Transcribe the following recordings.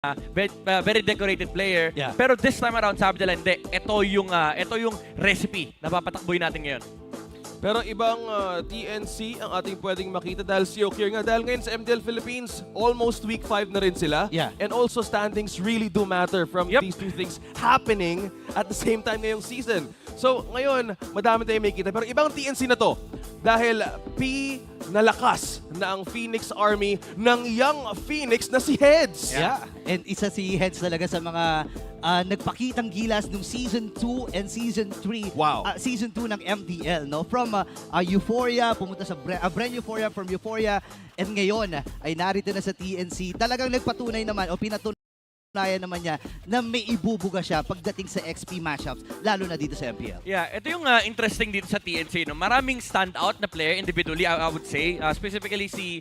very decorated player. Yeah. Pero this time around, sabi nila, hindi, ito yung recipe na papatakboy natin ngayon. Pero ibang TNC ang ating pwedeng makita dahil si Okir nga. Dahil ngayon sa MDL Philippines, almost week 5 na rin sila. Yeah. And also standings really do matter from these two things happening at the same time ngayong season. So ngayon, madami tayong makita. Pero ibang TNC na to dahil nalakas na ang Phoenix Army ng young Phoenix na si Heads. Yeah. And isa si Heads talaga sa mga nagpakitang gilas nung Season 2 and Season 3. Wow. Season 2 ng MPL, no? From Euphoria, pumunta sa Brand Euphoria, from Euphoria, and ngayon ay narito na sa TNC. Talagang nagpatunay naman o pinatunayan naman niya na may ibubuga siya pagdating sa XP matchups, lalo na dito sa MPL. Yeah, ito yung interesting dito sa TNC. No? Maraming standout na player individually, I would say. Specifically si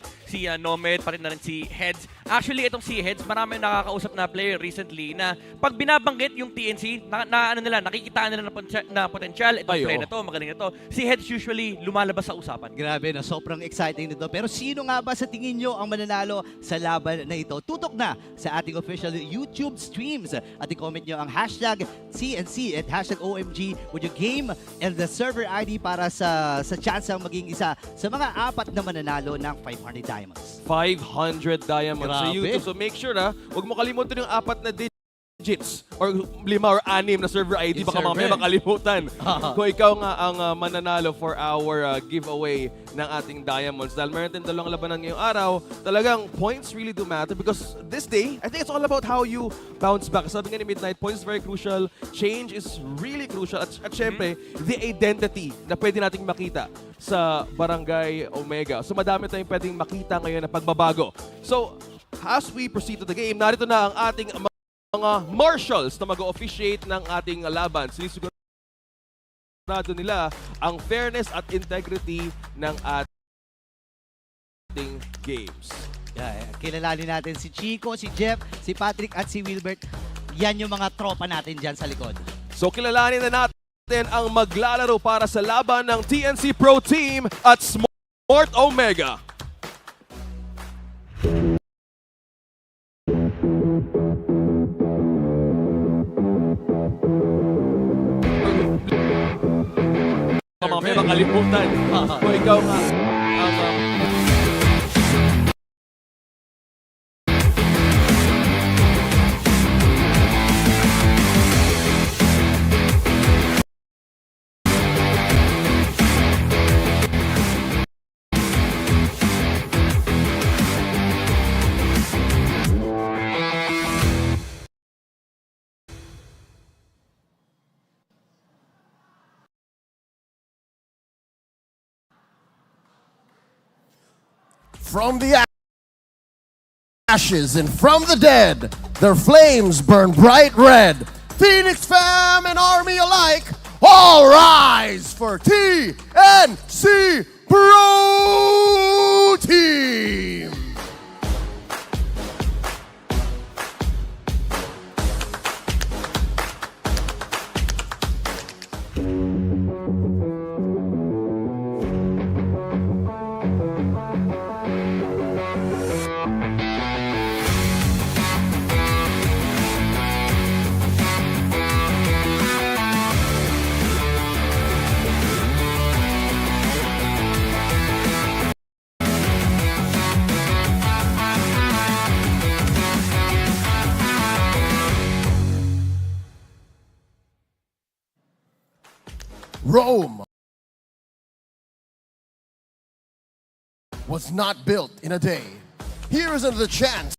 Nomad, pati na rin si Heads. Actually, itong si Heads, marami nakakausap na player recently na pag binabanggit yung TNC, nakikitaan nila na potential. Itong player na to, magaling na to. Si Heads usually lumalabas sa usapan. Grabe, no? Sobrang exciting nito. Pero sino nga ba sa tingin nyo ang mananalo sa laban na ito? Tutok na sa ating official YouTube streams. At i-comment nyo ang hashtag CNC at hashtag OMG with your game and the server ID para sa chance ang maging isa sa mga 4 na mananalo ng 500 diamonds. 500 diamonds sa Grabe. YouTube. So make sure na, huwag mo kalimutan yung 4 na digits or 5 or 6 na server ID. Baka mamaya makalimutan. Kung ikaw nga ang mananalo for our giveaway ng ating diamonds. Dahil meron din 2 labanan ngayong araw, talagang points really do matter because this day, I think it's all about how you bounce back. Sabi nga ni Midnight, points is very crucial. Change is really crucial. At syempre, the identity na pwede nating makita sa Barangay Omega. So madami tayong pwedeng makita ngayon na pagbabago. So, as we proceed to the game, narito na ang ating mga marshals na mag-officiate ng ating laban. Sinisigurado nila ang fairness at integrity ng ating games. Yeah, kilalanin natin si Chico, si Jeff, si Patrick at si Wilbert. Yan yung mga tropa natin dyan sa likod. So kilalanin na natin ang maglalaro para sa laban ng TNC Pro Team at Smart Omega. Mamaya makalimutan. Kung ikaw nga ang From the ashes and from the dead, their flames burn bright red. Phoenix fam and army alike, all rise for TNC Pro Team! Rome was not built in a day. Here is another chance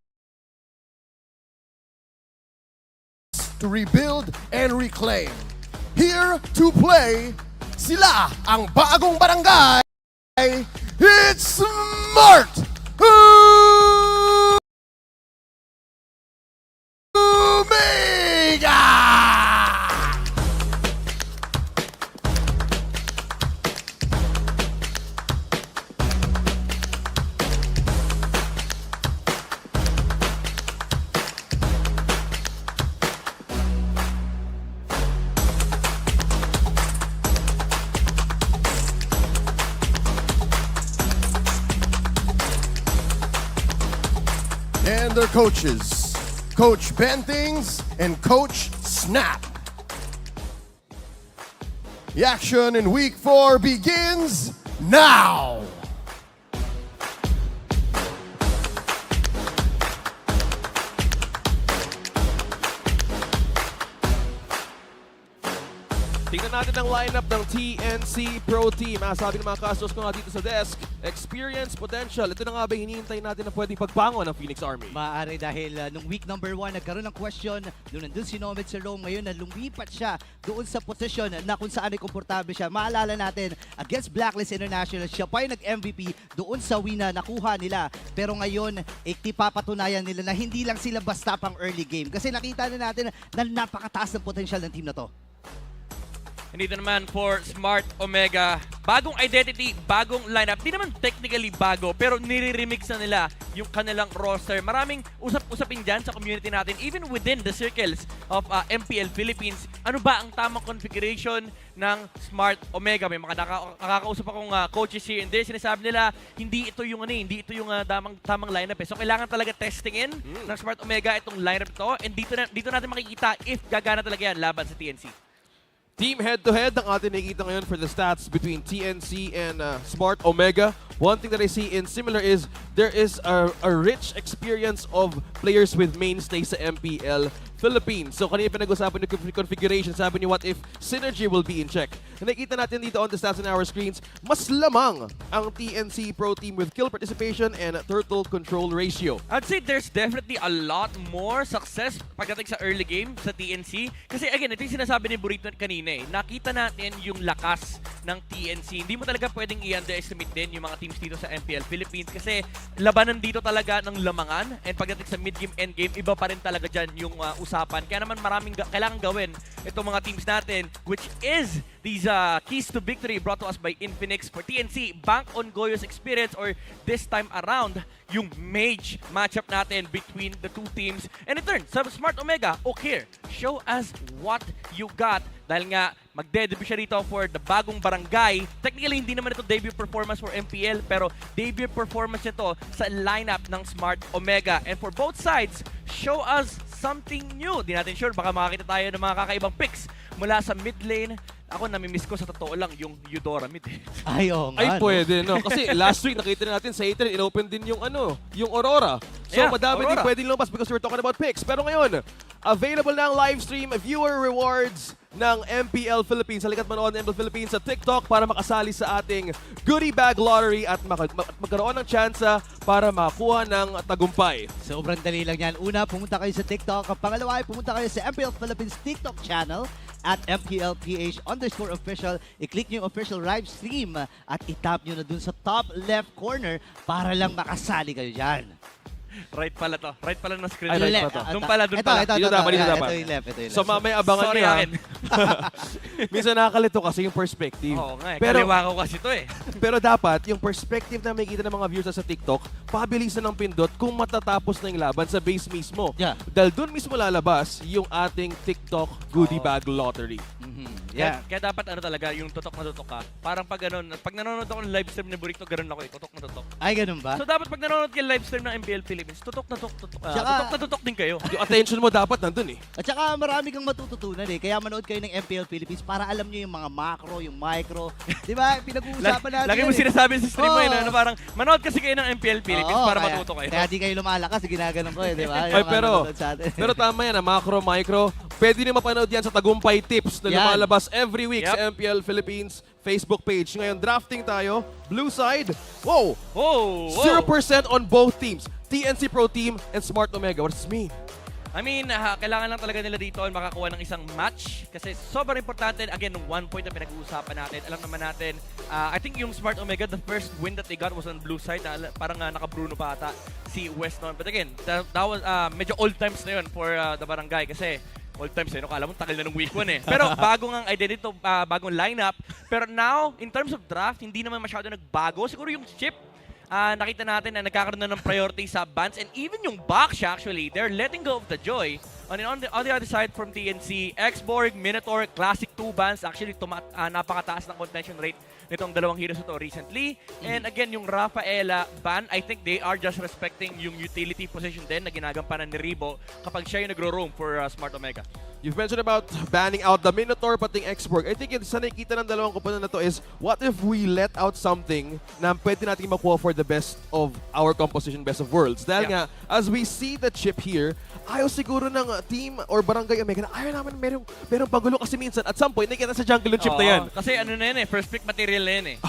to rebuild and reclaim. Here to play, sila ang bagong barangay. It's Smart Omega! And their coaches, Coach Bentings and Coach Snap. The action in Week 4 begins now! Tingnan natin ang lineup ng TNC Pro Team. Sabi ng mga casters ko nga dito sa desk, experience, potential. Ito na nga ba hinihintay natin na pwedeng pagbangon ng Phoenix Army? Maaari dahil nung week number 1, nagkaroon ng question. Nung nandun si Nomad sa Rome, ngayon na lumipat siya doon sa position na kung saan ay komportable siya. Maalala natin, against Blacklist International, siya pa yung nag-MVP doon sa win na nakuha nila. Pero ngayon, ipapatunayan nila na hindi lang sila basta pang early game. Kasi nakita na natin na napakataas ng potential ng team na to. And dito naman for Smart Omega, bagong identity, bagong lineup. Di naman technically bago, pero nire-remix na nila yung kanilang roster. Maraming usap-usapin dyan sa community natin, even within the circles of MPL Philippines. Ano ba ang tamang configuration ng Smart Omega? May mga nakakausap akong coaches here and there. Sinasabi nila, hindi ito yung tamang lineup. So kailangan talaga testingin ng Smart Omega itong lineup to. And dito natin makikita if gagana talaga yan laban sa TNC. Team head-to-head ang atin nakikita ngayon for the stats between TNC and Smart Omega. One thing that I see in similar is there is a rich experience of players with mainstays sa MPL Philippines. So kanina pinag-usapan yung configuration, sabi niyo what if synergy will be in check. Nakikita natin dito on the stats on our screens, mas lamang ang TNC Pro Team with kill participation and turtle control ratio. I'd say there's definitely a lot more success pagdating sa early game sa TNC. Kasi again, ito yung sinasabi ni Burrito kanina eh. Nakita natin yung lakas ng TNC. Hindi mo talaga pwedeng i-underestimate din yung mga teams dito sa MPL Philippines kasi labanan dito talaga ng lamangan. And pagdating sa mid-game, end-game, iba pa rin talaga dyan yung usapan. Kaya naman maraming kailangan gawin itong mga teams natin, which is these keys to victory brought to us by Infinix. For TNC, bank on Goyo's experience, or this time around, yung mage matchup natin between the two teams. And in turn, sa Smart Omega, okay, show us what you got. Dahil nga, magde-debut siya rito for the bagong barangay. Technically, hindi naman ito debut performance for MPL, pero debut performance nito sa lineup ng Smart Omega. And for both sides, show us something new. Di natin sure, baka makakita tayo ng mga kakaibang picks mula sa mid lane. Ako, namimiss ko sa totoo lang yung Eudora mid. Ay, oo nga. Ay, pwede, no? Kasi last week, nakita na natin sa Aether, inopen din yung yung Aurora. So, Yeah, madami din Aurora. pwedeng lumabas because we're talking about picks. Pero ngayon, available na ang live stream viewer rewards ng MPL Philippines. Halikat manood ng MPL Philippines sa TikTok para makasali sa ating goodie bag lottery at magkaroon ng tsansa para makakuha ng tagumpay. Sobrang dali lang yan. Una, pumunta kayo sa TikTok. Pangalawa, pumunta kayo sa MPL Philippines TikTok channel at MPL-PH_official. I-click nyo yung official live stream at itap nyo na dun sa top left corner para lang makasali kayo dyan. Right pala to. Right pala ng screen. Ay, right Left. pa to. Doon pala, doon pala. Dito dapat, dito dapat. Ito yung left, ito yung left. So, mamaya abangan Sorry niyo. akin. Minsan nakakalito kasi yung perspective. Oo nga, Pero, kaliwa ko kasi to eh. pero dapat, yung perspective na makikita ng mga viewers sa TikTok, pabilisan ng pindot kung matatapos na yung laban sa base mismo. Yeah. Dahil doon mismo lalabas yung ating TikTok goodie bag lottery. Yeah. Kaya dapat ano talaga, yung tutok na tutok ka. Parang pag nanonood ako ng live stream ni Burrito, ganun ako eh, tutok na tutok. Ay, ganun ba? So dapat pag nanonood kayo live stream ng MPL Philippines, tutok na tutok Tsaka- na tutok din kayo. Yung attention mo dapat nandun eh. At saka marami kang matututunan eh. Kaya manood kayo ng MPL Philippines para alam nyo yung mga macro, yung micro. Di ba? Pinag-uusapan natin. Lagi mo yan eh. sinasabi sa stream mo Oo. yun, ano, parang manood kasi kayo ng MPL Philippines Oo, para kaya- matuto kayo. Kaya di kayo lumalakas, ginaganon ko eh, di ba? Ay, Yung mga pero nanonood sa atin. tama yan, macro, micro. Pwede nyo mapanood yan sa Tagumpay Tips na Yan. lumalabas every week Yep. sa MPL Philippines Facebook page. Ngayon, drafting tayo. Blue side. Whoa! Oh, 0% on both teams. TNC Pro Team and Smart Omega. What does this mean? I mean, kailangan lang talaga nila dito makakuha ng isang match kasi sobrang importante. Again, one point na pinag-uusapan natin. Alam naman natin, I think yung Smart Omega, the first win that they got was on blue side. Parang naka-Bruno pa ata si Weston. But again, that was medyo old times na yun for the barangay kasi old times eh, no? Kala mo tagal na ng week 1 eh. Pero bagong ang identity, bagong lineup. Pero now, in terms of draft, hindi naman masyado nagbago. Siguro yung chip, nakita natin na nagkakaroon na ng priority sa bans, and even yung box actually, they're letting go of the joy. On the other side from TNC, Xborg, Minotaur, Classic 2 bans, actually napakataas ng contention rate nitong dalawang heroes ito recently. And again, yung Rafaela ban, I think they are just respecting yung utility position din na ginagampanan ni Ribo kapag siya yung nagro-roam for Smart Omega. You've mentioned about banning out the Minotaur pating X-Borg. I think sa nakikita ng dalawang kumpanan na to is, what if we let out something na pwede natin makuha for the best of our composition, best of worlds? Dahil nga, as we see the chip here, ayaw siguro ng team or Barangay Omega na ayaw naman merong pagulo kasi minsan at some point, nakikita sa jungle yung chip na yan. Kasi ano na yan first pick material na yan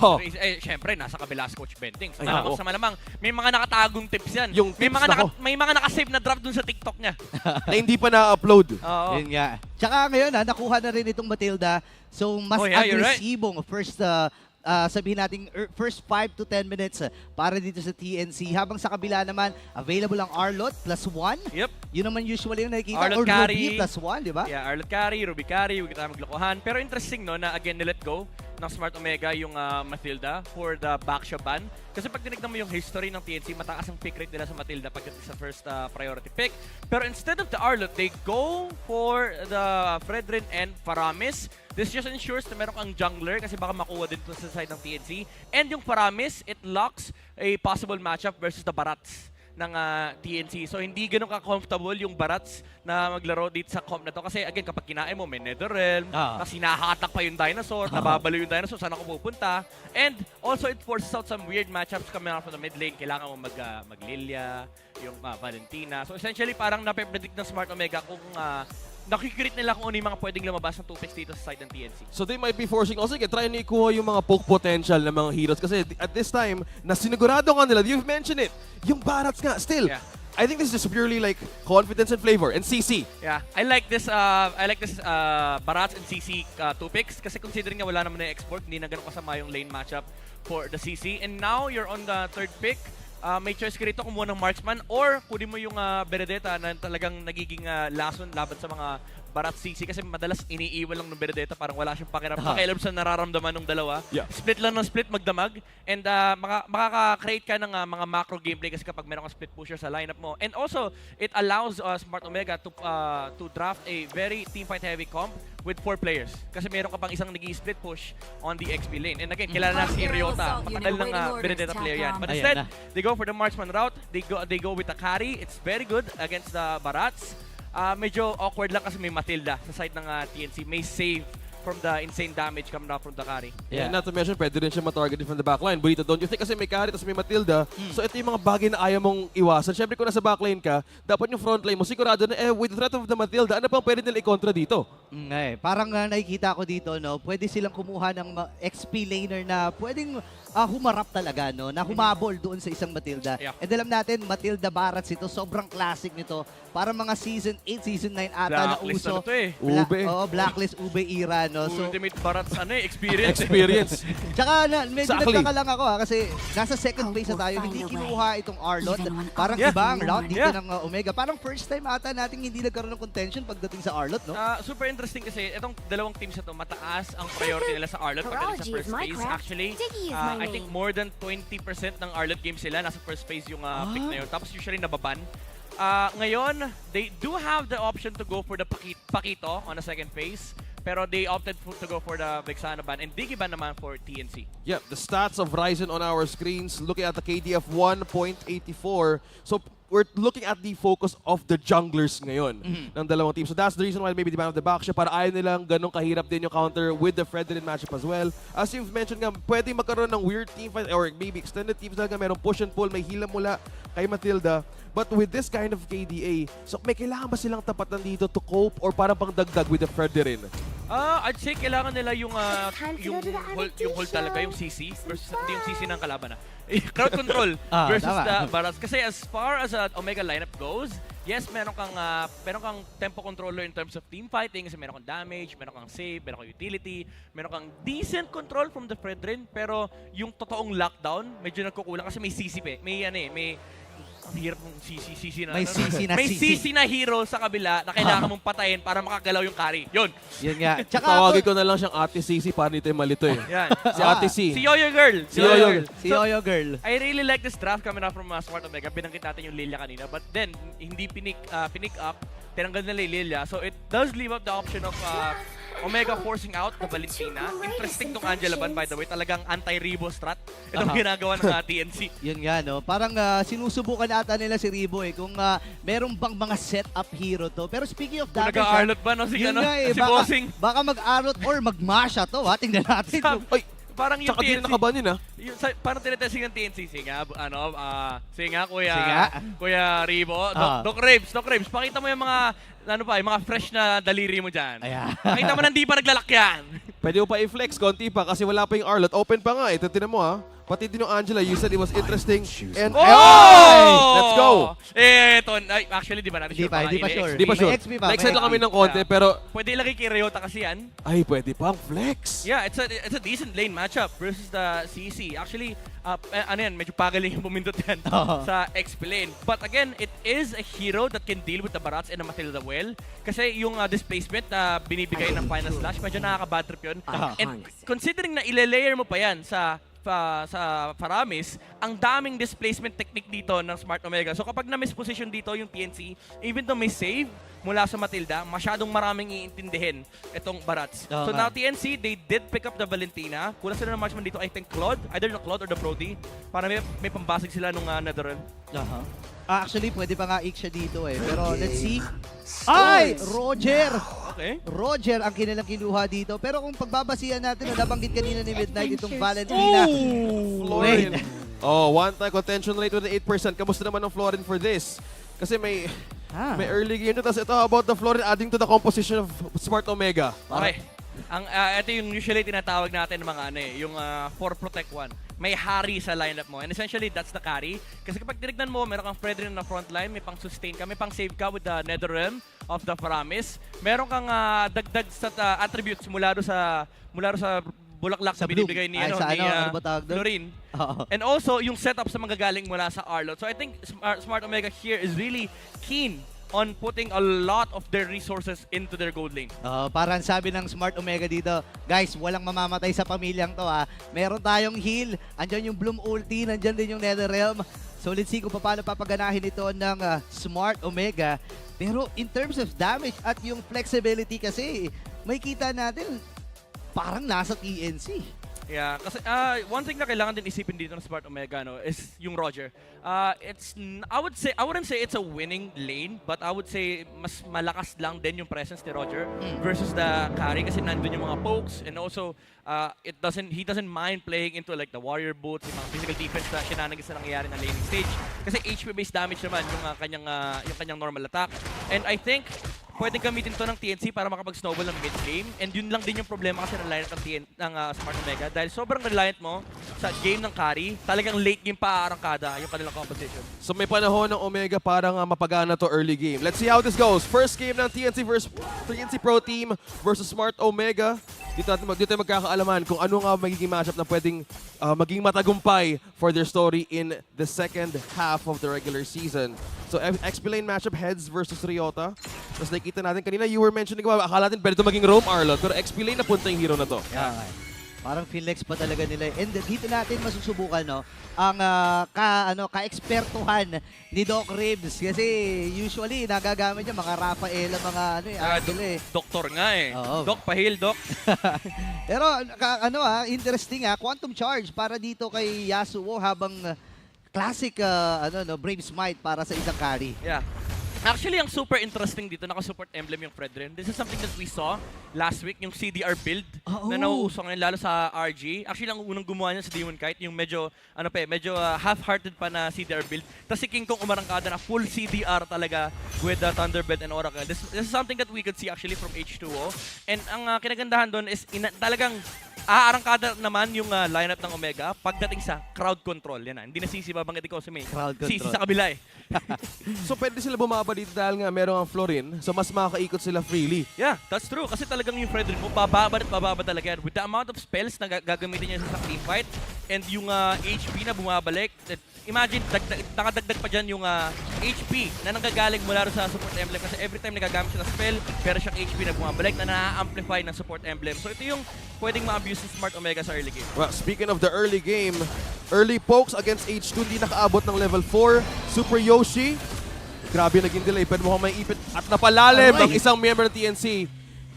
Siyempre, nasa kabila si Coach Bentings. Malamang, may mga nakatagong tips yan. Yung may mga nakasave na drop dun sa TikTok niya. Na hindi pa na-upload. Yun nga. Tsaka ngayon, nakuha na rin itong Matilda. So, mas agresibong first, sabihin natin, first 5 to 10 minutes para dito sa TNC. Habang sa kabila naman, available ang Arlot plus 1. Yep. Yun naman usually yung nakikita. Arlot Or carry. Ruby plus 1, di ba? Yeah, Arlot carry, Ruby carry, huwag tayo maglokohan. Pero interesting no, na again, nilet go ng Smart Omega yung Matilda for the backshot ban. Kasi pag tinignan mo yung history ng TNC, mataas ang pick rate nila sa Matilda pagdating sa first priority pick. Pero instead of the Arlot, they go for the Fredrin and Paramis. This just ensures na meron kang jungler kasi baka makuha din to sa side ng TNC. And yung Paramis, it locks a possible matchup versus the Barats ng TNC. So hindi ganun ka-comfortable yung Barats na maglaro dito sa comp na to. Kasi again, kapag kinain mo, may Netherrealm, tapos hinahatak pa yung dinosaur, nababalo yung dinosaur, saan ako pupunta. And also, it forces out some weird matchups coming out from the mid lane. Kailangan mo mag-Lilia, yung Valentina. So essentially, parang nape-predict ng Smart Omega kung nakikrit nila kung ano yung mga pwedeng lumabas ng 2 picks dito sa side ng TNC. So they might be forcing also, try na ikuha yung mga poke potential ng mga heroes. Kasi at this time, na sinigurado nga nila, you've mentioned it, yung Barats nga, still. Yeah. I think this is purely like confidence and flavor and CC. Yeah, I like this Barats and CC 2 picks kasi considering nga wala naman na export, hindi na ganun kasama yung lane matchup for the CC. And now you're on the third pick. May choice ka rito kumuha ng Marksman or kunin mo yung Benedetta na talagang nagiging lason laban sa mga Barat CC kasi madalas iniiwan lang ng Benedetta, parang wala siyang pakialam sa nararamdaman ng dalawa. Yeah. Split lang ng split, magdamag. And makaka-create ka ng mga macro gameplay kasi kapag meron kang split pusher sa lineup mo. And also, it allows Smart Omega to draft a very teamfight heavy comp with 4 players. Kasi meron ka pang isang nag-split push on the XP lane. And again, kilala na si Ryota. Matagal ng Benedetta player yan. But instead, they go for the Marksman route. They go with the carry. It's very good against the Barats. Medyo awkward lang kasi may Matilda sa side ng TNC. May save from the insane damage coming out from the carry. Yeah, not to mention, pwede rin siya matarget from the backline. Bonito, don't you think? Kasi may carry, tapos may Matilda. So ito yung mga bagay na ayaw mong iwasan. Siyempre kung nasa backline ka, dapat yung frontline mo, sigurado na, with the threat of the Matilda, ano pang pwede nila i-contra dito? Parang nakikita ko dito, no, pwede silang kumuha ng XP laner na pwedeng humarap talaga, no, na humabol doon sa isang Matilda. Yeah. And alam natin, Matilda Barats ito, sobrang classic nito. Para mga Season 8, Season 9 ata na uso. Ube. Blacklist Ube era, no? So, Ultimate Barats, experience. Tsaka medyo nagtaka lang ako kasi nasa second place na tayo, hindi kinuha itong Arlot. Parang iba ang route dito ng Omega. Parang first time ata natin hindi nagkaroon ng contention pagdating sa Arlot, no? Super interesting kasi itong dalawang teams na to, mataas ang priority nila sa Arlot pagdating sa first phase. Actually, I think more than 20% ng Arlot games sila nasa first phase yung pick na yun. Tapos usually nababan. Ngayon, they do have the option to go for the Pakito on the second phase. Pero they opted to go for the Vexana ban and Diggy ban naman for TNC. Yep, the stats of Ryzen on our screens. Looking at the KD of 1.84. So we're looking at the focus of the junglers ngayon ng dalawang team. So that's the reason why maybe the ban of the back siya para ayaw nilang ganong kahirap din yung counter with the Fredrin matchup as well. As you've mentioned nga, pwede magkaroon ng weird team fight or maybe extended teams talaga. Merong push and pull, may hila mula kay Matilda. But with this kind of KDA, so may kailangan ba silang tapatan dito to cope or parang pang dagdag with the Fredrin? I'd say kailangan nila yung hold talaga, yung CC versus hindi yung CC ng kalaban crowd control versus the Barats. Kasi as far as Omega lineup goes, yes, meron kang tempo controller in terms of team fighting kasi meron kang damage, meron kang save, meron kang utility, meron kang decent control from the Fredrin, pero yung totoong lockdown, medyo nagkukulang kasi may CC ang hirap mong CC na. May CC na hero sa kabila na kailangan mong patayin para makagalaw yung carry. Yun nga. Tsaka tawagin ko na lang siyang Ate CC para dito yung malito eh. Yan. Si Ate C. Si Yoyo Girl. Si Yoyo Girl. I really like this draft coming out from Smart Omega. Binanggit natin yung Lilia kanina. But then, hindi pinick up. Tinanggal nila yung Lilia. So it does leave up the option of Omega forcing out the Valentina. Interesting tong Angela Ban, by the way. Talagang anti-Rebo strat. Itong ginagawa ng TNC. Yun nga, no? Parang sinusubukan ata nila si Rebo kung meron bang mga setup hero to. Pero speaking of Kung damage, nag-Arlot ba, no? Si, yun ano, nga si baka, Bossing. baka mag-Arlot or mag-Masha to, ha? Tingnan natin. Ay, Parang yung tsaka din TNC. nakaban yun, ha? Parang tinetesting ng TNC. Singa, singa, kuya. Singa. Kuya Rebo. Doc Rabes. Pakita mo yung mga, yung mga fresh na daliri mo dyan. Ayan. Pakita mo na hindi pa naglalakyan. Pwede mo pa i-flex, konti pa, kasi wala pa yung Arlot. Open pa nga, ito tinan mo, ha? Pati din yung Angela, you said it was interesting. And let's go! Ito, actually, di ba natin sure? Hindi pa sure. Di pa sure. May XP pa. Na-excite may lang kami XP. ng konti, Yeah. pero Pwede ilagay kay Ryota kasi yan. ay, pwede pang flex. Yeah, it's a decent lane matchup versus the CC. Actually, medyo pagaling yung bumindot yan sa XP lane. But again, it is a hero that can deal with the Barats and the Matilda well. Kasi yung displacement na binibigay ng Final Slash, medyo nakaka-bad trip yun. And considering na ile-layer mo pa yan sa Paramis, ang daming displacement technique dito ng Smart Omega. So kapag na-miss position dito yung TNC, even though may save mula sa Matilda, masyadong maraming iintindihin itong Barats. So now TNC, they did pick up the Valentina. Kulang sila ng marksman dito, I think Claude, either the Claude or the Brody, para may pambasig sila nung Netherrealm. Actually, pwede pa nga ik siya dito Pero let's see. Ay! Roger! Okay. Roger ang kinilang kinuha dito. Pero kung pagbabasihan natin, nabanggit kanina ni Midnight itong Valentina. Florin. One-time contention rate with 8%. Kamusta naman ang Florin for this? Kasi may early game na. Tapos ito, how about the Florin adding to the composition of Smart Omega? Okay. Ito yung usually tinatawag natin ng mga yung 4 protect 1. May hari sa lineup mo. And essentially, that's the carry. Kasi kapag tinignan mo, meron kang Fredrin na frontline, may pang sustain ka, may pang save ka with the Netherrealm of the Paramis. Meron kang dagdag sa attributes mula sa bulaklak sa binibigay ni Florin. And also, yung setup sa manggagaling mula sa Arlot. So I think Smart Omega here is really keen on putting a lot of their resources into their gold lane. Parang sabi ng Smart Omega dito, guys, walang mamamatay sa pamilyang to Meron tayong heal, andyan yung Bloom ulti, nandyan din yung Netherrealm. So let's see kung paano papaganahin ito ng Smart Omega. Pero in terms of damage at yung flexibility kasi, may kita natin parang nasa TNC. Yeah, kasi one thing na kailangan din isipin dito ng Smart Omega is yung Roger. I wouldn't say it's a winning lane, but I would say mas malakas lang din yung presence ni Roger versus the carry kasi nandun yung mga pokes and also he doesn't mind playing into like the warrior boots, yung mga physical defense na shenanigans na nangyayari na laning stage. Kasi HP based damage naman yung kanyang normal attack. And I think pwedeng gamitin to ng TNC para makapag-snowball ng mid-game. And yun lang din yung problema kasi ng lineup ng Smart Omega. Dahil sobrang reliant mo sa game ng carry, talagang late game pa aarangkada yung kanilang composition. So may panahon ng Omega para nga mapagana to early game. Let's see how this goes. First game ng TNC Pro Team versus Smart Omega. Dito tayo magkakaalaman kung ano nga magiging matchup na pwedeng maging matagumpay for their story in the second half of the regular season. So XP lane matchup, Heads versus Ryota. Tapos nakikita natin kanina, you were mentioning, akala natin pwede ito maging roam Arlot, pero XP lane na punta yung hero na to. Parang flex pa talaga nila. And dito natin masusubukan ang ka-ekspertuhan ni Doc Ribs. Kasi usually nagagamit niya mga Rafaela, mga Doktor nga Oo. Doc, pahil, Doc. Pero interesting Quantum Charge para dito kay Yasuo habang classic Brave Smite para sa isang carry. Yeah. Actually, ang super interesting dito, naka-support emblem yung Fredrin. This is something that we saw last week, yung CDR build na nauuso ngayon, lalo sa RG. Actually, ang unang gumawa niya sa Demon Kite, yung medyo half-hearted pa na CDR build. Tapos si King Kong umarangkada na full CDR talaga with the Thunderbelt and Oracle. This is something that we could see actually from H2O. And ang kinagandahan doon is talagang aarangkada naman yung lineup ng Omega pagdating sa crowd control. Yan hindi na sisi babanggit ko kasi may Crowd sisi control. sa kabila So pwede sila bumaba dito dahil nga merong ang Florin, so mas makakaikot sila freely. Yeah, that's true. Kasi talagang yung Fredrin mo, bababa at bababa talaga yan. With the amount of spells na gagamitin niya sa team fight and yung HP na bumabalik, imagine, nakadagdag pa dyan yung HP na nanggagaling mula sa support emblem kasi every time nagagamit siya ng spell, pero siyang HP na bumabalik na na-amplify ng support emblem. So ito yung pwedeng ma-abuse ng Smart Omega sa early game. Well, speaking of the early game, early pokes against H2, hindi nakaabot ng level 4. Super Yoshi, grabe naging delay. Pwede mo kung may ipit at napalalim ang isang member ng TNC.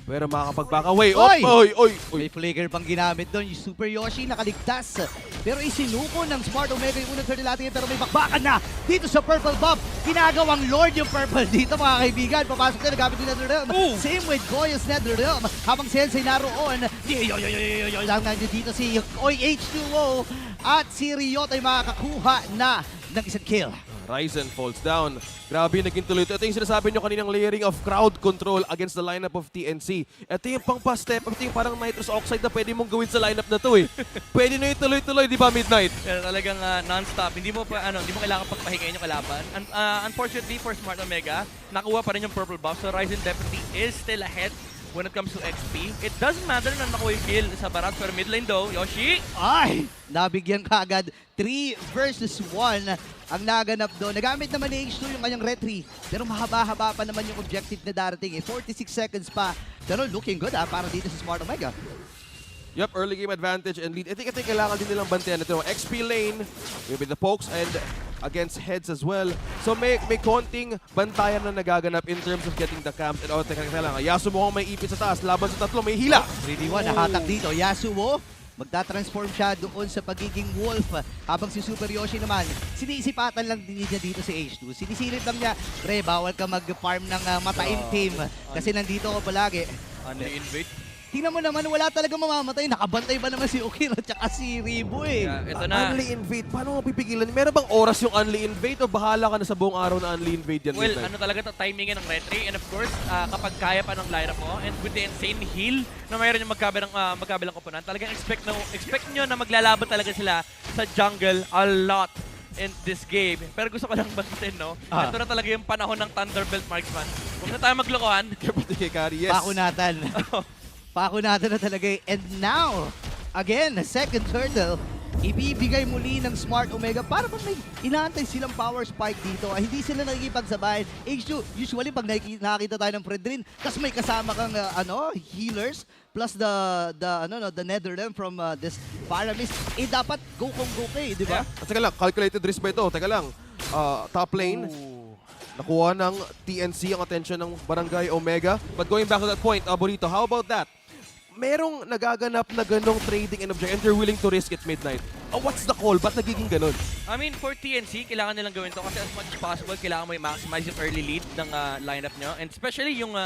Pero makakapagbaka away. Oy! Oy. May flicker pang ginamit doon. Yung Super Yoshi nakaligtas. Pero isinuko ng Smart Omega yung unang turtle natin. Pero may bakbakan na dito sa Purple Buff. Ginagawang Lord yung Purple dito mga kaibigan. Papasok na gamit yung Netherrealm. Same with Goyo's Netherrealm. Habang Sensei naroon. Lang nandiyo dito si Oy H2O. At si Ryota ay makakakuha na ng isang kill. Ryzen falls down. Grabe yung naging tuloy. Ito yung sinasabi nyo kaninang layering of crowd control against the lineup of TNC. Ito yung pang-pa-step. Ito yung parang nitrous oxide na pwede mong gawin sa lineup na to eh. Pwede na yung tuloy-tuloy, di ba, Midnight? Yan, talagang non-stop. Hindi mo kailangan pagpahingayin yung kalaban. Unfortunately for Smart Omega, nakuha pa rin yung purple buff. So Ryzen definitely is still ahead when it comes to XP. It doesn't matter na nakuha yung kill sa Barat. Pero mid lane though, Yoshi! Ay! Nabigyan kagad 3 versus 1 ang naganap doon. Nagamit naman ni H2 yung kanyang retry. Pero mahaba-haba pa naman yung objective na darating. 46 seconds pa. Pero looking good para dito sa Smart Omega. Yup, early game advantage and lead. I think kailangan din nilang bantayan ito. XP lane, maybe the pokes and against heads as well. So may konting bantayan na nagaganap in terms of getting the camps. And teka lang, Yasuo mukhang may ipit sa taas. Laban sa tatlo, may hila. 3v1, nahatak dito. Yasuo, magta-transform siya doon sa pagiging wolf. Habang si Super Yoshi naman, sinisipatan lang din niya dito si H2. Sinisilip lang niya, pre, bawal ka mag-farm ng mataim team. Kasi nandito ako palagi. Invade. Tingnan mo naman, wala talaga mamamatay. Nakabantay ba naman si Ukiro at saka si Ribu eh. Yeah, ito na. Unli invade, paano mo pipigilan? Meron bang oras yung unli invade o bahala ka na sa buong araw na unli invade yan? Well, ano talaga ito, timingin ng retry. And of course, kapag kaya pa ng lineup mo, and with the insane heal na mayroon yung magkabilang komponent, talagang expect nyo na maglalaban talaga sila sa jungle a lot in this game. Pero gusto ko lang banggitin, no? Ito na talaga yung panahon ng Thunderbelt Marksman. Huwag na tayo maglokohan. Kapatid kay Kari, yes. Pakunatan. Pakunatan na talaga eh. And now, again, second turtle, ibibigay muli ng Smart Omega para pag may inaantay silang power spike dito. Hindi sila nakikipagsabayan. H2, usually pag nakakita tayo ng Fredrin, tas may kasama kang healers plus the Netherrealm from this Paramis, dapat go kung go ka di ba? At saka lang, calculated risk ba ito? Teka lang, top lane. Nakuha ng TNC ang attention ng Barangay Omega. But going back to that point, Burrito, how about that? Merong nagaganap na ganong trading and object and they're willing to risk it midnight. What's the call? Ba't nagiging ganon? I mean, for TNC, kailangan nilang gawin to kasi as much as possible, kailangan mo i-maximize yung early lead ng lineup nyo. And especially yung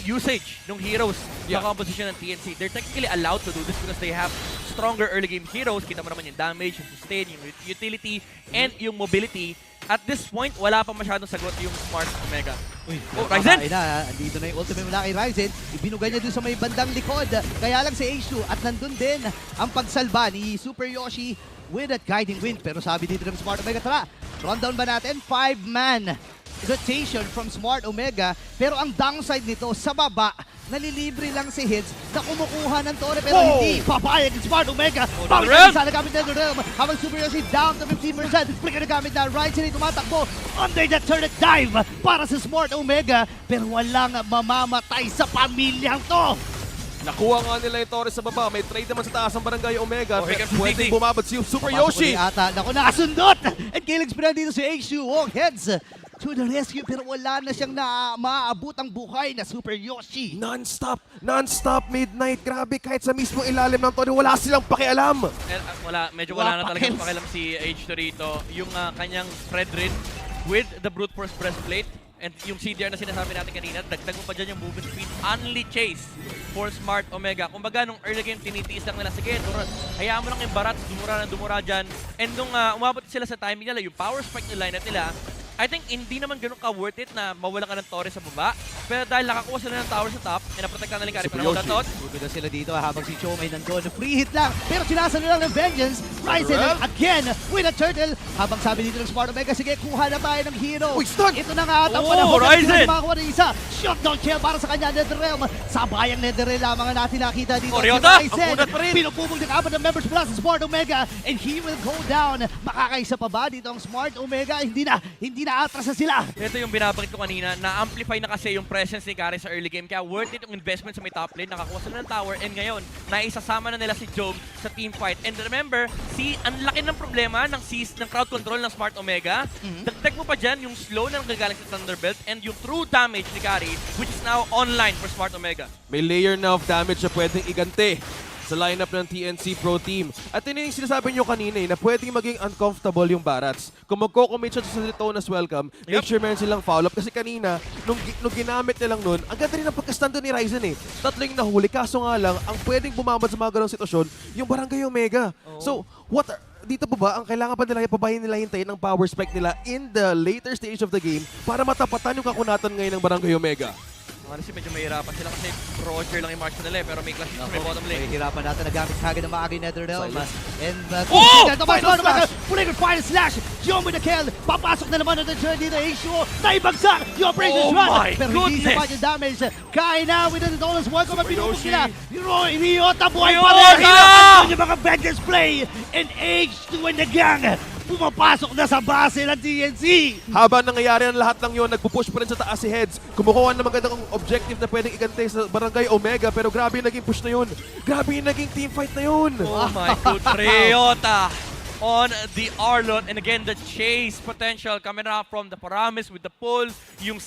usage ng heroes sa composition ng TNC. They're technically allowed to do this because they have stronger early game heroes. Kita mo naman yung damage, yung sustain, yung utility, and yung mobility. At this point, wala pa masyadong sagot yung Smart Omega. Ryzen! Andito na yung ultimate mula kay Ryzen. Ibinugay niya dun sa may bandang likod. Kaya lang si H2 at nandun din ang pagsalba ni Super Yoshi with that guiding wind. Pero sabi dito ng Smart Omega, tara, rundown ba natin? 5-man rotation from Smart Omega. Pero ang downside nito, sa baba, nalilibre lang si Hits na kumukuha ng Torre pero hindi papayag ng Smart Omega. Bakit na sana gamit na Netherrealm habang Super Yoshi down to 15%. Flicker na gamit na Ryzen ay tumatakbo under the turret dive para sa Smart Omega pero walang mamamatay sa pamilyang to. Nakuha nga nila yung Torres sa baba. May trade naman sa taas ang Barangay Omega. Pwedeng bumabad si Super Yoshi. Naku, nakasundot! And killing spree dito si H2. Walk heads to the rescue pero wala na siyang maaabot ang buhay na Super Yoshi. Non-stop midnight. Grabe, kahit sa mismong ilalim ng Torre, wala silang pakialam. Medyo wala na talagang pakialam si H2 rito. Yung kanyang Fredrin with the Brute Force breastplate. And yung CDR na sinasabi natin kanina, dagdag mo pa dyan yung movement speed. Only chase for Smart Omega. Kumbaga, nung early game, tinitiis lang nila. Sige, hayaan mo lang yung Barat, dumura dyan. And nung umabot sila sa timing nila, yung power spike ng lineup nila, I think hindi naman ganun ka-worth it na mawala ka ng Torre sa baba. Pero dahil nakakuha sila ng tower sa top, and naprotektan na lang Kari. Gugulo sila dito habang si Chomay nandun. Free hit lang, pero sinasalo lang ng Vengeance. Ryzen again with a turtle. Habang sabi dito ng Smart Omega, sige, kuha na tayo ng hero. Ito na nga atang panahon na makakuha ng isa. Shutdown kill para sa kanya, Netherrealm. Sabayang Netherrealm lamang natin nakita dito. Ryzen, pinupubog ng apat ng members plus Smart Omega, and he will go down. Makakaisa pa ba dito ang Smart Omega? Hindi na inaatras na sila. Ito yung binabangit ko kanina, na-amplify na kasi yung presence ni Kari sa early game. Kaya worth it yung investment sa may top lane. Nakakuha sila ng tower. And ngayon, naisasama na nila si Jom sa team fight. And remember, ang laki ng problema ng crowd control ng Smart Omega. Dagdag mo pa dyan yung slow na nagagaling sa Thunderbelt and yung true damage ni Kari, which is now online for Smart Omega. May layer na of damage na pwedeng igante sa lineup ng TNC Pro Team. At yun yung sinasabi nyo kanina na pwedeng maging uncomfortable yung Barats. Kung magko-commit siya sa Daytona's welcome, make sure meron silang follow-up. Kasi kanina, nung ginamit nilang nun, ang ganda rin ng pagkastando ni Ryzen eh. Tatlo yung nahuli, kaso nga lang, ang pwedeng bumabad sa mga ganong sitwasyon, yung Barangay Omega. So, dito ba ang kailangan pa nila hintayin ng power spike nila in the later stage of the game para matapatan yung kakunatan ngayon ng Barangay Omega? Honestly, medyo mahirapan sila kasi Roger lang yung march nila pero may clash sa may bottom lane. Hirapan natin, nagamit kagad ng maagi Netherrealm. And Fire Slash! Jom with the kill! Papasok na naman ang third dito, H2O! Naibagsak! Yung Operations Run! Pero hindi sapat yung damage. Kain na with the Dollars welcome at pinupok nila. Ryota buhay pa rin! Ito yung mga bad display! And H2 and the gang! Pumapasok na sa base ng TNC! Habang nangyayari ang lahat ng yun, nagpupush pa rin sa taas si Heads. Kumukuha ng magandang objective na pwedeng igante sa Barangay Omega, pero grabe yung naging push na yun. Grabe yung naging team fight na yun. Oh my God, Ryota on the Arlot. And again, the chase potential coming out from the Paramis with the pull, yung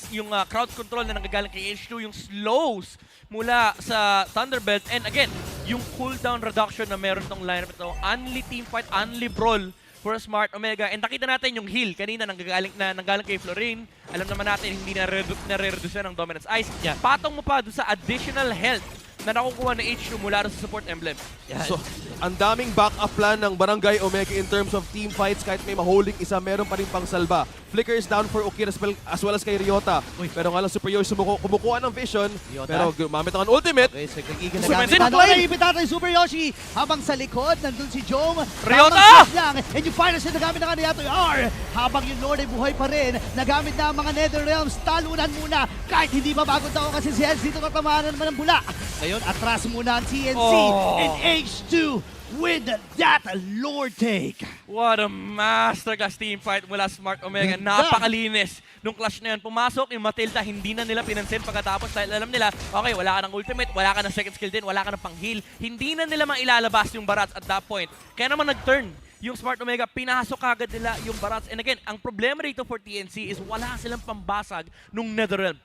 crowd control na nagagaling kay H2, yung slows mula sa Thunderbelt. And again, yung cooldown reduction na meron tong lineup ito, only team fight, only brawl for Smart Omega. And nakita natin yung heal kanina nanggaling kay Florine. Alam naman natin hindi nare-reduce ng Dominance Ice. Yeah. Patong mo pa doon sa additional health na nakukuha ng H2 mula sa support emblem. Yan. So, ang daming backup plan ng Barangay Omega in terms of team fights. Kahit may mahuling isa, meron pa rin pang salba. Flicker is down for Ukir as well as kay Ryota. Pero nga lang Super Yoshi kumukuha ng vision. Ryota. Pero gumamit ang ultimate. Okay, so nag-iigan na Super gamit. Vincent, Ano play! na ipitata yung Super Yoshi habang sa likod nandun si Jom. Ryota! Tamang shot lang. And yung final set nagamit na kanina ito yung R. Habang yung Lord ay buhay pa rin. Nagamit na ang mga Netherrealms. Talunan muna. Kahit hindi ba bagong tao kasi si Heads dito natamaan naman ng bula. Ngayon, atras muna ang TNC. And H2 with that Lord take. What a masterclass team fight mula Smart Omega. Napakalinis nung clash na yun. Pumasok yung Matilda, hindi na nila pinansin pagkatapos dahil alam nila, okay, wala ka ng ultimate, wala ka ng second skill din, wala ka ng pang-heal. Hindi na nila mailalabas yung Barats at that point. Kaya naman nag-turn yung Smart Omega, pinasok agad nila yung Barats. And again, ang problema rito for TNC is wala silang pambasag nung Netherrealm.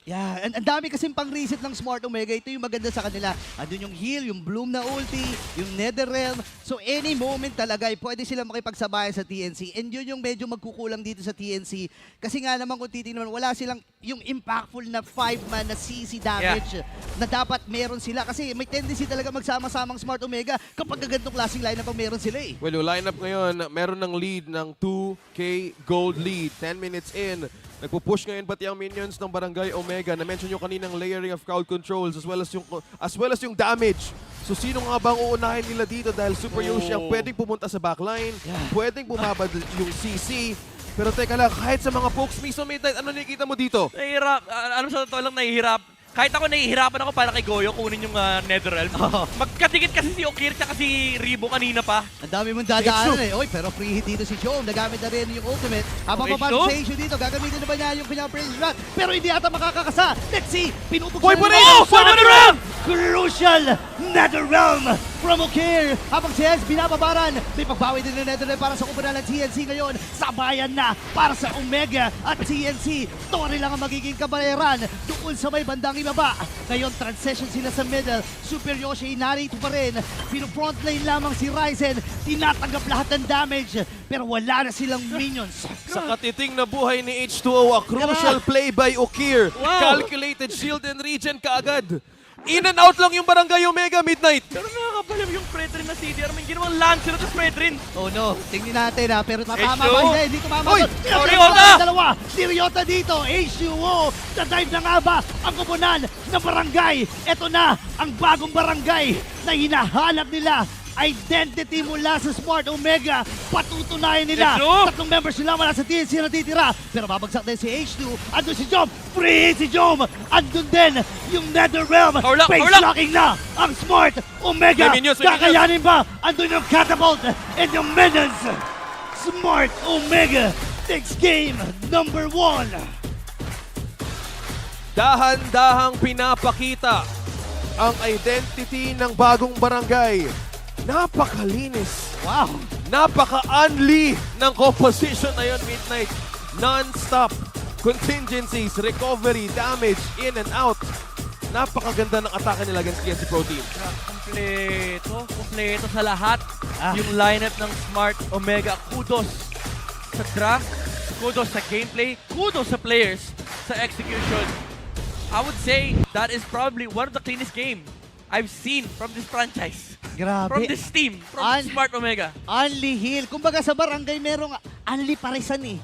Yeah, and ang dami kasing pang-reset ng Smart Omega. Ito yung maganda sa kanila. Andun yung heal, yung Bloom na ulti, yung Netherrealm. So any moment talaga, pwede silang makipagsabayan sa TNC. And yun yung medyo magkukulang dito sa TNC. Kasi nga naman kung titignan, wala silang yung impactful na 5-man na CC damage na dapat meron sila. Kasi may tendency talaga magsama-samang Smart Omega kapag gagantong klaseng lineup ang meron sila eh. Well, yung lineup ngayon, meron ng lead ng 2K gold lead. 10 minutes in. Nagpo-push ngayon pati ang minions ng Barangay Omega. Na-mention yung kaninang layering of crowd controls as well as yung damage. So sino nga bang uunahin nila dito dahil Super Yoshi ang pwedeng pumunta sa backline, pwedeng bumabad yung CC. Pero teka lang, kahit sa mga pokes mismo, ano nakikita mo dito? Nahihirap. Alam sa totoo lang, nahihirap. Kahit ako nahihirapan ako para kay Goyo kunin yung Netherrealm. Magkadikit kasi si Okir at si Ribo kanina pa. Ang dami mong dadaanan eh. Oy, pero free hit dito si Jom. Nagamit na rin yung ultimate. Habang papasok sa issue dito, gagamitin na ba niya yung kanyang praise shot? Pero hindi ata makakakasa. Let's see. Pinupuksan Oh! Netherrealm! Crucial Netherrealm from Okir. Habang si Hez binababaran. May pagbawi din ng Netherrealm para sa kumpana ng TNC ngayon. Sabayan na para sa Omega at TNC. Tori lang ang magiging kabayaran doon sa may bandang ibaba. Ngayon, transition sila sa middle. Super Yoshi narito pa rin. Pino-front lane lamang si Ryzen. Tinatanggap lahat ng damage. Pero wala na silang minions. Sa katiting na buhay ni H2O, a crucial play by Okir. Wow. Calculated shield and regen kaagad. In and out lang yung Barangay Omega Midnight. Pero nakakapalam yung Fredrin na CDR. May ginawang lancer na sa Fredrin. Oh no, tingnan natin ha. Pero tatama H2O? ba? Hindi tumama. Uy! Ryota! Dalawa. Si Ryota dito. H2O. Na-dive na nga ba ang kupunan ng barangay? Ito na ang bagong barangay na hinahanap nila. Identity mula sa Smart Omega. Patutunayan nila. H2? Tatlong members nila wala sa TNC na titira. Pero babagsak din si H2. Andun si Jom. Free si Jom. Andun din yung Netherrealm. Power Face lock. locking na ang Smart Omega. May minions. Kakayanin ba? Andun yung catapult and yung minions. Smart Omega Next game, number 1. Dahan-dahang pinapakita ang identity ng bagong barangay. Napakalinis. Wow. Napaka-unli ng composition na yun, Midnight. Non-stop. Contingencies, recovery, damage, in and out. Napakaganda ng atake nila against TNC Pro Team. Kompleto sa lahat. Yung lineup ng Smart Omega. Kudos sa draft, kudos sa gameplay, kudos sa players, sa execution. I would say that is probably one of the cleanest game I've seen from this franchise. Grabe. From this team, from Smart Omega. Only heal. Kumbaga sa barangay merong only parisan eh.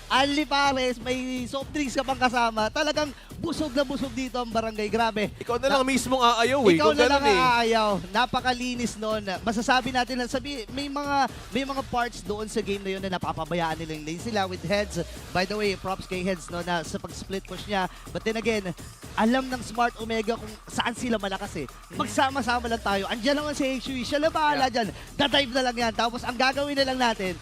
Only pares, may soft drinks ka pang kasama. Talagang busog na busog dito ang barangay. Grabe. Ikaw na lang mismong aayaw eh. Ikaw Kung na lang ganun aayaw. Napakalinis noon. Masasabi natin na may mga parts doon sa game na yun na napapabayaan nila yung lane sila with Heads. By the way, props kay Heads no, na sa pag-split push niya. But then again, alam ng Smart Omega kung saan sila malakas eh. Magsama-sama lang tayo. Andiyan naman si HUE. Siya na bahala dyan. Da-dive na lang yan. Tapos ang gagawin na lang natin,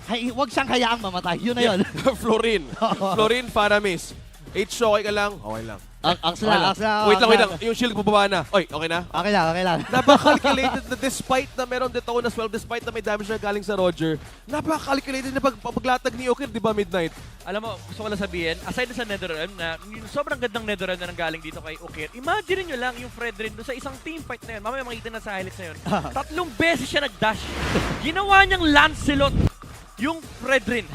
huwag siyang hayaang mamatay. Yun na yun. Florin. Florin, Faramis. H, okay ka lang? Okay lang. Aksla. Wait lang. Yung shield bumaba na. Oy, okay na? Okay lang. Napaka-calculated na despite na meron Detone as well, despite na may damage na galing sa Roger, napaka-calculated na paglatag ni Okir, di ba, Midnight? Alam mo, gusto ko lang sabihin, aside sa Netherrealm, na yung sobrang gandang Netherrealm na nanggaling dito kay Okir, imagine nyo lang yung Fredrin doon sa isang team fight na yun. Mamaya makita na sa highlights na yun. 3 beses siya nag-dash. Ginawa niyang Lancelot yung Fredrin.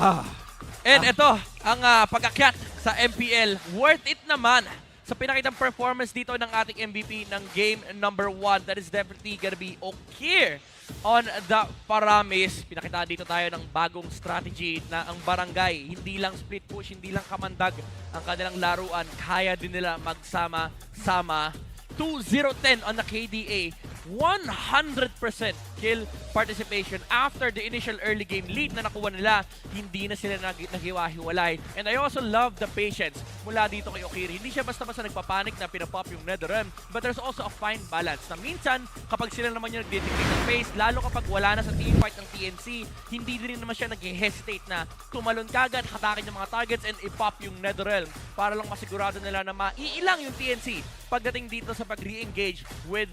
And ito, ang pag-akyat sa MPL. Worth it naman sa pinakitang performance dito ng ating MVP ng game number 1. That is definitely gonna be Okir on the Paramis. Pinakita dito tayo ng bagong strategy na ang barangay, hindi lang split push, hindi lang kamandag ang kanilang laruan. Kaya din nila magsama-sama. 2-0-10 on the KDA. 100% kill participation after the initial early game lead na nakuha nila. Hindi na sila naghiwa-hiwalay. And I also love the patience mula dito kay Okiri. Hindi siya basta-basta nagpapanik na pinapop yung Netherrealm, but there's also a fine balance na minsan kapag sila naman yung nagdedictate ng pace, lalo kapag wala na sa teamfight ng TNC, hindi din naman siya nag-hesitate na tumalon kagad, hatakin yung mga targets and ipop yung Netherrealm para lang masigurado nila na maiilang yung TNC pagdating dito sa pag-re-engage with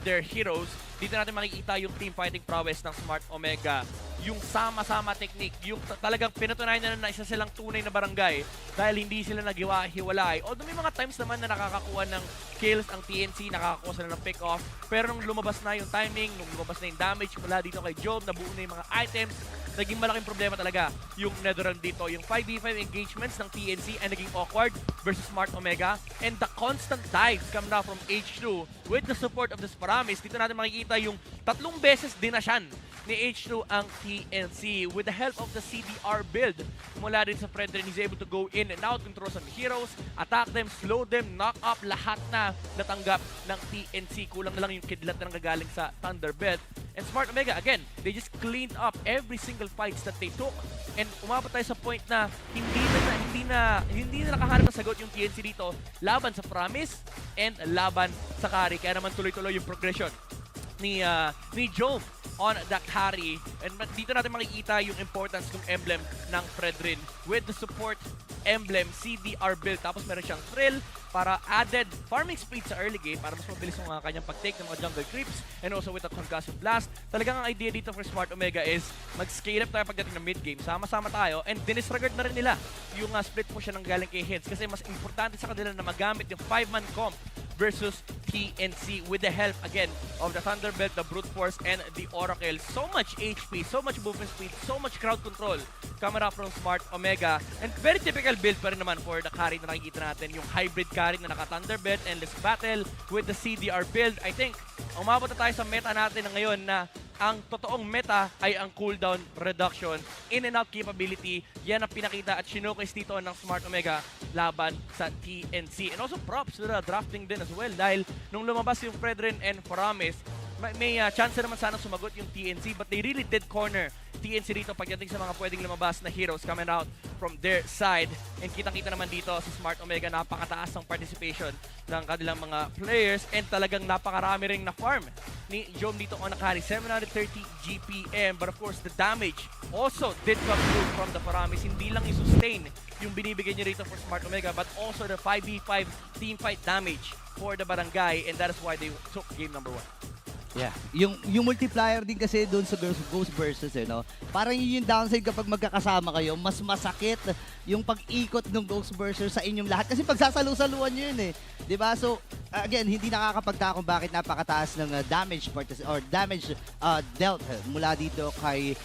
their heroes. Dito natin makikita yung team fighting prowess ng Smart Omega. Yung sama-sama technique, yung talagang pinatunayan na isa silang tunay na barangay dahil hindi sila naghiwa-hiwalay. Although may mga times naman na nakakakuha ng kills ang TNC, nakakakuha sila ng pick-off. Pero nung lumabas na yung timing, nung lumabas na yung damage mula dito kay Job, nabuo na yung mga items, naging malaking problema talaga yung Netherrealm dito. Yung 5v5 engagements ng TNC ay naging awkward versus Smart Omega. And the constant dives come now from H2 with the support of the Paramis. Dito natin makikita yung 3 beses dinasyan ni H2 ang TNC with the help of the CDR build. Mula din sa Fredrin, he's able to go in and out, control some heroes, attack them, slow them, knock up lahat na natanggap ng TNC. Kulang na lang yung kidlat na nanggagaling sa Thunderbelt. And Smart Omega, again, they just cleaned up every single fights that they took. And umabot tayo sa point na hindi na nakahanap ng sagot yung TNC dito laban sa Promise and laban sa Carry. Kaya naman tuloy-tuloy yung progression ni Joe on the carry. And dito natin makikita yung importance ng emblem ng Fredrin with the support emblem CDR build. Tapos meron siyang thrill para added farming speed sa early game para mas mabilis yung kanyang pag-take ng mga jungle creeps and also with the concussive blast. Talagang ang idea dito for Smart Omega is mag-scale up tayo pagdating ng mid-game. Sama-sama tayo and dinisregard na rin nila yung split push ng galing kay Heads kasi mas importante sa kanila na magamit yung 5-man comp versus TNC with the help again of the Thunderbelt, the Brute Force, and the Oracle. So much HP, so much movement speed, so much crowd control coming up from Smart Omega. And very typical build pa rin naman for the carry na nakikita natin, yung hybrid carry na naka-Thunderbelt, Endless Battle with the CDR build. I think umabot na tayo sa meta natin na ngayon na ang totoong meta ay ang cooldown reduction, in and out capability. Yan ang pinakita at showcase dito ng Smart Omega laban sa TNC. And also props to the drafting din as well dahil nung lumabas yung Fredrin and Paramis, may chance naman sana sumagot yung TNC but they really did corner TNC rito pagdating sa mga pwedeng lumabas na heroes coming out from their side. And kitang-kita naman dito sa Smart Omega, napakataas ng participation ng kanilang mga players and talagang napakarami ring na farm ni Jom dito on nakari 730 GPM. But of course, the damage also did come through from the Paramis. Hindi lang i-sustain yung binibigay niya rito for Smart Omega, but also the 5v5 team fight damage for the Barangay, and that is why they took game number 1. Yeah. Yung multiplier din kasi doon sa Ghost versus no. Parang yun yung downside kapag magkakasama kayo, mas masakit yung pag-ikot ng Ghost versus sa inyong lahat kasi pagsasalu-saluan nyo yun eh. 'Di ba? So again, hindi nakakapagtaka kung bakit napakataas ng damage or damage dealt mula dito kay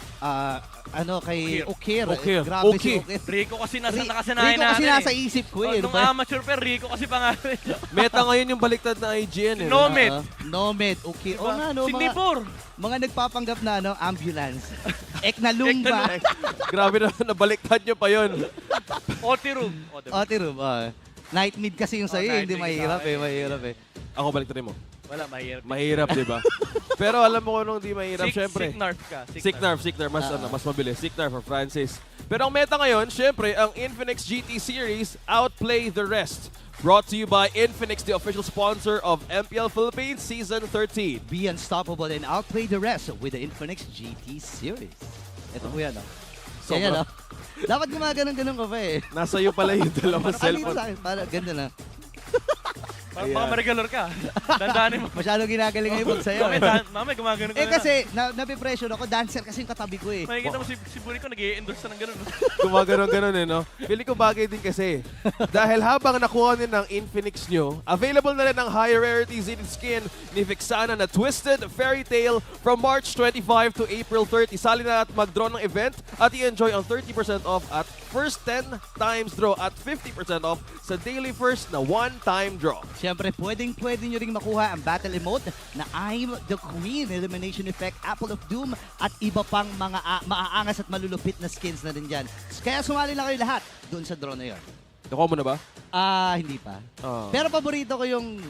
kay Okir. Grabe si Okir. Rico kasi nakasanayan Rico kasi natin nasa isip ko eh. Nung amateur pero Rico kasi pangalan. Meta ngayon yung baliktad na IGN eh. Nomad. Nomad, okay. Diba? No, Singapore. mga nagpapanggap na ambulance. Eknalumba. Grabe na, nabaliktad nyo pa yun. Otirum. Otirum. Night mid kasi yung sa'yo, night hindi mid mahirap sa akin. mahirap eh. Ako baliktad mo. Wala, mahirap. Mahirap, di ba? Pero alam mo kung anong di mahirap, syempre. Signarf ka. Signarf. Mas mabilis. Signarf for Francis. Pero ang meta ngayon, syempre, ang Infinix GT Series, Outplay the Rest. Brought to you by Infinix, the official sponsor of MPL Philippines Season 13. Be unstoppable and outplay the rest with the Infinix GT Series. Ito po yan, Sobra. Yan, dapat gumaganon-ganon ka pa eh. Nasa iyo pala yung dalawang Alito cellphone. sa akin, para ganda na. Baka ma-regular ka. Dandaanin mo. Masyado ginagaling ngayon pag sa'yo. Mamay, gumagano ka Eh kasi, napipressure ako, dancer kasi yung katabi ko eh. Makikita mo si Buri ko nag-i-endorse na ng gano'n. Gumaganon-ganon eh, no? Pili ko bagay din kasi. Dahil habang nakuha nyo ng Infinix nyo, available na rin ang higher rarity Zenith skin ni Vixana na Twisted Fairy Tale from March 25 to April 30. Sali na at mag-draw ng event at i-enjoy ang 30% off at first 10 times draw at 50% off sa daily first na one-time draw. Siyempre, pwede nyo ring makuha ang battle emote na I'm the Queen, Elimination Effect, Apple of Doom, at iba pang mga maaangas at malulupit na skins na rin dyan. Kaya sumali na kayo lahat doon sa draw na yun. Nakuha mo na ba? Hindi pa. Pero paborito ko yung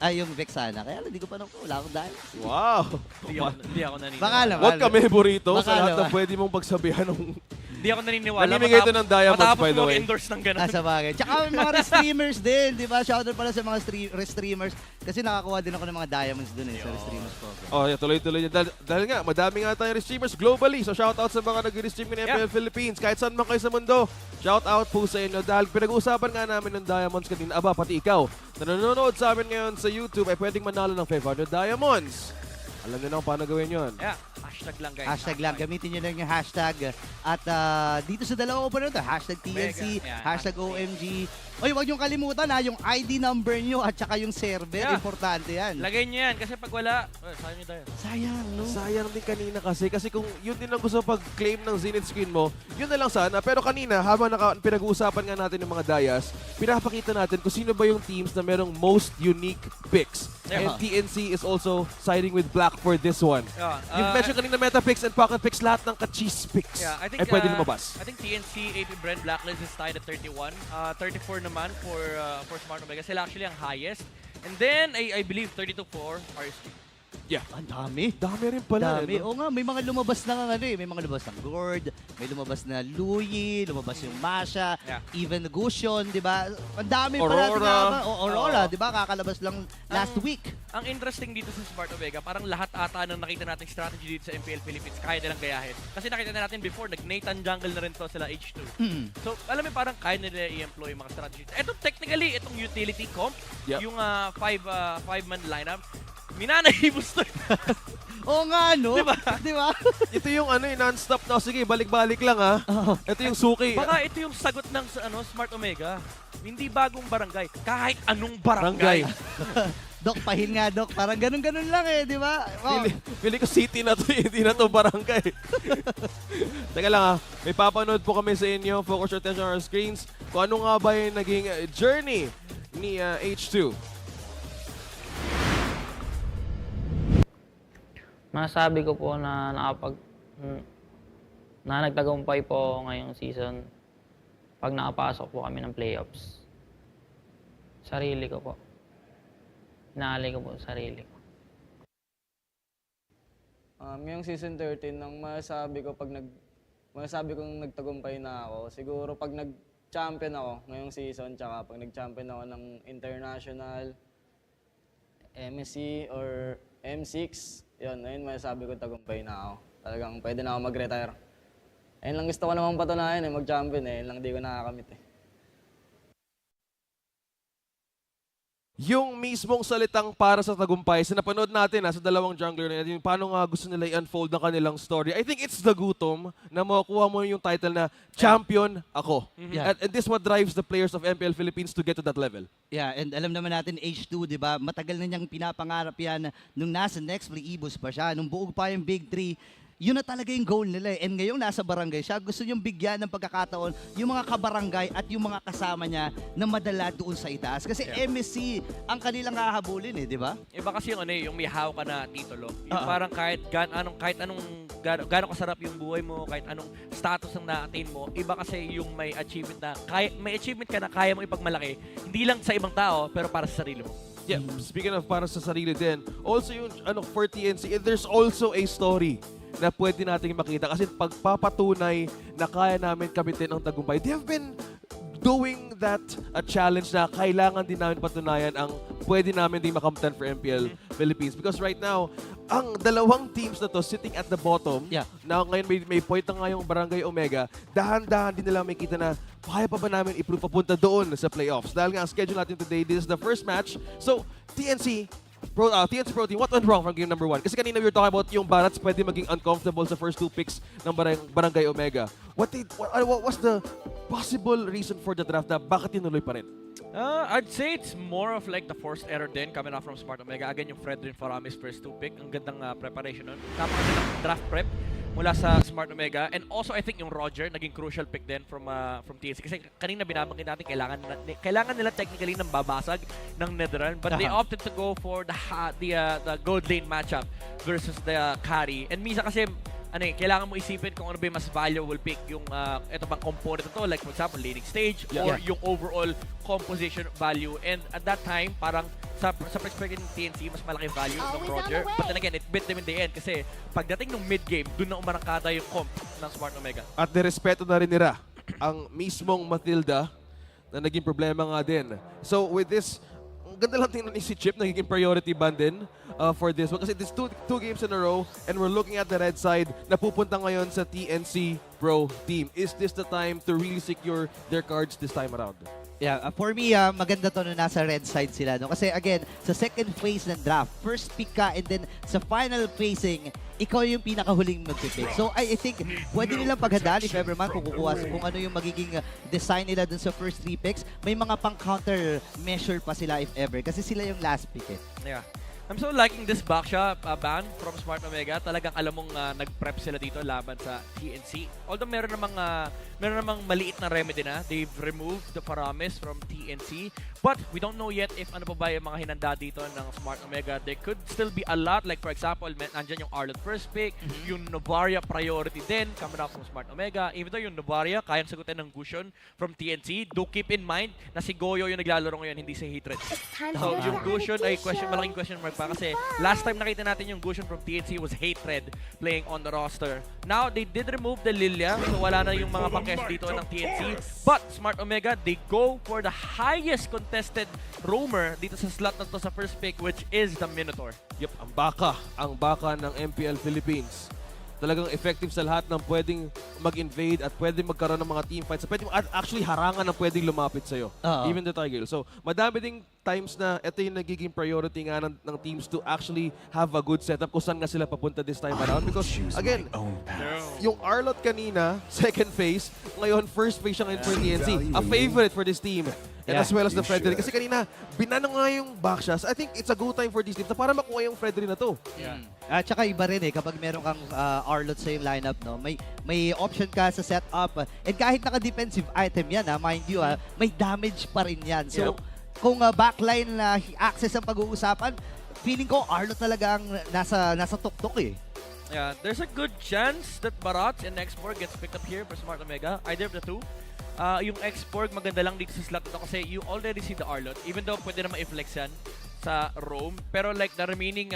yung Vexana. Kaya hindi ko pa wala akong dahil. Wow! Hindi ako naniniwala. Baka naman. Huwag kami burrito Baka sa lahat na naman. pwede mong pagsabihan ng... Hindi ako naniniwala. Namimigay ito ng diamonds, matapos by the mo way. endorse ng gano'n. Sa bagay. Tsaka may mga restreamers din, di ba? Shoutout pala sa mga restreamers. Kasi nakakuha din ako ng mga diamonds dun sa restreamers program. Oh, yeah, tuloy-tuloy niya. Dahil nga, madami nga tayong streamers globally. So shoutout sa mga nag-stream ng MPL Philippines. Kahit saan man kayo sa mundo, shoutout po sa inyo. Dahil pinag-uusapan nga namin ng diamonds kanina. Aba, pati ikaw na nanonood sa amin ngayon sa YouTube ay pwedeng manalo ng 500 diamonds. Alam niyo na kung paano gawin yun. Yeah, hashtag lang guys. Hashtag lang. Gamitin nyo lang yung hashtag. At dito sa dalawang opener to, hashtag TNC, Yeah, hashtag OMG. Oy, huwag nyo kalimutan yung ID number nyo at saka yung server. Yeah. Importante yan. Lagay niyo yan kasi pag wala, sayang nyo tayo. Sayang, no? Sayang din kanina kasi kung yun din ang gusto pag-claim ng Zenith skin mo, yun na lang sana. Pero kanina, habang pinag-uusapan nga natin ng mga dayas, pinapakita natin kung sino ba yung teams na merong most unique picks. Yeah. And TNC is also siding with Black for this one. Yeah, Yung mention kanina meta picks and pocket picks, lahat ng ka-cheese picks Yeah, I think, ay pwede lumabas. I think TNC, AP Brand, Blacklist is tied at 31. 34 naman for Smart Omega. Sila actually ang highest. And then, I believe 32 for RSG. Yeah. Ang dami. Dami rin pala. Dami. No? Oo nga, may mga lumabas na may mga lumabas ng Gord, may lumabas na Louie, lumabas yung Masha, Yeah. even Gusion, di ba? Ang dami Aurora. pala. Aurora, di ba? Kakalabas lang last week. Ang interesting dito sa Smart Omega, parang lahat ata ng nakita nating strategy dito sa MPL Philippines, kaya nilang gayahin. Kasi nakita na natin before, nag-Nathan Jungle na rin to sila H2. So, alam mo parang kaya nila i-employ yung mga strategy. Ito, technically, itong utility comp, Yep. yung 5-man lineup, minanahibos to. Oo nga, no? Diba? Di ba? Ito yung non-stop na. Sige, balik-balik lang ha. Ito yung suki. Baka ito yung sagot ng Smart Omega. Hindi bagong barangay, kahit anong barangay. Dok, pahin nga, Dok. Parang ganun-ganun lang eh, di ba? Oh. Pili ko city na to, hindi na to barangay. Teka lang ha, may papanood po kami sa inyo. Focus your attention on our screens. Kung ano nga ba yung naging journey ni H2. Masasabi ko po na nagtagumpay po ngayong season pag nakapasok po kami ng playoffs. Sarili ko po. Inaalay ko po sarili ko. Ngayong season 13, ang masasabi kong nagtagumpay na ako, siguro pag nag-champion ako ngayong season, tsaka pag nag-champion ako ng international, MSC or M6, ayun masasabi ko tagumpay na ako. Talagang pwede na ako mag-retire. Ayun lang gusto ko naman patunayan mag-champion ayun lang di ko nakakamit Yung mismong salitang para sa tagumpay, sa napanood natin sa dalawang jungler na yun, paano nga gusto nila i-unfold ng kanilang story. I think it's the gutom na makukuha mo yung title na champion ako. Yeah. And this what drives the players of MPL Philippines to get to that level. Yeah, and alam naman natin, H2, di ba? Matagal na niyang pinapangarap yan nung nasa next play, Ibus pa siya. Nung buog pa yung Big 3, yun na talaga yung goal nila. And ngayong nasa barangay siya, gusto niyong bigyan ng pagkakataon yung mga kabarangay at yung mga kasama niya na madala doon sa itaas. Kasi MSC ang kanilang hahabulin di ba? Iba kasi yung yung may hawak ka na titulo. Yung parang kahit gaano kasarap yung buhay mo, kahit anong status ang na-attain mo, iba kasi yung may achievement may achievement ka na kaya mong ipagmalaki, hindi lang sa ibang tao, pero para sa sarili mo. Yeah, speaking of para sa sarili din, also yung for TNC, there's also a story na pwede natin makita kasi pagpapatunay na kaya namin kabitin ang tagumpay. They have been doing that a challenge na kailangan din namin patunayan ang pwede namin din makamtan for MPL Philippines. Because right now, ang dalawang teams na to sitting at the bottom, na ngayon may point na nga yung Barangay Omega, dahan-dahan din nila may kita na kaya pa ba namin i-prove papunta doon sa playoffs. Dahil nga ang schedule natin today, this is the first match. So, TNC Pro Team, what went wrong from game number 1? Kasi kanina we were talking about yung Barats pwede maging uncomfortable sa first 2 picks ng Barangay Omega. What was the possible reason for the draft na bakit tinuloy pa rin? I'd say it's more of like the forced error din coming out from Smart Omega. Again, yung Fredrin Faramis first 2 pick. Ang gandang preparation nun. Napakagandang draft prep mula sa Smart Omega. And also, I think yung Roger, naging crucial pick din from TNC. Kasi kanina binabanggit natin, kailangan nila technically ng babasag ng Netherlands. But they opted to go for the gold lane matchup versus the carry. And minsan kasi, kailangan mo isipin kung ano ba yung mas valuable pick. Yung, ito bang component ito, like for example, laning stage, or yung overall composition value. And at that time, parang sa perspective ng TNC, mas malaki value ng Roger. But then again, it bit them in the end kasi pagdating ng mid-game, dun na umarangkada yung comp ng Smart Omega. At nirespeto na rin nila ang mismong Matilda na naging problema nga din. So with this, ang ganda lang tingnan ni si Chip, nagiging priority ban din for this one. Kasi it's two games in a row and we're looking at the red side na pupunta ngayon sa TNC Pro Team. Is this the time to really secure their cards this time around? Yeah, for me, maganda to na nasa red side sila. No? Kasi again, sa second phase ng draft, first pick ka and then sa final phasing, ikaw yung pinakahuling magpipick. So I think pwede nilang paghandaan if ever man kung ano yung magiging design nila dun sa first 3 picks. May mga pang-counter measure pa sila if ever kasi sila yung last pick Yeah. I'm so liking this backshot ban from Smart Omega. Talagang alam mong nag-prep sila dito laban sa TNC. Although meron namang maliit na remedy na. They've removed the Paramis from TNC. But we don't know yet if ano pa ba yung mga hinanda dito ng Smart Omega. There could still be a lot. Like for example, nandyan yung Arlott first pick. Yung Novaria priority din coming out from Smart Omega. Even though yung Novaria kayang sagutin ng Gusion from TNC. Do keep in mind na si Goyo yung naglalaro ngayon, hindi si Hatred. So yung Gusion ay malaking question mark pa kasi last time nakita natin yung Gusion from TNC was Hatred playing on the roster. Now, they did remove the Lilia, so wala na yung mga pang-cash dito ng TNC. But Smart Omega, they go for the highest contested roamer dito sa slot na to sa first pick, which is the Minotaur. Yep, ang baka ng MPL Philippines. Talagang effective sa lahat ng pwedeng mag-invade at pwedeng magkaroon ng mga teamfights. Pwedeng actually harangan ng pwedeng lumapit sa'yo. Even the Tiger. So, madami ding times na ito yung nagiging priority nga ng teams to actually have a good setup kung saan nga sila papunta this time around. Because, again, yung Arlott kanina, second phase, ngayon first phase siya ngayon for TNC. A favorite for this team. And as well as the Fredrin. Kasi kanina, binano nga yung backshots. I think it's a good time for this team na para makuha yung Fredrin na to. At saka iba rin kapag meron kang Arlott sa yung lineup, no? May option ka sa setup. And kahit naka-defensive item yan, mind you, may damage pa rin yan. So, kung backline na access ang pag-uusapan, feeling ko Arlott talaga ang nasa tuktok Yeah, there's a good chance that Barats and X-Borg gets picked up here for Smart Omega. Either of the two. Yung X-Borg maganda lang dito sa slot ito kasi you already see the Arlott. Even though pwede naman i-flex yan. sa roam. Pero like the remaining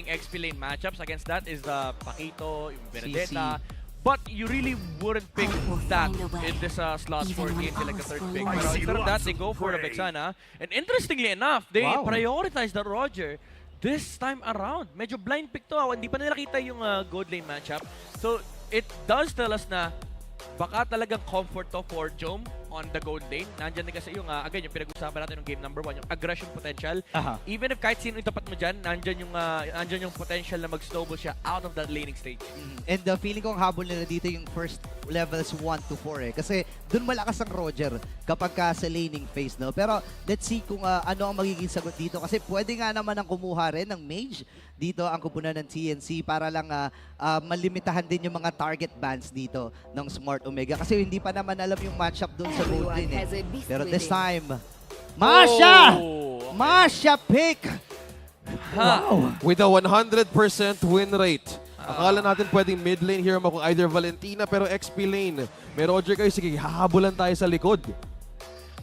XP lane matchups against that is the Paquito, yung Benedetta. But you really wouldn't pick that in this slot for TNC like the third pick. Pero instead of that, they go for the Vexana. And interestingly enough, they prioritize the Roger this time around. Medyo blind pick to. Hindi pa nila kita yung gold lane matchup. So it does tell us na baka talagang comfort to for Jom on the gold lane. Nandyan din kasi yung, again, yung pinag-usapan natin ng game number 1, yung aggression potential. Even if kahit sino itapat mo dyan, nandyan yung potential na mag-snowball siya out of that laning stage. And the feeling ko ang habol nila dito yung first levels 1 to 4 eh. Kasi dun malakas ang Roger kapag ka sa laning phase, no? Pero let's see kung ano ang magiging sagot dito. Kasi pwede nga naman ang kumuha rin ng mage dito ang kupunan ng TNC para lang malimitahan din yung mga target bans dito ng Smart Omega. Kasi hindi pa naman alam yung matchup dun sa gold lane eh. Pero this time, Masha! Masha pick! Wow! With a 100% win rate. Akala natin pwedeng mid lane hero mo kung either Valentina pero XP lane. May Roger kayo, sige, hahabulan tayo sa likod.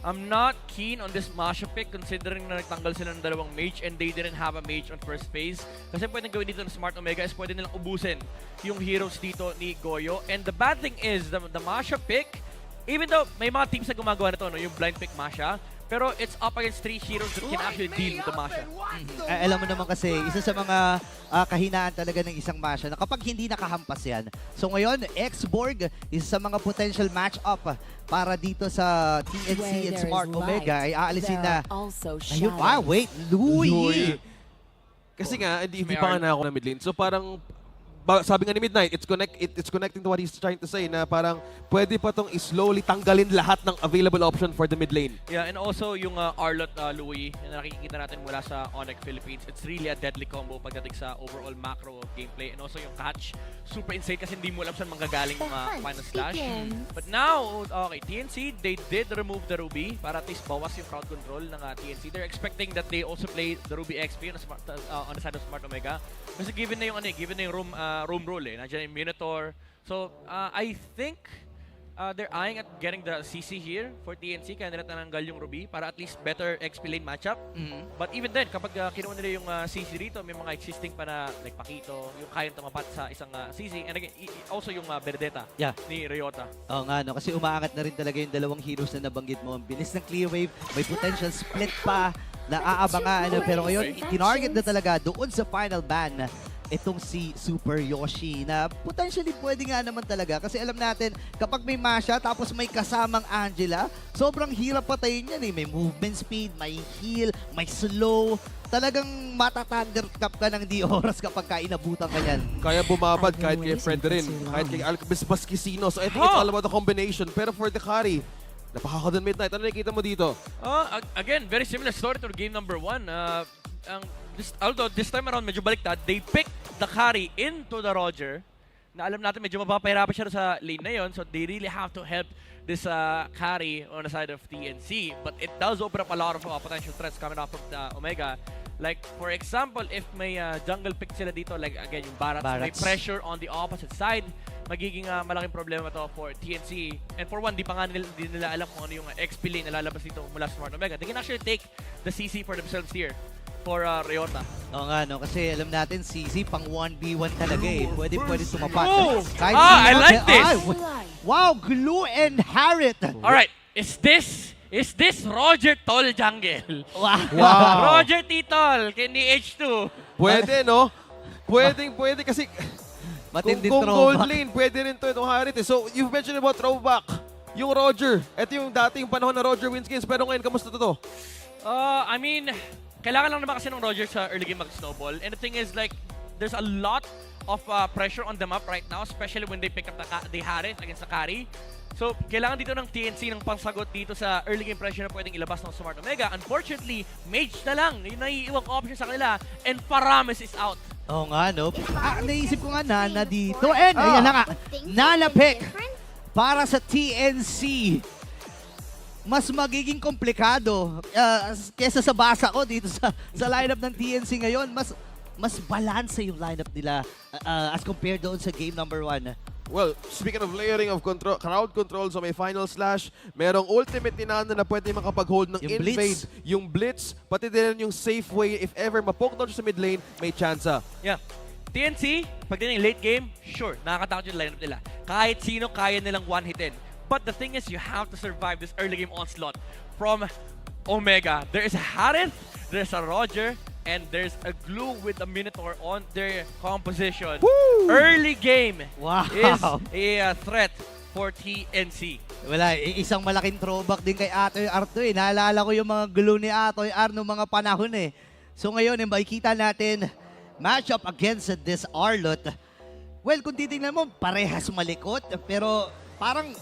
I'm not keen on this Masha pick considering na nagtanggal sila ng dalawang mage and they didn't have a mage on first phase. Kasi pwedeng gawin dito ng Smart Omega is pwede nilang ubusin yung heroes dito ni Goyo. And the bad thing is, the Masha pick, even though may mga teams na gumagawa nito, no, yung blind pick Masha, pero it's up against 3 heroes that can actually deal with the Masha. Alam mo naman kasi, isa sa mga kahinaan talaga ng isang Masha na kapag hindi nakahampas yan. So ngayon, X-Borg, isa sa mga potential match-up para dito sa TNC and Smart Omega ay aalisin na. Ayun, wait, Louie! Kasi nga, hindi pa nga na ako na mid lane. So parang, sabi nga ni Midnight, it's connecting to what he's trying to say na parang pwede pa tong slowly tanggalin lahat ng available option for the mid lane. Yeah, and also yung Arlot Louie na nakikita natin mula sa Onyx Philippines, it's really a deadly combo pagdating sa overall macro gameplay. And also yung catch, super insane kasi hindi mo alam saan manggagaling yung final slash. But now, okay, TNC, they did remove the Ruby para at least bawas yung crowd control ng TNC. They're expecting that they also play the Ruby XP on the side of Smart Omega. Kasi given na yung room rule eh. Nandiyan yung Minotaur. So, I think they're eyeing at getting the CC here for TNC kaya nila tananggal yung Ruby para at least better XP lane matchup. But even then, kapag kinuha nila yung CC dito, may mga existing pa na like Paquito, yung kayang tumapat sa isang CC. And again, also yung Benedetta ni Ryota. Oo nga, no? Kasi umaangat na rin talaga yung dalawang heroes na nabanggit mo. Ang bilis ng clear wave, may potential split pa na aabangan. Pero ngayon, tinarget na talaga doon sa final ban itong si Super Yoshi na potentially pwede nga naman talaga kasi alam natin kapag may Masha tapos may kasamang Angela, sobrang hirap patayin yan eh. May movement speed, may heal, may slow. Talagang mata-thundercap ka ng di oras kapag inabutan ka yan. Kaya bumabad kahit kay Fred rin, kahit kay Alcabis Pasquisino. So I think it's all about the combination. Pero for the carry, napakakadon Midnight. Ano nakikita mo dito? Again, very similar story to game number 1. Although this time around medyo baliktad, they picked the carry into the Roger na alam natin medyo mapapahirapan siya sa lane na yon, so they really have to help this carry on the side of TNC. But it does open up a lot of potential threats coming up from the Omega. Like for example, if may jungle pick sila dito, like again yung Barats, may pressure on the opposite side, magiging malaking problema to for TNC. And for one, di nila alam kung ano yung XP lane na lalabas dito mula sa Smart Omega. They can actually take the CC for themselves here for Ryota. Oo nga, no? Kasi alam natin, CC pang 1v1 talaga eh. Pwede tumapat. I like this! Wow, Glue and Harriet! Alright, is this Roger Tol jungle? Wow! Roger Titol, ni H2. Pwede, no? Pwede kasi Matinding kung throwback. gold lane, pwede rin to itong Harriet. So, you've mentioned about throwback. Yung Roger. Ito yung dating panahon na Roger Winskins. Pero ngayon, kamusta to? I mean, kailangan lang naman kasi ng Roger sa early game mag-snowball. And the thing is, like, there's a lot of pressure on the map right now, especially when they pick up the Harriet against the carry. So, kailangan dito ng TNC ng pangsagot dito sa early game pressure na pwedeng ilabas ng Smart Omega. Unfortunately, Mage na lang. Yung naiiwang option sa kanila. And Paramis is out. Oo nga, no? Naisip ko nga Nana dito. And, ayan na nga. Nana pick para sa TNC. Mas magiging komplikado kesa sa basa ko dito sa lineup ng TNC ngayon. Mas balance yung lineup nila as compared doon sa game number 1. Well, speaking of layering of control, crowd control, so may final slash, merong ultimate ni Nando na pwede makapag-hold ng Yung invade, blitz. yung blitz, pati din yung safe way. If ever mapoke down siya sa mid lane, may tsansa. Yeah. TNC, pag din yung late game, sure, nakakatakot yung lineup nila. Kahit sino kaya nilang one-hitin. But the thing is, you have to survive this early game onslaught from Omega. There is a Harith, there's a Roger, and there's a Glue with a Minotaur on their composition. Woo! Early game Wow. is a threat for TNC. Wala, isang malaking throwback din kay Atoy R to eh. Naalala ko yung mga glue ni Atoy R noong mga panahon eh. So ngayon, makikita natin matchup against this Arlot. Well, kung titingnan mo, parehas malikot. Pero parang,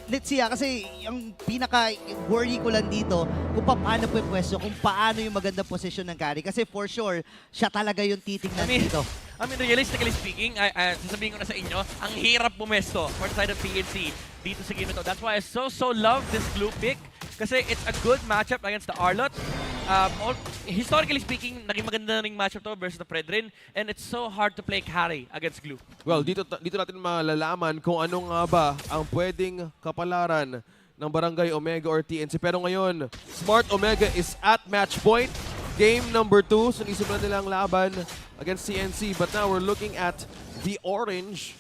let's see kasi yung pinaka-worry ko lang dito, kung paano pwepwesto, kung paano yung magandang posisyon ng carry. Kasi for sure, siya talaga yung titingnan dito. I mean, realistically speaking, sasabihin ko na sa inyo, ang hirap pumesto for the side of TNC dito sa game na to. That's why I so love this Glue pick. Kasi it's a good matchup against the Arlot. Historically speaking, naging maganda na ring matchup to versus the Predrin. And it's so hard to play carry against Glue. Well, dito natin malalaman kung ano nga ba ang pwedeng kapalaran ng Barangay Omega or TNC. Pero ngayon, Smart Omega is at match point. Game number 2. So nisimulan nila ang laban against TNC. But now we're looking at the orange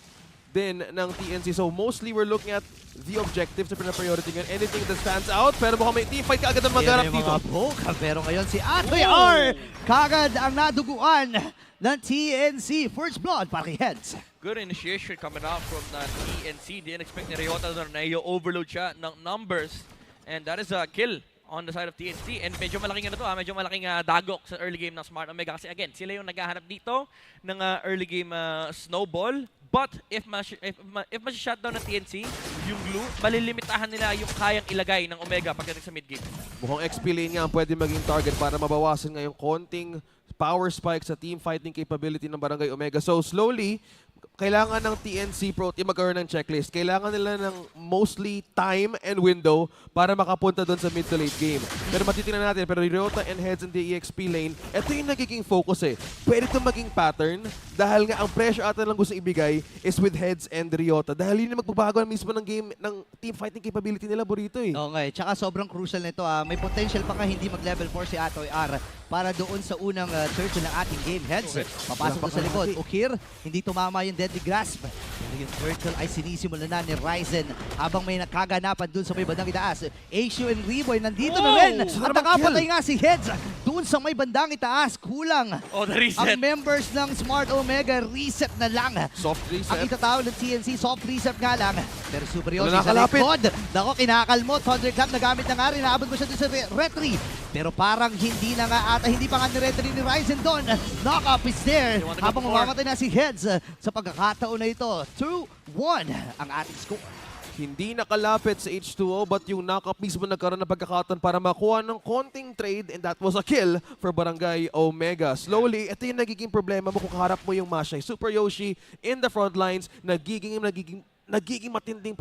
din ng TNC. So mostly we're looking at the objectives na pinapriority ngayon. Anything that stands out. Pero mukhang may teamfight kaagad ang magharap Yan yung dito. mga poke. Pero ngayon si Atoy R, kagad ang naduguan ng TNC. First blood para kay Heads. Good initiation coming out from the TNC. Didn't expect ni Ryota na overload siya ng numbers. And that is a kill on the side of TNC. And medyo malaking medyo malaking dagok sa early game ng Smart Omega. Kasi again, sila yung naghahanap dito ng early game snowball. But if mas-shutdown ng TNC, yung Glue, malilimitahan nila yung kayang ilagay ng Omega pagdating sa mid-game. Mukhang XP lane nga ang pwede maging target para mabawasan ngayong konting power spike sa team fighting capability ng Barangay Omega. So slowly, kailangan ng TNC Pro Team magkaroon ng checklist. Kailangan nila ng mostly time and window para makapunta doon sa mid to late game. Pero matitingnan natin, pero Ryota and Heads in the EXP lane, ito yung nagiging focus eh. Pwede ito maging pattern dahil nga ang pressure ata lang gusto ibigay is with Heads and Ryota. Dahil yun yung magbabago mismo ng game, ng team fighting capability nila burrito eh. Okay, tsaka sobrang crucial nito. May potential pa nga hindi mag-level 4 si Atoy R para doon sa unang turtle ng ating game. Heads, papasok doon sa likod. Ukir, hindi tumama yung Deadly Grasp. Pero yung turtle ay sinisimulan na ni Ryzen habang may nakaganapan doon sa may bandang itaas. Ashu and Reboy nandito na rin. At nakapatay nga si Heads doon sa may bandang itaas. Kulang. Oh, the reset. Ang members ng Smart Omega, reset na lang. Soft reset. Ang itatawag ng TNC, soft reset nga lang. Pero Super Yoshi Wala sa nakalapit. likod. Nako, kinakalmot. Thunderclap nagamit na nga rin. Naabot mo siya doon sa retry. Pero parang hindi na nga ata, hindi pa nga ni-retry ni Ryzen doon. Knock-up is there. Habang umamatay na si Heads sa pagkakataon na ito. 2-1 ang ating score. Hindi nakalapit sa H2O but yung knock-up mismo nagkaroon ng pagkakataon para makuha ng konting trade and that was a kill for Barangay Omega. Slowly, ito yung nagiging problema mo kung kaharap mo yung Mashay. Super Yoshi in the front lines, nagiging matinding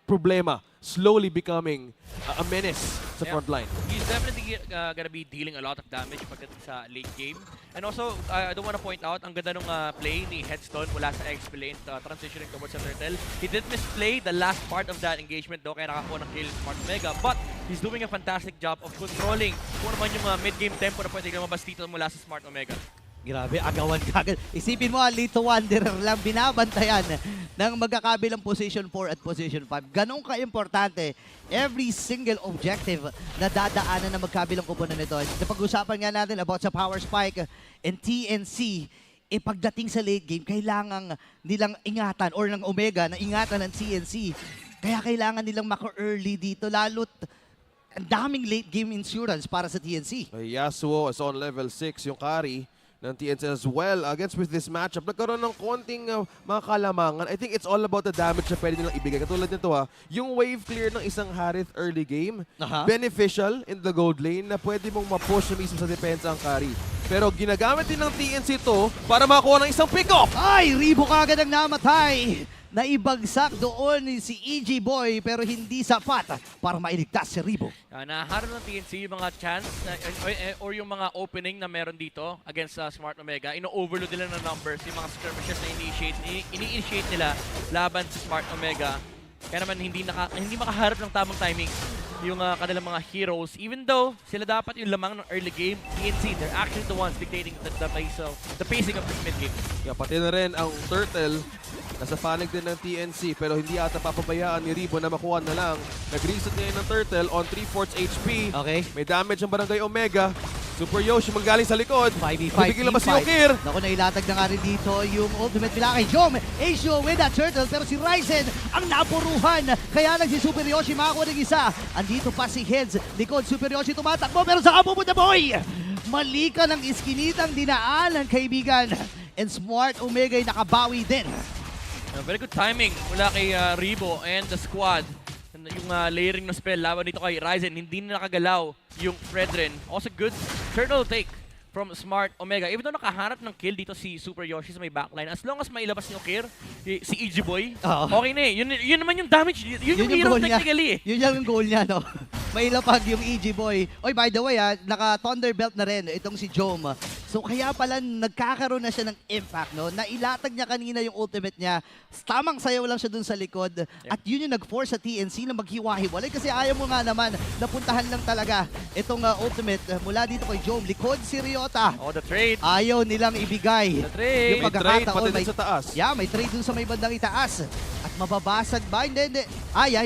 problema. Slowly becoming a menace sa front line. He's definitely gonna be dealing a lot of damage pagdating sa late game. And also, I don't want to point out, ang ganda nung play ni Headstone mula sa XP lane transitioning towards sa Turtle. He did misplay the last part of that engagement though, kaya nakakuha ng kill Smart Omega. But he's doing a fantastic job of controlling kung naman yung mid-game tempo na pwede lumabas dito mula sa Smart Omega. Grabe, agawan kagad. Isipin mo, Lito Wanderer lang binabantayan ng magkakabilang position 4 at position 5. Ganun ka-importante. Every single objective na dadaanan ng magkabilang kupunan nito. Napag-usapan nga natin about sa Power Spike and TNC. Pagdating sa late game, kailangan nilang ingatan or ng Omega na ingatan ng TNC. Kaya kailangan nilang maka-early dito. Lalo't ang daming late game insurance para sa TNC. Yasuo is on level 6, yung carry ng TNC as well against with this matchup. Nagkaroon ng konting mga kalamangan. I think it's all about the damage na pwede nilang ibigay. Katulad nito yung wave clear ng isang Harith early game, beneficial in the gold lane na pwede mong ma-push na mismo sa depensa ang carry. Pero ginagamit din ng TNC to para makakuha ng isang pick-off. Ay, Rebo kagad ang namatay naibagsak doon si EG Boy pero hindi sapat para mailigtas si Ribo. Naharap ng TNC yung mga chance or yung mga opening na meron dito against Smart Omega. Ino-overload nila ng numbers, yung mga skirmishes na ini-initiate nila laban sa Smart Omega. Kaya naman hindi makaharap ng tamang timing yung kanilang mga heroes. Even though sila dapat yung lamang ng early game, TNC, they're actually the ones dictating the pacing of this mid game. Yeah, pati na rin ang Turtle. Nasa panig din ng TNC pero hindi ata papabayaan ni Ribo na makuha na lang. Nag-reset ngayon ng Turtle on 3/4 HP. Okay. May damage ang Barangay Omega. Super Yoshi magaling sa likod. 5v5, Bibigyan labas si Yokir. Naku, nailatag na nga rin dito yung ultimate nila kay Jom. Acio with that turtle pero si Ryzen ang napuruhan. Kaya lang si Super Yoshi makakuha ng isa. Andito pa si Heads. Likod, Super Yoshi tumatakbo pero saan pupunta boy? Mali ka ng iskinitang dinaanan kaibigan. And Smart Omega ay nakabawi din. Very good timing mula kay Ribo and the squad. Yung layering ng spell laban dito kay Ryzen, hindi na nakagalaw yung Fredrin. Also good turtle take from Smart Omega. Even though nakahanap ng kill dito si Super Yoshi sa may backline, as long as mailabas ni Okir, si EG Boy, okay na eh. Yun naman yung damage. Yun yung hero technically eh. Yun yung goal niya, no? Mailapag yung EG Boy. Oy, by the way, naka-Thunder Belt na rin itong si Jom. So kaya pala nagkakaroon na siya ng impact, no? Nailatag niya kanina yung ultimate niya. Tamang sayaw lang siya dun sa likod. At yun yung nag-force sa TNC na maghiwa-hiwalay kasi ayaw mo nga naman napuntahan lang talaga itong ultimate mula dito kay Jom. Likod si Ryota. Oh, the trade. Ayaw nilang ibigay. The trade. Yung May trade pagkakataon. pati din sa taas. Yeah, may trade dun sa may bandang itaas. At mababasag ba? Hindi.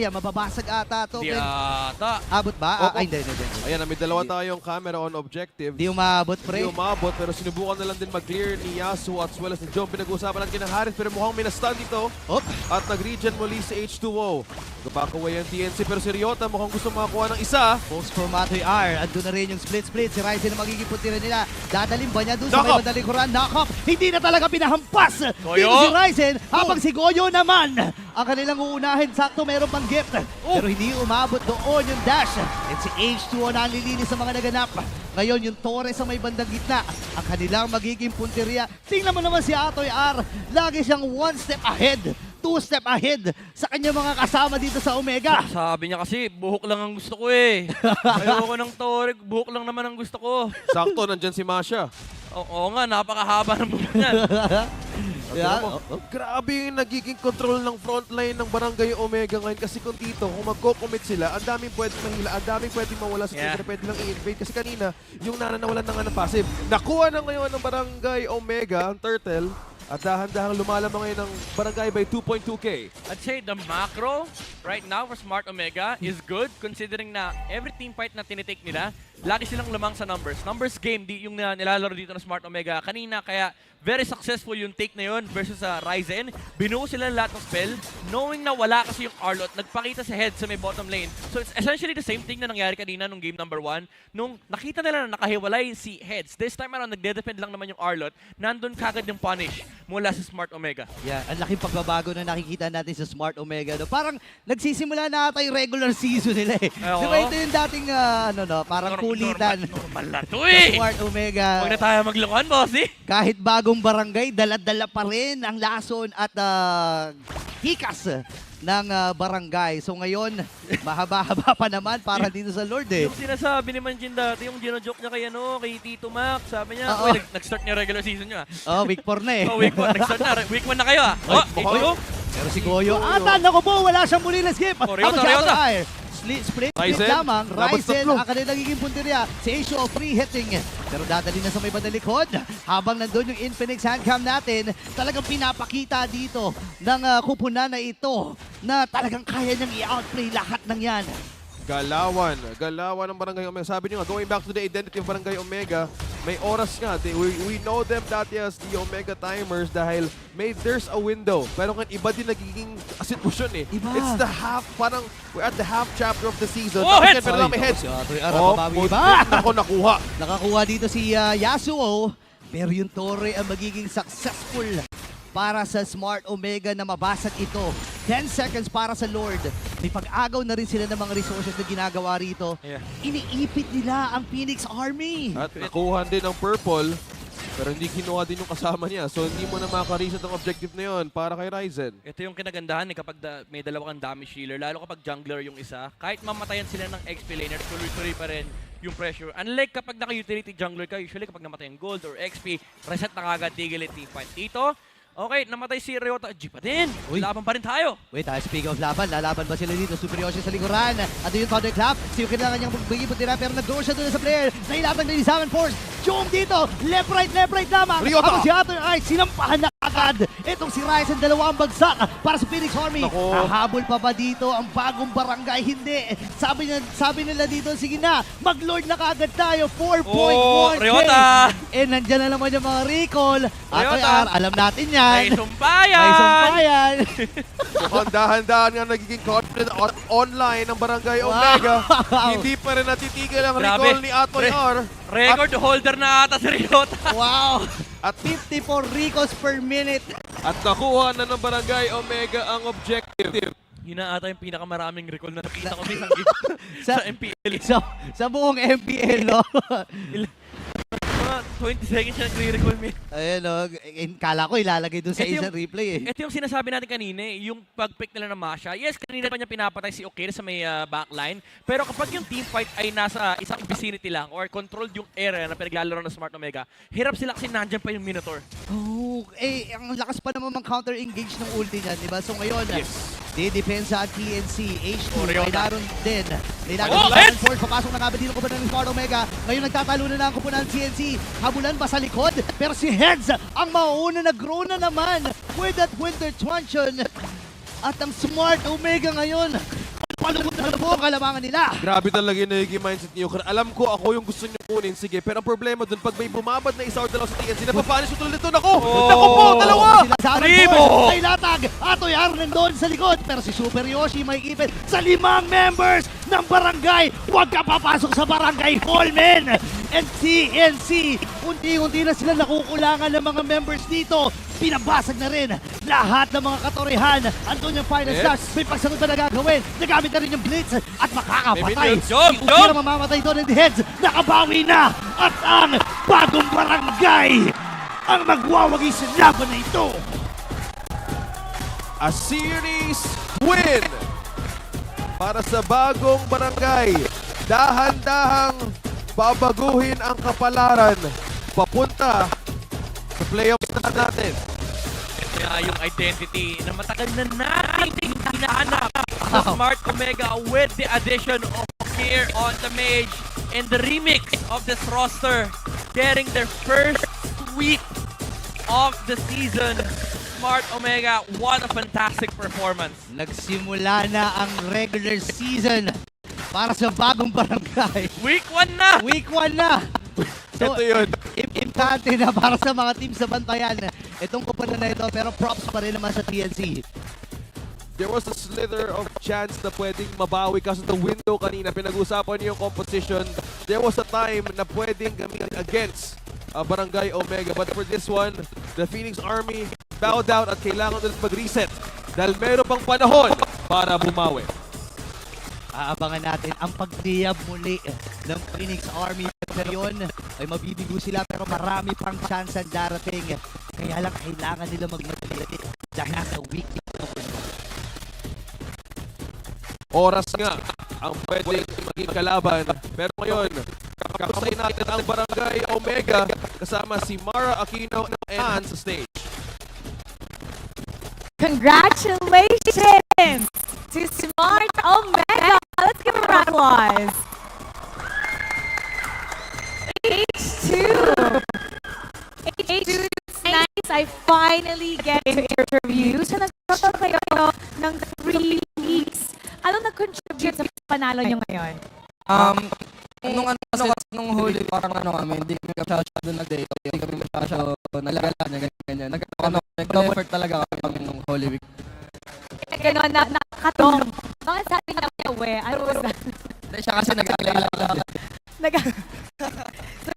Mababasag ata to. Di ata. Abot ba? Oo. Hindi. Ayan, may dalawa tayong camera on objective. Di umabot, pre. Hindi umabot pero sinubukan na lang din mag-clear ni Yasuo as well as ni Jom. Pinag-uusapan natin ng Harris pero mukhang may na-stun dito. Op. At nag-regen muli si H2O. Back away ang TNC pero si Ryota mukhang gusto makakuha ng isa. Post for Matoy R. Andun na rin yung split. Si Ryzen na magiging punti rin nila. Dadalhin ba niya dun sa may madaling kuran? Knock-up. Hindi na talaga pinahampas. Goyo. Dito si Ryzen. Habang si Goyo naman. Ang kanilang uunahin. Sakto meron pang gift. Pero hindi umabot doon yung dash. And si H2O na nalilinis sa mga naganap. Ngayon yung Torres sa may bandang gitna. Ang kanilang magiging punteriya. Tingnan mo naman si Atoy R. Lagi siyang one step ahead. 2 step ahead sa kanyang mga kasama dito sa Omega. Sabi niya kasi, buhok lang ang gusto ko eh. Ayoko ng Torek, buhok lang naman ang gusto ko. Sakto, nandyan si Masha. Oo nga, napakahaba ng buhok niyan. Yeah. Grabe yung nagiging control ng frontline ng Barangay Omega ngayon kasi kung dito, kung magko-commit sila, ang daming pwedeng mahila, ang daming pwedeng mawala sa yeah. Pwede lang i-invade kasi kanina, yung nananawalan na nga ng passive. Nakuha na ngayon ng Barangay Omega, ang Turtle, at dahan-dahang lumalamang ngayon ng Barangay by 2.2k. I'd say the macro right now for Smart Omega is good considering na every team fight na tinitake nila, lagi silang lamang sa numbers. Numbers game, di yung nilalaro dito ng Smart Omega kanina, kaya very successful yung take na yun versus Ryzen. Binuo sila lahat ng spell, knowing na wala kasi yung Arlot, nagpakita sa head sa may bottom lane. So it's essentially the same thing na nangyari kanina nung game number 1. Nung nakita nila na nakahiwalay si Heads, this time around nagde-defend lang naman yung Arlot, nandun kagad yung punish mula sa Smart Omega. Yeah, ang laking pagbabago na nakikita natin sa Smart Omega. No? Parang nagsisimula na ata yung regular season nila eh. Di ba ito yung dating parang kulitan. Normal na to eh! Smart Omega. Huwag na tayo maglokohan, boss eh! Kahit bagong barangay, dala-dala pa rin ang lason at hikas ng barangay. So ngayon, mahaba-haba pa naman para dito sa Lord eh. Yung sinasabi ni Manjin dati, yung gino-joke niya kay Tito Mac, sabi niya, uy, nag-start niya regular season niya. Week 4 na eh. Week 1, nag-start na. Week 1 na kayo ah. Pero si Goyo, naku po, wala siyang muli na skip. Ryota. Split Ryzen, lamang. labas Ryzen tatlo. ang kanilang nagiging punteriya. Si Acio free hitting. Pero dadali na sa may bandalikod. Habang nandun yung Infinix handcam natin, talagang pinapakita dito ng kupunan na ito na talagang kaya niyang i-outplay lahat ng yan. Galawan ng Barangay Omega. Sabi niyo nga, going back to the identity of Barangay Omega, may oras nga. We know them dati as the Omega Timers dahil there's a window. Pero ngayon, iba din nagiging sitwasyon eh. Iba. It's the half, parang we're at the half chapter of the season. Oh, heads! Pero lang may heads. Iba. Ako nakuha. Nakakuha dito si Yasuo. Pero yung Torre ang magiging successful para sa Smart Omega na mabasag ito. 10 seconds para sa Lord. May pag-agaw na rin sila ng mga resources na ginagawa rito. Yeah. Iniipit nila ang Phoenix Army. At nakuha din ng purple. Pero hindi kinuha din yung kasama niya. So hindi mo na makareset ang objective na yun para kay Ryzen. Ito yung kinagandahan kapag may dalawa kang damage healer, lalo kapag jungler yung isa, kahit mamatayan sila ng XP laner, tuloy-tuloy pa rin yung pressure. Unlike kapag naka-utility jungler ka, usually kapag namatayan gold or XP, reset na kagad, tigil yung teamfight. Dito, okay, namatay si Ryota. G pa din. Uy. Laban pa rin tayo. Wait, speaking of laban, lalaban ba sila dito? Super Yoshi sa likuran. At yung thunderclap, siyo kailangan niyang magbigay-butira pero nag-draw siya doon sa player. Nahilatan na ni Salmon Force. Chong dito, left right lamang. Ryota! Ako si Ato ay sinampahan na agad. Itong si Ryzen, dalawang bagsak para sa Phoenix Army. Nako. Hahabol pa ba dito ang bagong barangay? Hindi. Sabi nila dito, sige na, mag-lord na kaagad tayo. 4.1K. Ryota! Nandyan na naman yung mga recall. Ryota! Alam natin yan. May sumpayan! May sumpayan. Mukhang dahan-dahan nga nagiging confident online ng Barangay Omega. Hindi pa rin natitigil ang Grabe. recall ni Atoy R. Record holder na ata si Ryota. Wow! At 54 recalls per minute. At nakuha na ng Barangay Omega ang objective. Yun na ata yung pinakamaraming recall na nakita ko sa isang game sa MPL. Sa buong MPL, no? Mga 20 seconds siya nagre-recall me. Ayun, no? Kala ko ilalagay dun sa Ito yung- isang replay, eh. Ito yung sinasabi natin kanina, yung pag-pick nila ng Masha. Yes, kanina pa niya pinapatay si Okir sa may backline. Pero kapag yung teamfight ay nasa isang vicinity lang or controlled yung area na pinaglalaro ng Smart Omega, hirap sila kasi nandyan pa yung Minotaur. Oh, ang lakas pa naman counter-engage ng ulti niyan, di ba? So ngayon, didepensa ang TNC. H2 ay naroon din. Nilagang Force, papasok na nga ba dito ko ba ng Smart Omega. Ngayon nagtatalo na ang kupunan ng TNC. Habulan pa sa likod, pero si Heads ang mauuna, nag-grow na naman with that Winter Truncheon. At ang Smart Omega ngayon, palugod na po ang kalamangan nila. Grabe talaga yung nagiging mindset ni Yuker. Alam ko ako yung gusto niyo kunin. Sige, pero ang problema dun, pag may bumabad na isa or dalawa sa TNC, napapanis yung tulad nito. Naku! Naku po! Dalawa! Sila sa Primo! ay latag. Atoy Arlen doon sa likod. Pero si Super Yoshi may ipit sa 5 members ng barangay. Huwag ka papasok sa barangay hall, men! And TNC, unti-unti na sila nakukulangan ng mga members dito. Pinabasag na rin lahat ng mga katorihan. Andun yung final slash. May pagsagot na gagawin. Nagamit na rin yung blitz at makakapatay. Jump! Si Ukira mamamatay doon in the heads. Nakabawi na. At ang bagong barangay ang magwawagi sa laban na ito. A series win para sa bagong barangay. Dahan-dahang babaguhin ang kapalaran papunta sa playoffs na natin. Ito nga yung identity na matagal na nating hinahanap sa Smart Omega with the addition of Okir on the mage and the remix of this roster getting their first sweep of the season. Smart Omega, what a fantastic performance. Nagsimula na ang regular season para sa bagong barangay. Week 1 na! Week 1 na! So, Ito yun. importante na para sa mga team sa bantayan itong kupunan na ito, pero props pa rin naman sa TNC. There was a slither of chance na pwedeng mabawi kasi the window kanina. Pinag-usapan niyo yung composition. There was a time na pwedeng gamitin against Barangay Omega. But for this one, the Phoenix Army bowed down at kailangan ulit mag-reset dahil meron pang panahon para bumawi. Aabangan natin ang pagdiyab muli ng Phoenix Army. Pero yun ay mabibigo sila pero marami pang chance ang darating. Kaya lang kailangan nila magmadali dahil nasa week Oras nga ang pwedeng maging kalaban. Pero ngayon, kakasay natin ang Barangay Omega kasama si Mara Aquino and Han sa stage. Congratulations to Smart Omega. Let's give a round of applause. H2. H2, it's nice. I finally get to interview. So, nagtoto kayo ng 3 weeks. Ano nag-contribute sa panalo nyo ngayon? Nung huli, parang kami, hindi kami masyado nag-date, hindi kami masyado naglalala, ganyan. Nag-effort talaga kami nung Holy Week. Gano'n, nakatong. Bakit sabi niya, ano was that? Siya kasi nag-alala lang.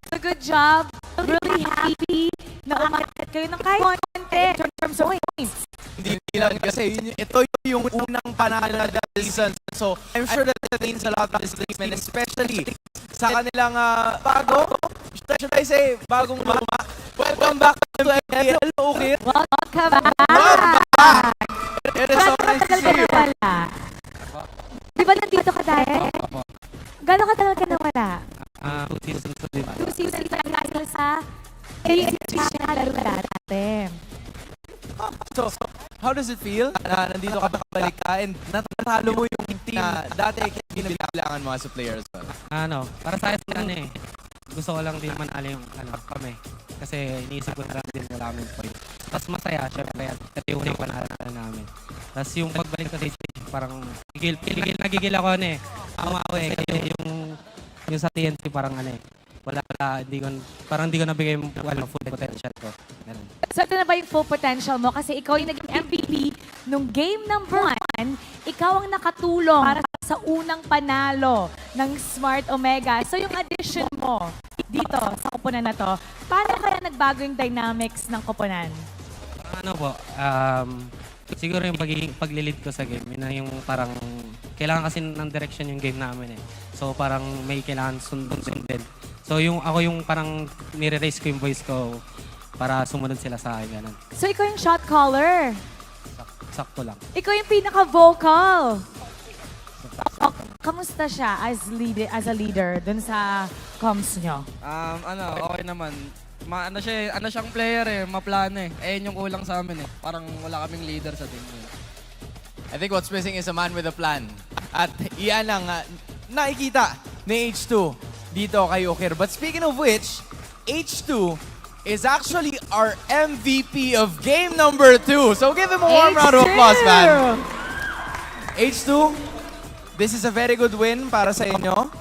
So good job. Really happy na umakit kayo ng kahit konti in terms of points. Hindi lang kasi ito yung unang panalo na season. So, I'm sure that it means a lot of this team, and especially sa kanilang bago, should I say, bagong Welcome back to MPL. Okay. Welcome back! It is so nice to see you. Wala. Di ba nandito ka dahil? Gano'ng katagal ka nawala? 2 seasons na din. 2 seasons na dahil sa ASG na laro ka dati. So, how does it feel na nandito ka balik ka and natalo mo yung team na dati kinabilangan mo as a player as well? Para sa akin gusto ko lang din manalo yung kami. Kasi iniisip ko na lang din wala kami point. Tapos masaya, syempre, at yung unang panalo namin. Tapos yung pagbalik ko sa stage, parang nagigil ako Umawi, kasi yung sa TNC parang wala, hindi ko nabigay yung full potential ko. Ganun. So ito na ba yung full potential mo? Kasi ikaw yung naging MVP nung game number 1, ikaw ang nakatulong para sa unang panalo ng Smart Omega. So yung addition mo dito sa koponan na to, paano kaya nagbago yung dynamics ng koponan? Siguro yung paglilid ko sa game, yun na yung parang kailangan kasi ng direction yung game namin So parang may kailangan sundin. So ako yung parang nire-raise ko yung voice ko para sumunod sila sa akin. Ganun. So ikaw yung shot caller. Sakto lang. Ikaw yung pinaka-vocal. Kamusta siya as a leader dun sa comms nyo? Okay naman. Siyang player maplano Ayun yung kulang sa amin Parang wala kaming leader sa team. I think what's missing is a man with a plan. At iyan ang nakikita ni H2 dito kay Okir. But speaking of which, H2 is actually our MVP of game number 2. So give him a warm round of applause, man. H2, this is a very good win para sa inyo.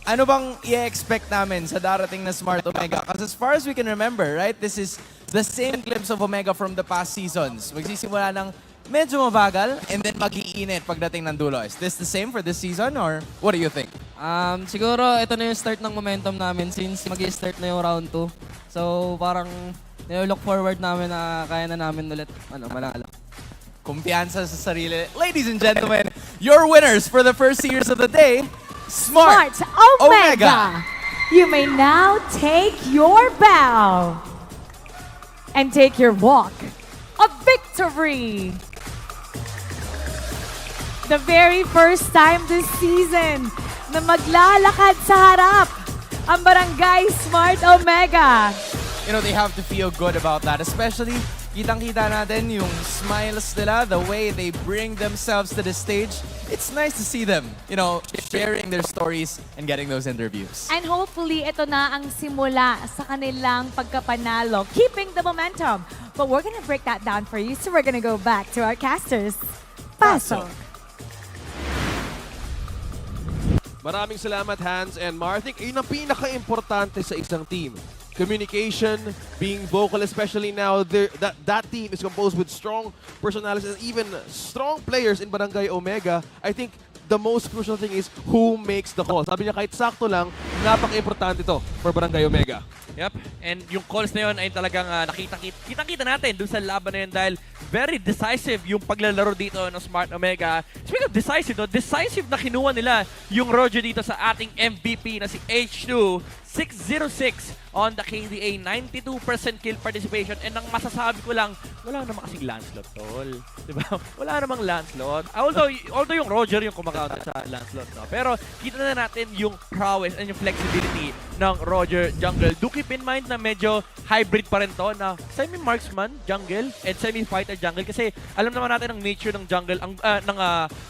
Ano bang i-expect namin sa darating na Smart Omega? Because as far as we can remember, right, this is the same glimpse of Omega from the past seasons. Magsisimula ng medyo mabagal and then mag-iinit pagdating ng dulo. Is this the same for this season or what do you think? Siguro ito na yung start ng momentum namin since mag-i-start na yung round 2. So parang look forward namin na kaya na namin ulit manalo. Kumpiyansa sa sarili. Ladies and gentlemen, your winners for the first series of the day, Smart Omega. You may now take your bow and take your walk of victory. The very first time this season na maglalakad sa harap ang Barangay Smart Omega. You know, they have to feel good about that, especially kitang-kita natin yung smiles nila, the way they bring themselves to the stage. It's nice to see them, sharing their stories and getting those interviews. And hopefully, ito na ang simula sa kanilang pagkapanalo, keeping the momentum. But we're gonna break that down for you, so we're gonna go back to our casters. Pasok! Maraming salamat, Hans and Mar. I think yun ang pinaka-importante sa isang team. Communication, being vocal, especially now, that team is composed with strong personalities and even strong players in Barangay Omega. I think the most crucial thing is who makes the call. Sabi niya kahit sakto lang, napaka-importante ito for Barangay Omega. Yep, and yung calls na yun ay talagang kitang-kita natin dun sa laban na yun dahil very decisive yung paglalaro dito ng Smart Omega. Speaking of decisive, decisive na kinuha nila yung Roger dito sa ating MVP na si H2. 606 on the KDA, 92% kill participation, and ang masasabi ko lang, wala namang kasing Lancelot, tol. Diba? Wala namang Lancelot. Although yung Roger yung kumakaunta sa Lancelot, no? Pero kita na natin yung prowess and yung flexibility ng Roger jungle. Do keep in mind na medyo hybrid pa rin to na semi-marksman jungle and semi-fighter jungle kasi alam naman natin ang nature ng jungle, ng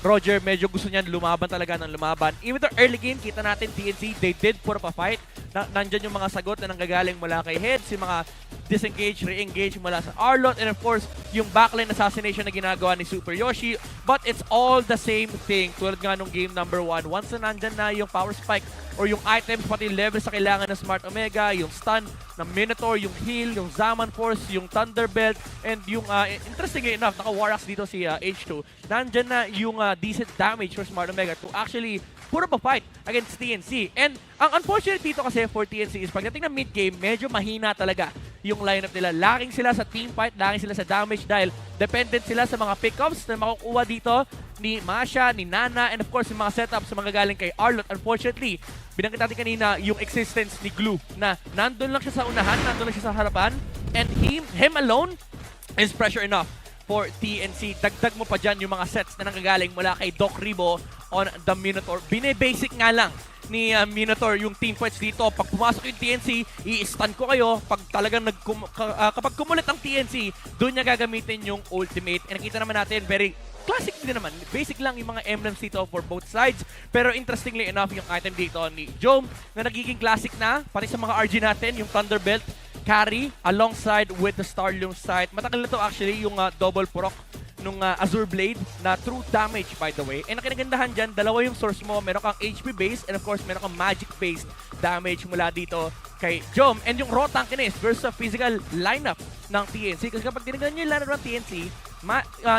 Roger, medyo gusto niyan lumaban talaga ng lumaban. Even the early game, kita natin TNC, they did put up a fight. Nandyan yung mga sagot na nanggagaling mula kay Heads, yung mga disengage, re-engage mula sa Arlot, and of course, yung backline assassination na ginagawa ni Super Yoshi. But it's all the same thing. Tulad nga nung game number 1, once na nandyan na yung power spike or yung items, pati yung levels sa kailangan ng Smart Omega, yung stun ng Minotaur, yung heal, yung Zaman Force, yung Thunderbelt, and yung, interestingly enough, naka-Warax dito si H2. Nandyan na yung decent damage for Smart Omega to actually put up a fight against TNC. And ang unfortunate dito kasi for TNC is pagdating ng mid-game, medyo mahina talaga yung lineup nila. Lacking sila sa team fight, lacking sila sa damage dahil dependent sila sa mga pickups na makukuha dito ni Masha, ni Nana, and of course yung mga setups sa mga galing kay Arlot. Unfortunately, binanggit natin kanina yung existence ni Glue na nandun lang siya sa unahan, nandun lang siya sa harapan, and him alone is pressure enough for TNC. Dagdag mo pa dyan yung mga sets na nanggagaling mula kay Doc Ribo on the Minotaur. Bine-basic nga lang ni Minotaur yung team fights dito. Pag pumasok yung TNC, i-stun ko kayo. Pag talagang kapag kumulit ang TNC, doon niya gagamitin yung ultimate. And nakita naman natin, very classic din naman. Basic lang yung mga emblems dito for both sides. Pero interestingly enough, yung item dito ni Jome na nagiging classic na, pati sa mga RG natin, yung Thunderbelt carry alongside with the Starloom sight. Matagal na to actually yung double proc nung Azure Blade na true damage by the way. And ang kinagandahan dyan, dalawa yung source mo. Meron kang HP based and of course meron kang magic based damage mula dito kay Jome. And yung raw tankiness versus physical lineup ng TNC. Kasi kapag tinignan nyo yung lineup ng TNC,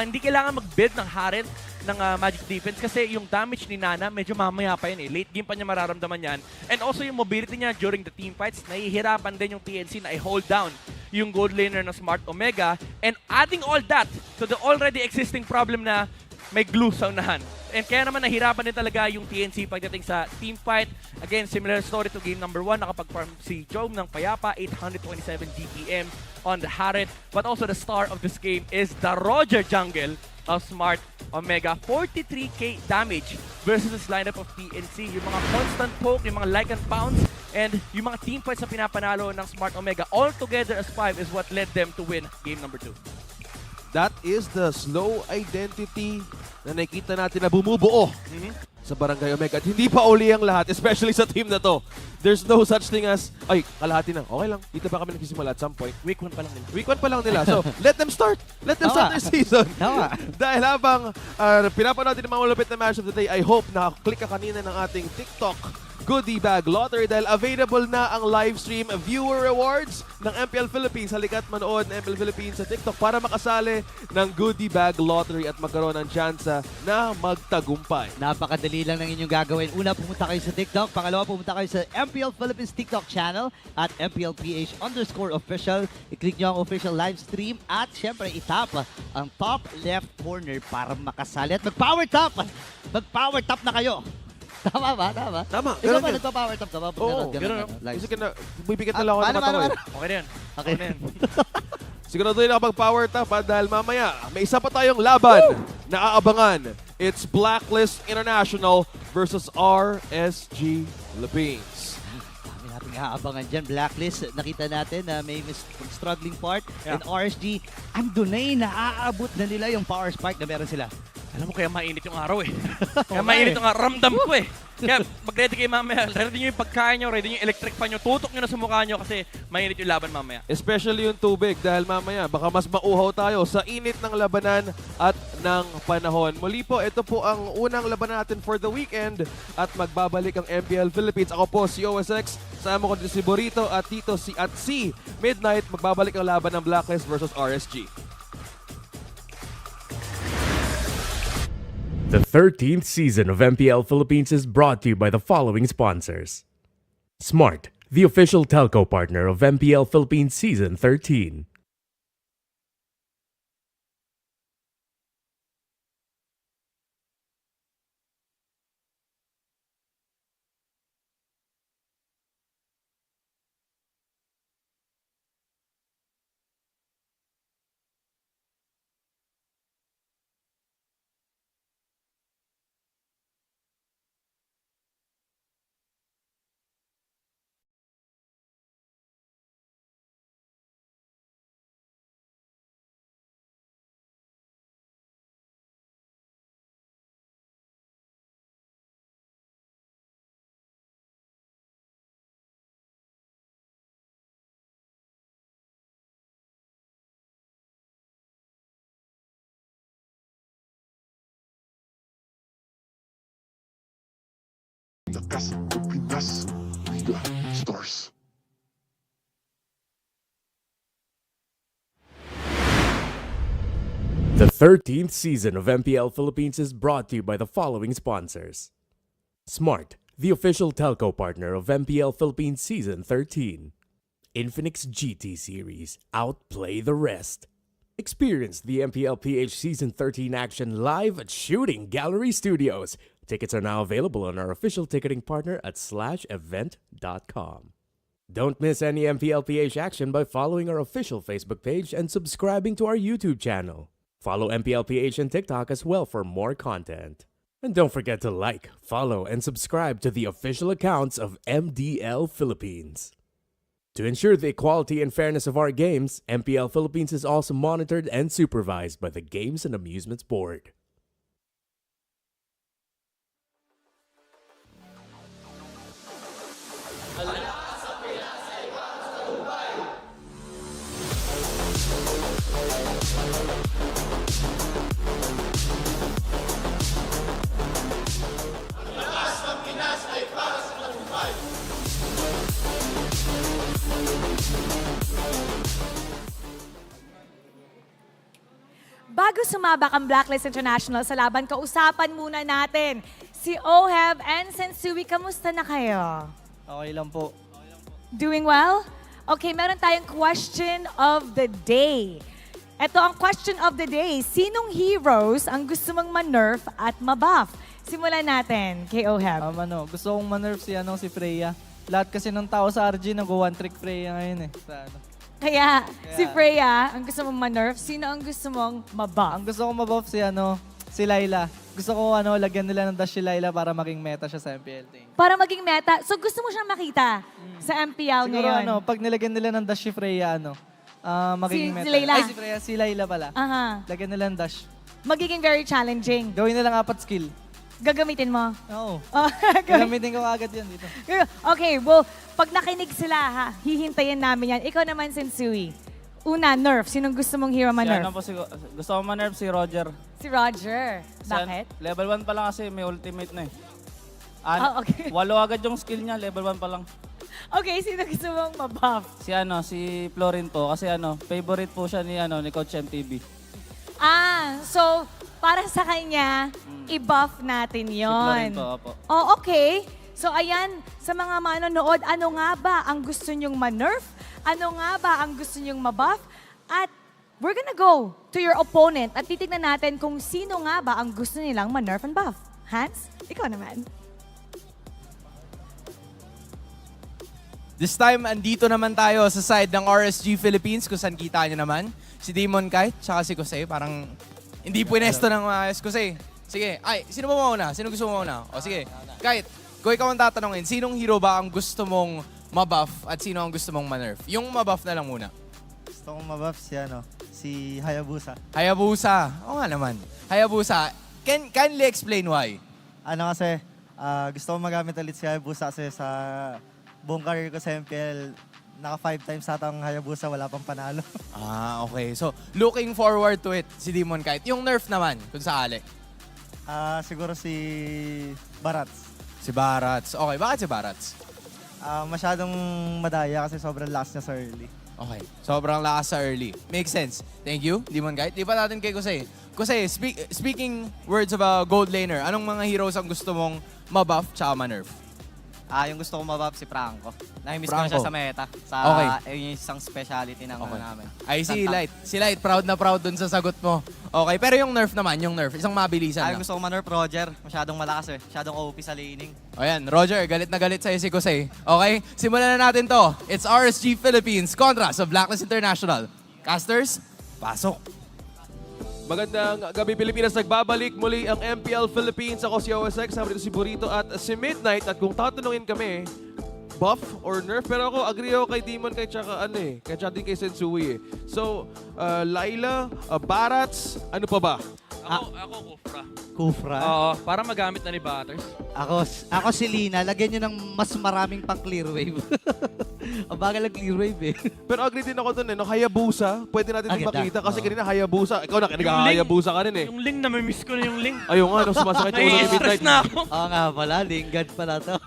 hindi kailangan mag-build ng Harent ng magic defense kasi yung damage ni Nana medyo mamaya pa yun eh. Late game pa niya mararamdaman yan. And also yung mobility niya during the team fights, nahihirapan din yung TNC na i-hold down yung gold laner ng Smart Omega. And adding all that to the already existing problem na may Glue sa unahan. And kaya naman nahirapan din talaga yung TNC pagdating sa team fight. Again, similar story to game number 1. Nakapag-farm si Jome ng payapa, 827 GPM on the Harret. But also the star of this game is the Roger jungle of Smart Omega. 43k damage versus this lineup of TNC. Yung mga constant poke, yung mga like and pounds, and yung mga team fights na pinapanalo ng Smart Omega all together as 5 is what led them to win game number 2. That is the slow identity na nakikita natin na bumubuo sa Barangay Omega. At hindi pa uli ang lahat, especially sa team na to. There's no such thing as, ay, kalahati na. Okay lang, dito ba kami nagsisimula at some point? Week 1 pa lang nila. Week 1 pa lang nila. So, let them start. Let them start their season. Dahil habang pinapanood din ng mga malupit na match of the day, I hope na-click ka kanina ng ating TikTok Goodie Bag Lottery dahil available na ang live stream viewer rewards ng MPL Philippines. Halika't manood ng MPL Philippines sa TikTok para makasali ng Goodie Bag Lottery at magkaroon ng tsansa na magtagumpay. Napakadali lang ng inyong gagawin. Una, pumunta kayo sa TikTok. Pangalawa, pumunta kayo sa MPL Philippines TikTok channel at MPL-PH_official. I-click nyo ang official live stream at syempre itap ang top left corner para makasali at mag-power top! Mag-power top na kayo! Tama ba? Tama? Tama. Ikaw ba nagpa-power top ka ba? Oo, ganun. Kasi bibigat na lang ako ng mata ko eh. Okay na yan. Okay na yan. Siguraduhin ako mag-power top dahil mamaya may isa pa tayong laban na aabangan. It's Blacklist International versus RSG Philippines. Dami nating aabangan dyan. Blacklist, nakita natin na may struggling part. Yeah. And RSG, andun na naaabot na nila yung power spike na meron sila. Alam mo, kaya mainit yung araw eh. Kaya mainit yung araw. Ramdam ko eh. Kaya mag-ready kayo mamaya. Ready nyo yung pagkain nyo, ready nyo yung electric fan nyo. Tutok nyo na sa mukha nyo kasi mainit yung laban mamaya. Especially yung tubig dahil mamaya baka mas mauhaw tayo sa init ng labanan at ng panahon. Muli po, ito po ang unang labanan natin for the weekend at magbabalik ang MPL Philippines. Ako po si OSX, sama ko dito si Burrito at dito si Midnight. Magbabalik ang laban ng Blacklist versus RSG. The 13th season of MPL Philippines is brought to you by the following sponsors. Smart, the official telco partner of MPL Philippines Season 13. The best of Pinas Liga Stars. The 13th season of MPL Philippines is brought to you by the following sponsors. Smart, the official telco partner of MPL Philippines Season 13. Infinix GT Series. Outplay the rest. Experience the MPL-PH Season 13 action live at Shooting Gallery Studios. Tickets are now available on our official ticketing partner at /event.com. Don't miss any MPL-PH action by following our official Facebook page and subscribing to our YouTube channel. Follow MPL-PH on TikTok as well for more content. And don't forget to like, follow, and subscribe to the official accounts of MDL Philippines. To ensure the equality and fairness of our games, MPL Philippines is also monitored and supervised by the Games and Amusements Board. Bago sumabak ang Blacklist International sa laban, kausapan muna natin si Oheb and Sensui. Kamusta na kayo? Okay lang po. Doing well? Okay, meron tayong question of the day. Ito ang question of the day. Sinong heroes ang gusto mong ma-nerf at ma-buff? Simulan natin kay Oheb. Gusto kong ma-nerf si Freya. Lahat kasi ng tao sa RG nag-one trick Freya ngayon eh. Kaya si Freya, ang gusto mong ma-nerf, sino ang gusto mong ma-buff? Ang gusto kong ma-buff si Layla. Gusto ko lagyan nila ng dash si Layla para maging meta siya sa MPL. Para maging meta. So gusto mo siyang makita sa MPL Siguro ngayon? pag nilagyan nila ng dash si Freya, magiging meta. Si Layla? Ay, si Freya, si Layla pala. Aha. Lagyan nila ng dash. Magiging very challenging. Gawin nilang 4 skill. Gagamitin mo? Oo. Oh, Gagamitin ko agad yan dito. Okay, well, pag nakinig sila, hihintayin namin yan. Ikaw naman, Sensui. Una, nerf. Sinong gusto mong hero ma-nerf? Gusto ko ma-nerf si Roger. Si Roger. Bakit? Level 1 pa lang kasi may ultimate na eh. Okay. 8 agad yung skill niya, level 1 pa lang. Okay, sino gusto mong ma-buff? Si Florin po kasi favorite po siya ni Coach MTV. So, para sa kanya, i-buff natin yon. Si Florin po, opo. Oh, okay. So, ayan, sa mga manonood, ano nga ba ang gusto nyong ma-nerf? Ano nga ba ang gusto nyong ma-buff? At we're gonna go to your opponent at titignan natin kung sino nga ba ang gusto nilang ma-nerf and buff. Hans, ikaw naman. This time, andito naman tayo sa side ng RSG Philippines kung saan kita nyo naman. Si Demon Kite, tsaka si Kosei. Parang hindi punesto ng maayos. Kosei, sige. Ay, sino ba mauna? Sino gusto mo mauna? O sige. Kite, kung ikaw ang tatanungin, sinong hero ba ang gusto mong mabuff at sino ang gusto mong ma-nerf? Yung mabuff na lang muna. Gusto kong mabuff si Hayabusa. Hayabusa. Oo nga naman. Hayabusa. Kindly explain why. Kasi gusto kong magamit ulit si Hayabusa kasi sa buong career ko sa MPL, naka 5 times ata ang Hayabusa, wala pang panalo. Okay. So, looking forward to it, si Demon Kite. Yung nerf naman, kung sakali. Siguro si Barats. Si Barats. Okay, bakit si Barats? Masyadong madaya kasi sobrang lakas niya sa early. Okay. Sobrang lakas sa early. Makes sense. Thank you, Demon Kite. Di pa natin kay Kosei. Kosei, speaking words of a gold laner, anong mga heroes ang gusto mong mabuff tsaka ma-nerf? Yung gusto kong mabuff si Franco. Nami-miss ko na siya sa meta. Yung isang speciality ng namin. Ay, si Light. Si Light, proud na proud dun sa sagot mo. Okay, pero yung nerf naman, isang mabilisan lang. Gusto kong ma-nerf Roger. Masyadong malakas Masyadong OP sa laning. O yan, Roger, galit na galit sa'yo si Kosei. Okay, simulan na natin to. It's RSG Philippines kontra sa Blacklist International. Casters, pasok. Magandang gabi Pilipinas, nagbabalik muli ang MPL Philippines. Ako si OSX, sama dito si Burrito at si Midnight. At kung tatanungin kami, buff or nerf? Pero ako, agree ako kay Demon, kay tsaka kay Sensui eh. So, Layla, Barats, ano pa ba? Ako Kufra. Kufra? Oo, para magamit na ni Butters. Ako si Lina, lagyan nyo ng mas maraming pang clear wave. Ang bagal ng clear wave eh. Pero agree din ako dun Hayabusa, pwede natin din makita kasi kanina Hayabusa. Ikaw na, Hayabusa ka rin eh. Yung Ling, namimiss ko na yung Ling. Ayun nga, sumasakit yung ulo ni Midnight. na ako. Oo nga pala, Lingard pala to.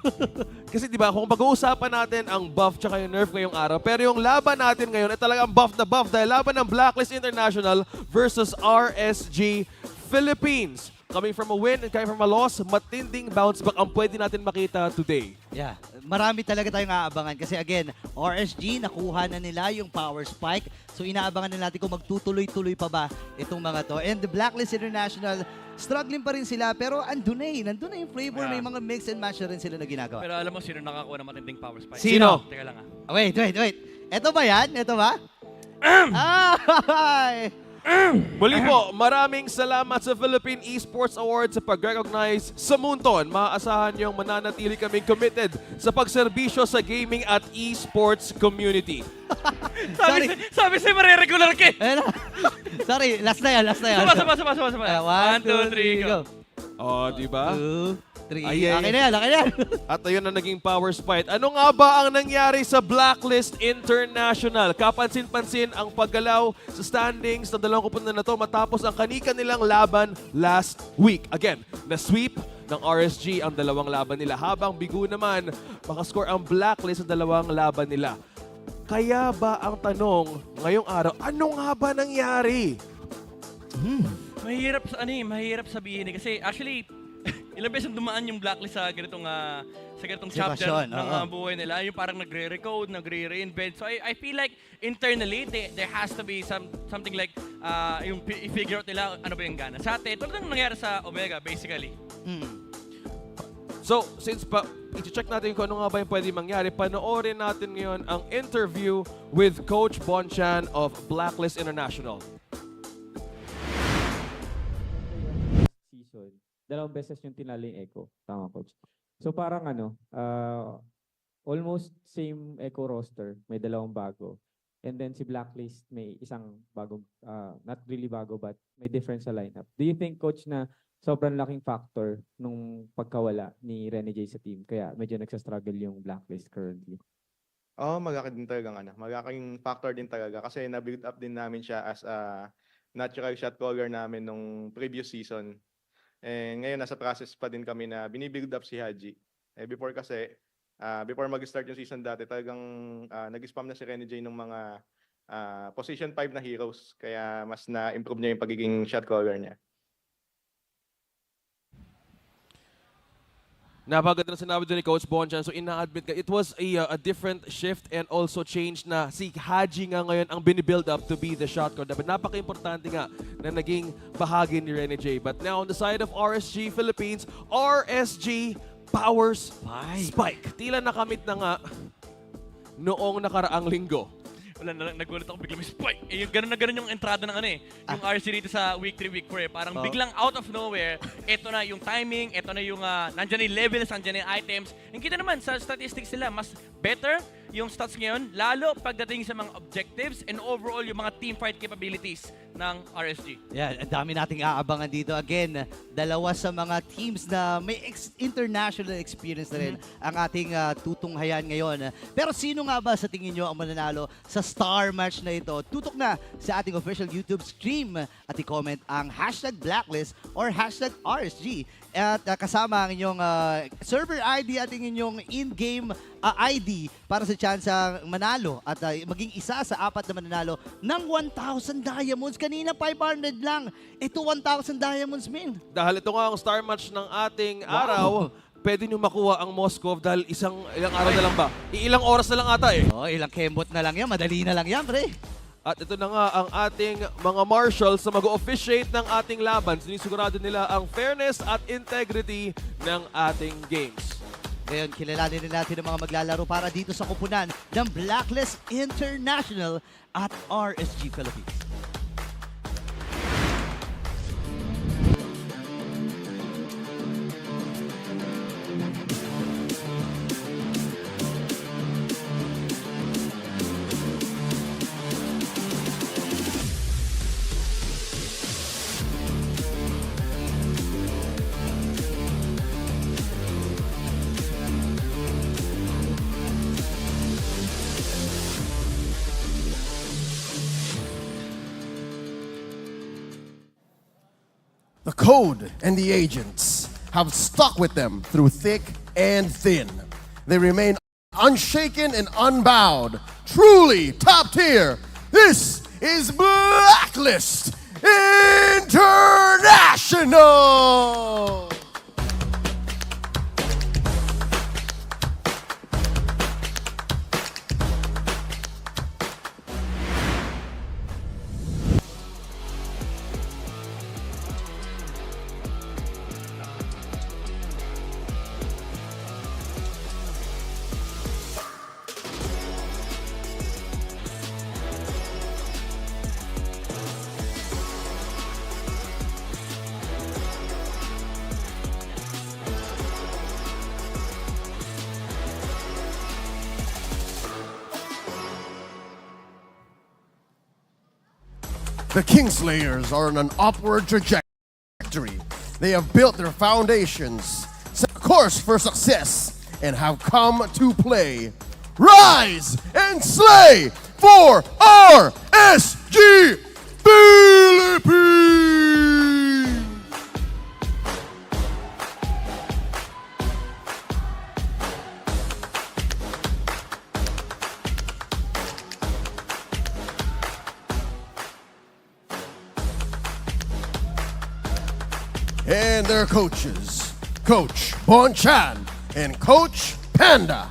Kasi diba, kung pag-uusapan natin ang buff tsaka yung nerf ngayong araw, pero yung laban natin ngayon ay talagang buff na buff dahil laban ng Blacklist International versus RSG Philippines. Coming from a win and coming from a loss, matinding bounce back ang pwede natin makita today. Yeah, marami talaga tayong aabangan kasi again, RSG nakuha na nila yung power spike. So inaabangan na natin kung magtutuloy-tuloy pa ba itong mga to. And the Blacklist International, struggling pa rin sila pero andun na yung flavor, may mga mix and match na rin sila na ginagawa. Pero alam mo sino nakakuha ng matinding power spike? Sino? Teka lang Wait. Ito ba yan? Ito ba? Ay! Muli po, maraming salamat sa Philippine Esports Awards sa pag-recognize sa Munton. Maaasahan niyong mananatili kaming committed sa pagserbisyo sa gaming at esports community. Sabi si Mare-regular ka. Sorry, last na yan. Saba. 1, 2, 3, go. Oh, di ba? 2, 3. Akin na yan. At ayun na naging power spike. Ano nga ba ang nangyari sa Blacklist International? Kapansin-pansin ang paggalaw sa standings na dalawang kupunan na to matapos ang kani-kanilang laban last week. Again, na-sweep ng RSG ang dalawang laban nila. Habang bigo naman, makascore ang Blacklist sa dalawang laban nila. Kaya ba ang tanong ngayong araw, ano nga ba nangyari? Mahirap sabihin kasi actually ilang beses dumaan yung Blacklist sa ganitong chapter ng buhay nila. Yung parang nagre-recode, nagre-reinvent. So I feel like internally there has to be something like yung i-figure out nila ano ba yung gana. Sa atin, tulad ng nangyari sa Omega basically. So, since i-check natin kung ano nga ba yung pwede mangyari, panoorin natin ngayon ang interview with Coach Bonchan of Blacklist International. Season, 2 beses yung tinali yung Echo. Tama, Coach. So parang almost same Echo roster, may 2 bago. And then si Blacklist may isang bagong, not really bago but may difference sa lineup. Do you think, Coach, na sobrang laking factor nung pagkawala ni Rene J sa team kaya medyo nagsastruggle yung Blacklist currently? Malaki din talaga malaking factor din talaga kasi na-build up din namin siya as a natural shot caller namin nung previous season. Ngayon nasa process pa din kami na binibuild up si Haji. Before kasi, before mag-start yung season dati, talagang nag-spam na si Rene J ng mga position 5 na heroes. Kaya mas na-improve niya yung pagiging shot caller niya. Napaganda na sinabi doon ni Coach Bonchan. So ina-admit ka, it was a different shift and also change na si Haji nga ngayon ang binibuild up to be the shot caller. But napaka-importante nga na naging bahagi ni Rene J. But now on the side of RSG Philippines, RSG Power Spike. Tila nakamit na nga noong nakaraang linggo. Wala na, nagulat ako biglang may spike. Yung ganun na ganun yung entrada ng yung RC dito sa week 3, week 4. Parang biglang out of nowhere, eto na yung timing, eto na yung nandyan yung levels, nandyan yung items. Yung kita naman sa statistics nila, mas better yung stats ngayon, lalo pagdating sa mga objectives and overall yung mga team fight capabilities ng RSG. Yeah, ang dami nating aabangan dito. Again, 2 sa mga teams na may international experience na rin ang ating tutunghayan ngayon. Pero sino nga ba sa tingin nyo ang mananalo sa star match na ito? Tutok na sa ating official YouTube stream at i-comment ang #Blacklist or #RSG. At kasama ang inyong server ID at ang inyong in-game ID para sa chance manalo at maging isa sa 4 na mananalo ng 1,000 diamonds. Kanina 500 lang. Ito 1,000 diamonds, min. Dahil ito nga ang star match ng ating araw, pwede nyo makuha ang Moscow dahil ilang araw na lang ba? Ilang oras na lang ata ilang kembot na lang yan. Madali na lang yan, pre. At ito na nga ang ating mga marshals na mag-officiate ng ating laban. Sinisigurado nila ang fairness at integrity ng ating games. Ngayon, kilalanin din natin ang mga maglalaro para dito sa kupunan ng Blacklist International at RSG Philippines. The Code and the agents have stuck with them through thick and thin. They remain unshaken and unbowed. Truly top tier. This is Blacklist International! The Kingslayers are on an upward trajectory. They have built their foundations, set a course for success, and have come to play. Rise and slay for RSG Philippines! And their coaches, Coach Bonchan and Coach Panda.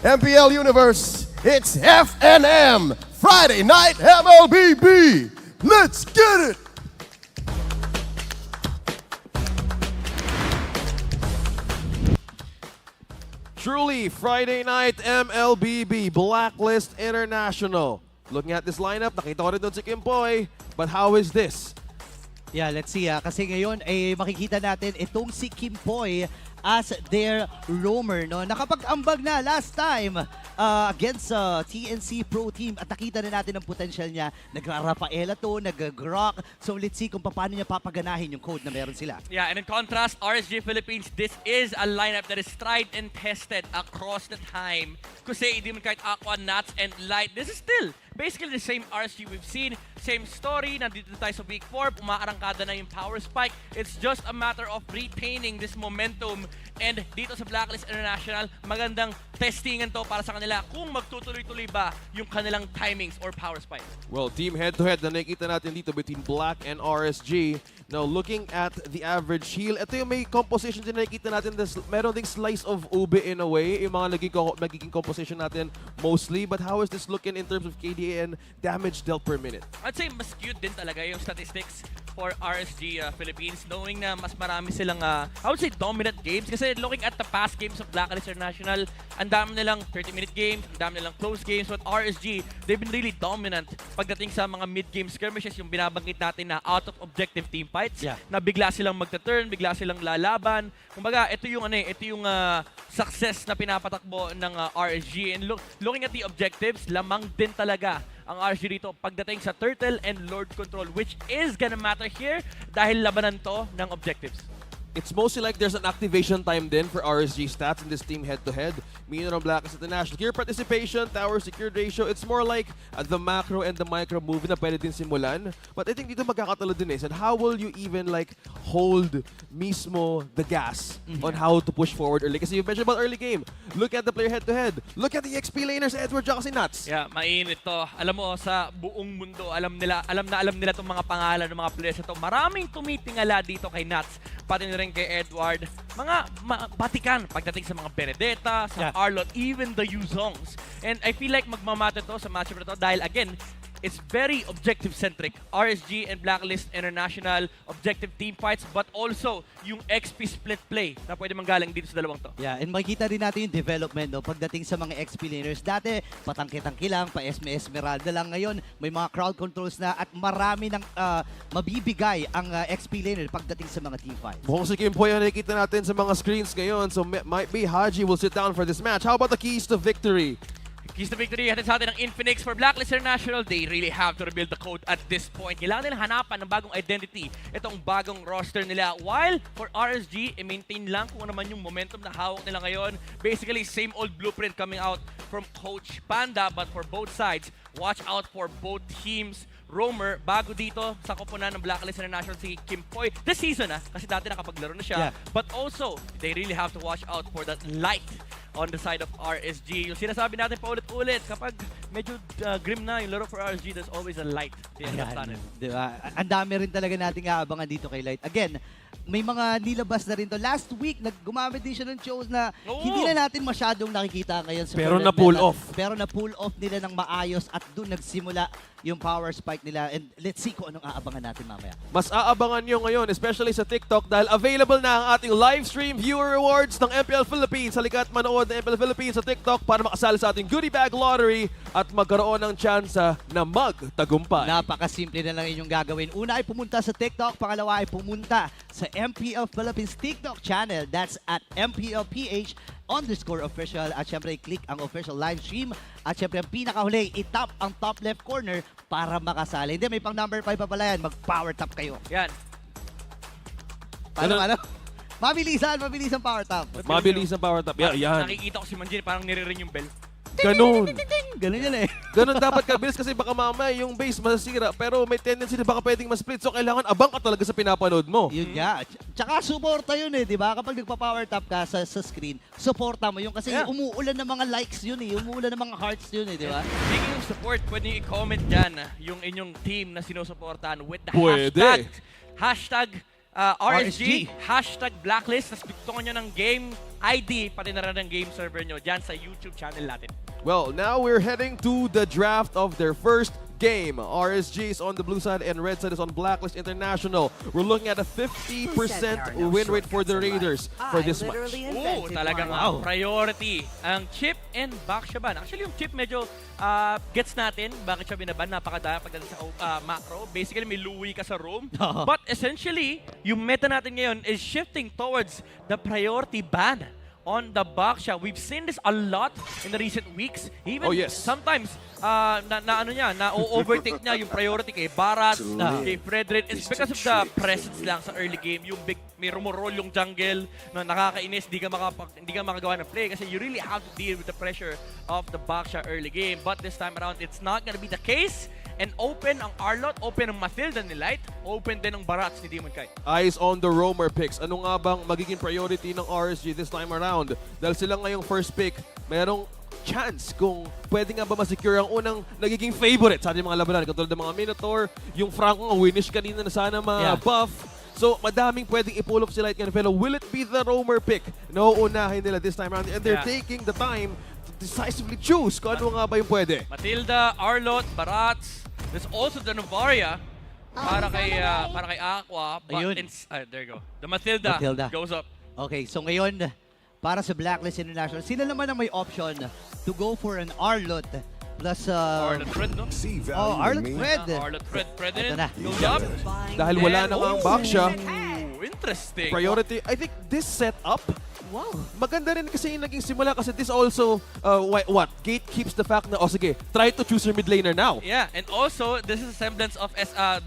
MPL Universe, it's FNM, Friday Night MLBB. Let's get it! Truly, Friday night MLBB, Blacklist International. Looking at this lineup, nakita ko rin doon si Kimpoy. But how is this? Yeah, let's see. Kasi ngayon ay makikita natin itong si Kimpoy as their roamer. No? Nakapag-ambag na last time against TNC Pro Team at nakita na natin ang potential niya. Nagra-Rafaela to, nag-Grok. So let's see kung paano niya papaganahin yung code na meron sila. Yeah, and in contrast, RSG Philippines, this is a lineup that is tried and tested across the time. Kasi hindi man kahit Aqua, Nuts, and Light, this is still basically the same RSG we've seen. Same story, nandito tayo sa week 4, umaarangkada na yung power spike. It's just a matter of retaining this momentum. And dito sa Blacklist International, magandang testingan to para sa kanila kung magtutuloy-tuloy ba yung kanilang timings or power spike. Well, team head-to-head na nakikita natin dito between Black and RSG. Now, looking at the average heal, ito yung may composition din na nakikita natin. Meron ding slice of ube in a way, yung mga nagiging composition natin mostly. But how is this looking in terms of KDA and damage dealt per minute? I'd say mas skewed din talaga yung statistics for RSG Philippines, knowing na mas marami silang, I would say, dominant games. Kasi looking at the past games of Blacklist International, ang dami nilang 30-minute games, ang dami nilang close games. But RSG, they've been really dominant pagdating sa mga mid-game skirmishes, yung binabanggit natin na out of objective team fights, na bigla silang magta-turn, bigla silang lalaban. Kumbaga, ito yung success na pinapatakbo ng RSG. And looking at the objectives, lamang din talaga ang RSG dito pagdating sa Turtle and Lord Control, which is gonna matter here dahil labanan to ng objectives. It's mostly like there's an activation time then for RSG stats in this team head-to-head. Meaning on Blacklist International. Gear participation, tower secured ratio, it's more like the macro and the micro move na pwede din simulan. But I think dito magkakatalo din and how will you even like hold mismo the gas on how to push forward early? Kasi you mentioned about early game. Look at the player head-to-head. Look at the XP laners, Edward Jackson Nuts. Yeah, mainit to. Alam mo, sa buong mundo, alam nila itong mga pangalan ng mga players ito. Maraming tumitingala dito kay Nuts. Pati na rin kay Edward, mga batikan pagdating sa mga Benedetta, sa Arlot, even the Yuzongs. And I feel like magmamata to sa matchup na to dahil again, it's very objective-centric. RSG and Blacklist International objective team fights, but also yung XP split play na pwede manggaling dito sa dalawang to. Yeah, and makikita rin natin yung development no, pagdating sa mga XP laners. Dati, patangki-tangki lang, pa-Esmeralda lang. Ngayon, may mga crowd controls na at marami ng mabibigay ang XP laner pagdating sa mga team fights. Mukhang si Kimpoy ang nakikita natin sa mga screens ngayon. So might be Haji will sit down for this match. How about the keys to victory? Keys to victory, hatid sa atin ng Infinix for Blacklist International. They really have to rebuild the code at this point. Kailangan nila hanapan ng bagong identity, itong bagong roster nila. While for RSG, i-maintain lang kung ano naman yung momentum na hawak nila ngayon. Basically, same old blueprint coming out from Coach Panda, but for both sides, watch out for both teams. Roamer, bago dito sa koponan ng Blacklist International si Kimpoy this season kasi dati nakapaglaro na siya. But also, they really have to watch out for that light on the side of RSG. Yung sinasabi natin paulit-ulit, kapag medyo grim na yung laro for RSG, there's always a light. Diba? Ang dami rin talaga nating aabangan dito kay Light. Again, may mga nilabas na rin to. Last week, gumamit din siya ng shows na hindi na natin masyadong nakikita ngayon sa pero na-pull off. Pero na-pull off nila ng maayos at doon nagsimula yung power spike nila. And let's see kung anong aabangan natin mamaya. Mas aabangan nyo ngayon, especially sa TikTok, dahil available na ang ating live stream viewer rewards ng MPL Philippines. Halika at manood ng MPL Philippines sa TikTok para makasali sa ating goodie bag lottery at at magkaroon ng tsansa na magtagumpay. Napakasimple na lang inyong gagawin. Una ay pumunta sa TikTok, pangalawa ay pumunta sa MPL Philippines TikTok channel. That's at MPL-PH_official. At syempre, click ang official live stream. At syempre, ang pinakahuli, itap ang top left corner para makasali. Hindi, may pang number 5 pa pala yan. Mag-power tap kayo. Yan. Paano? Mabilisan power tap. Mabilis ang power tap. Yan. Nakikita ko si Manjin, parang nire-ring yung bell. Ganun. Ganun yan eh. Ganun dapat kabilis kasi baka mamaya yung base masasira pero may tendency na baka pwedeng ma-split. So kailangan abang ka talaga sa pinapanood mo. Yun nga. Tsaka suporta yun eh, di ba? Kapag nagpa-power tap ka sa screen, suporta mo yun kasi umuulan ng mga likes yun eh. Umuulan ng mga hearts yun eh, di ba? Speaking of support, pwede nyo i-comment dyan yung inyong team na sinusuportahan with the hashtag RSG, hashtag Blacklist. Tapos bigtongan nyo ng game ID, pati na rin ng game server nyo dyan sa YouTube channel natin. Well, now we're heading to the draft of their first game. RSG is on the blue side and red side is on Blacklist International. We're looking at a 50% win rate for the Raiders for this match. Talagang priority ang chip and back siya ban. Actually, yung chip medyo gets natin bakit siya binaban. Napakadaya pagdating sa macro. Basically, may Louis ka sa room. But essentially, yung meta natin ngayon is shifting towards the priority ban on the back shot. We've seen this a lot in the recent weeks. Even sometimes, na-overtake niya yung priority kay Barat, kay Frederick. It's because of the presence lang sa early game. Yung big, may rumorol yung jungle na nakakainis, hindi ka makagawa ng play kasi you really have to deal with the pressure of the back shot early game. But this time around, it's not gonna be the case. And open ang Arlot, open ang Mathilda ni Light, open din ang Barats ni Demon Kai. Eyes on the roamer picks. Ano nga bang magiging priority ng RSG this time around? Dahil sila ngayong first pick, mayroong chance kung pwede nga ba masecure ang unang nagiging favorite sa ating mga labanan. Katulad ng mga Minotaur, yung Franco nga winish kanina na sana ma-buff. So, madaming pwedeng i-pull up si Light ngayon. Pero will it be the roamer pick na uunahin nila this time around? And they're taking the time to decisively choose kung ano nga ba yung pwede. Mathilda, Arlot, Barats. There's also the Novaria para kay Aqua. But there you go. The Mathilda goes up. Okay, so ngayon, para sa Blacklist International, sila naman ang may option to go for an Arlot plus Arlot Fred, no? Arlot Fred. Arlot Fred din. Goes up. Dahil wala na nga ang back siya. Interesting. Priority, I think this setup, wow, maganda rin kasi yung naging simula kasi this also, Gate keeps the fact na, sige, try to choose your mid laner now. Yeah, and also, this is a semblance of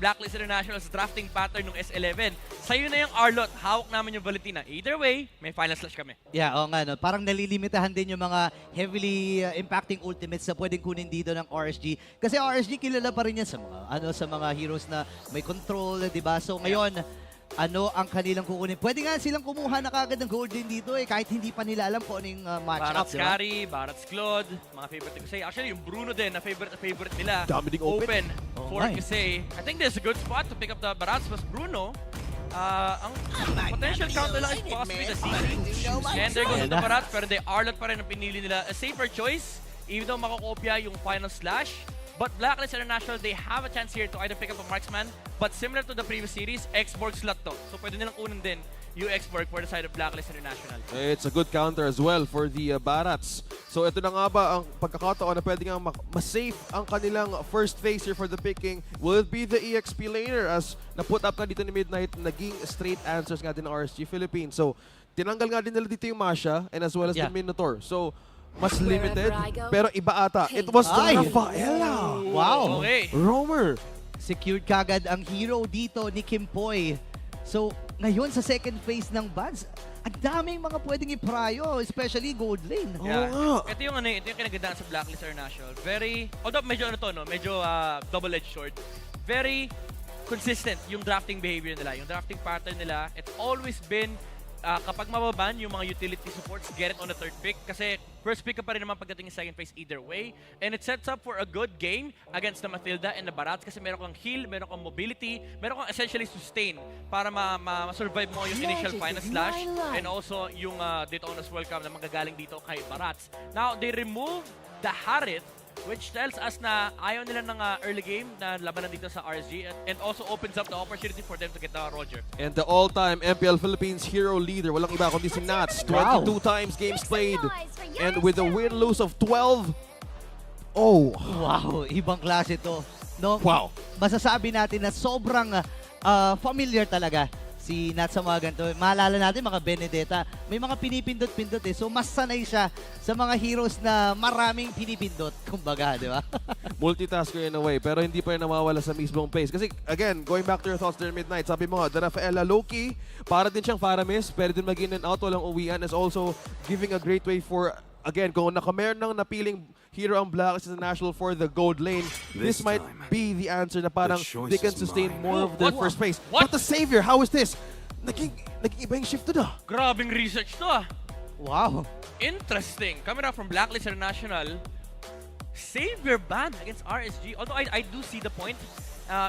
Blacklist International's drafting pattern ng S11. Sa'yo na yung Arlot, hawak namin yung Valentina. Either way, may final slash kami. Yeah, nga, no? Parang nalilimitahan din yung mga heavily impacting ultimates na pwedeng kunin dito ng RSG. Kasi RSG kilala pa rin yan sa mga heroes na may control, di ba? So ngayon, ano ang kanilang kukunin? Pwede nga silang kumuha na kagad ng gold din dito kahit hindi pa nila alam kung ano yung matchup. Barat's Carry, Barat's Claude, mga favorite ko say. Actually, yung Bruno din, na favorite nila. Dami ding open. For Kasey. I think this is a good spot to pick up the Barats plus Bruno. Ang potential counter lang is possibly the CC. And there goes the Barats, pero the Arlot pa rin ang pinili nila. A safer choice, even though makakopya yung final slash. But Blacklist International, they have a chance here to either pick up a marksman, but similar to the previous series, X-Borg slot to. So pwede nilang kunin din yung X-Borg for the side of Blacklist International. It's a good counter as well for the Barats. So ito na nga ba ang pagkakataon na pwede nga ma-safe ang kanilang first phase here for the picking? Will it be the EXP laner as na-put up na dito ni Midnight, naging straight answers nga din ng RSG Philippines. So tinanggal nga din nila dito yung Masha and as well as the Minotaur. So mas limited, pero iba ata. It was Rafaela. Wow. Okay. Roamer. Secured kagad ang hero dito ni Kimpoy. So, ngayon sa second phase ng Buds, ang daming mga pwedeng i-pryo, especially gold lane. Ito yung kinagandaan sa Blacklist International. Although medyo medyo double-edged sword. Very consistent yung drafting behavior nila, yung drafting pattern nila. It's always been kapag mababan yung mga utility supports, get it on the third pick. Kasi first pick ka pa rin naman pagdating sa second phase either way. And it sets up for a good game against the Mathilda and the Barats kasi meron kang heal, meron kang mobility, meron kang essentially sustain para ma-survive mo yung initial final slash and also yung Daytona's Welcome na magagaling dito kay Barats. Now, they remove the Harit, which tells us na ayaw nila ng early game na labanan dito sa RSG and also opens up the opportunity for them to get the Roger. And the all-time MPL Philippines hero leader, walang iba kundi si Nats. 22 times games played and with a win-lose of 12 Oh. Wow, ibang klase to. No? Wow. Masasabi natin na sobrang familiar talaga si Nat sa mga ganito. Maalala natin mga Benedetta, may mga pinipindot-pindot eh. So mas sanay siya sa mga heroes na maraming pinipindot, kumbaga, di ba? Multitasker in a way, pero hindi pa rin nawawala sa mismong pace. Kasi, again, going back to your thoughts there, Midnight, sabi mo nga, the Rafaela low-key, para din siyang Faramis, pwede din mag-in and out, walang uwian, is also giving a great way for, again, kung nakameron ng napiling hero ang Blacklist International for the gold lane, this might be the answer na parang they can sustain more of their first place. But the Savior, how is this? Naging iba yung shift to na. Grabing research to ah. Wow. Interesting. Coming out from Blacklist International, Savior ban against RSG. Although I do see the point.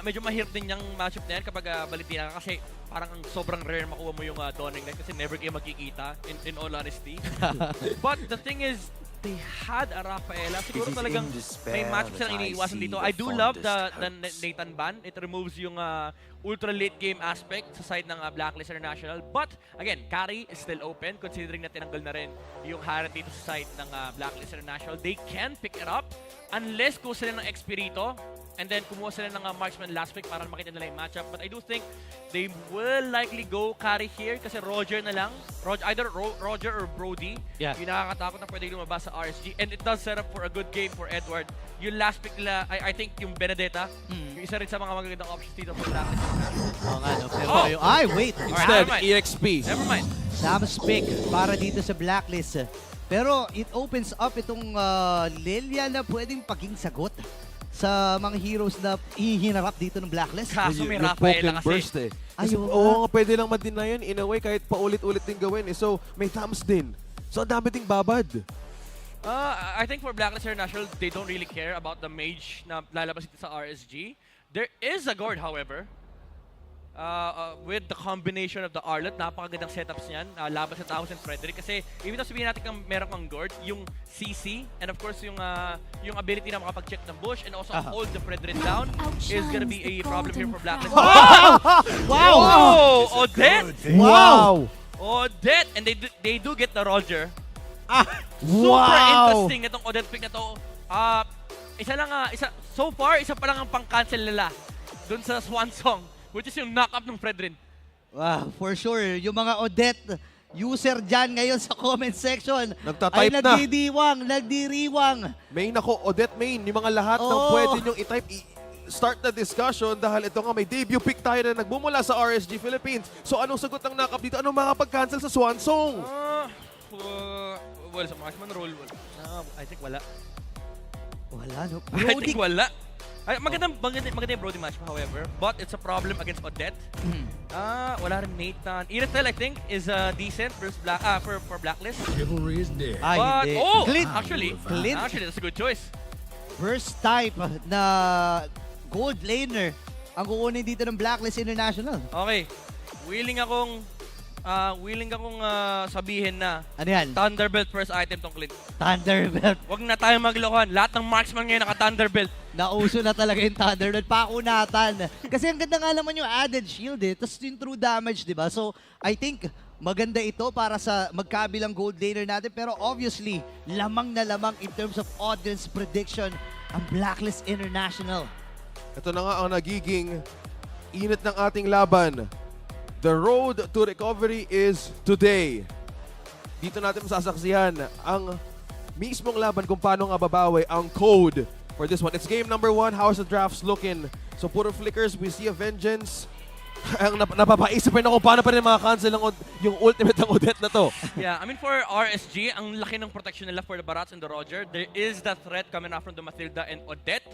Medyo mahirap din yung matchup na yan kapag Valentina kasi parang sobrang rare makuha mo yung Dawning Knight kasi never kayo magkikita in all honesty. But the thing is, they had a Rafaela. Siguro talagang may matchup silang iniiwasan dito. I do love the Nathan ban. It removes yung ultra late game aspect sa side ng Blacklist International. But again, carry is still open considering na tinanggal na rin yung Harren dito sa side ng Blacklist International. They can pick it up unless kuha sila ng Expirito and then kumuha sila ng Marksman last pick para makita nila yung matchup. But I do think they will likely go carry here kasi Roger na lang. Either Roger or Brody. Yeah. Yung nakakatakot na pwede lumabas sa RSG. And it does set up for a good game for Edward. Yung last pick nila, I think yung Benedetta, yung isa rin sa mga magagandang options dito for Blacklist. Oo nga, no? Pero ay, wait! Instead, EXP. Never mind. Sam's pick para dito sa Blacklist. Pero it opens up itong Lilia na pwedeng paging sagot sa mga heroes na hihinarap dito ng Blacklist. Kaso may Rafaela kasi. Burst eh. Kasi, Ayun oo nga, pwede lang ma-deny yun in a way kahit paulit-ulit din gawin eh. So, may thumbs din. So, ang dami ding babad. I think for Blacklist International, they don't really care about the mage na lalabas dito sa RSG. There is a Gord, however. With the combination of the Arlet, napakagandang setups niyan. Laban sa Taos and Frederick. Kasi, even though sabihin natin kung meron kang Gord, yung CC, and of course, yung ability na makapag-check ng bush, and also hold the Frederick down, is gonna be a problem here for Blacklist. Wow! Oh, Odette! Wow! Odette! And they do get the Roger. Super Wow! interesting itong Odette pick na to. So far, isa pa lang ang pang-cancel nila dun sa Swan Song, which is yung knock-up ng Fredrin. Wow, for sure. Yung mga Odette user dyan ngayon sa comment section Nagtatype ay na. nagdiriwang. Main ako, Odette main. Yung mga lahat ng pwede nyong i-type, start the discussion dahil ito nga may debut pick tayo na nagbumula sa RSG Philippines. So anong sagot ng knock-up dito? Anong makapag-cancel sa Swan Song? Well, sa Marksman roll, I think wala. Wala, no? I think wala. Maganda yung Brody match, however, but it's a problem against Odette. Wala rin Nathan. Iratel, I think, is decent versus for Blacklist. Chivalry is dead. Ay, But, hindi. Clint. Clint. Actually, that's a good choice. First type na gold laner ang kukunin dito ng Blacklist International. Okay. Willing akong sabihin na Ano yan? Thunderbelt first item tong Clint. Thunderbelt. Wag na tayo maglokohan. Lahat ng marksman ngayon naka-Thunderbelt. Nauso na talaga yung Thunderbelt. Pakunatan. Kasi ang ganda nga naman yung added shield eh. Tapos yung true damage, di ba? So, I think maganda ito para sa magkabilang gold laner natin. Pero obviously, lamang na lamang in terms of audience prediction ang Blacklist International. Ito na nga ang nagiging init ng ating laban. The road to recovery is today. Dito natin masasaksihan ang mismong laban kung paano nga babawi ang code for this one. It's game number 1. How's the drafts looking? So puro flickers, we see a vengeance. Ang napapaisip rin ako paano pa rin maka-cancel yung ultimate ng Odette na to. Yeah, I mean for RSG, ang laki ng protection nila for the Barats and the Roger. There is that threat coming out from the Matilda and Odette.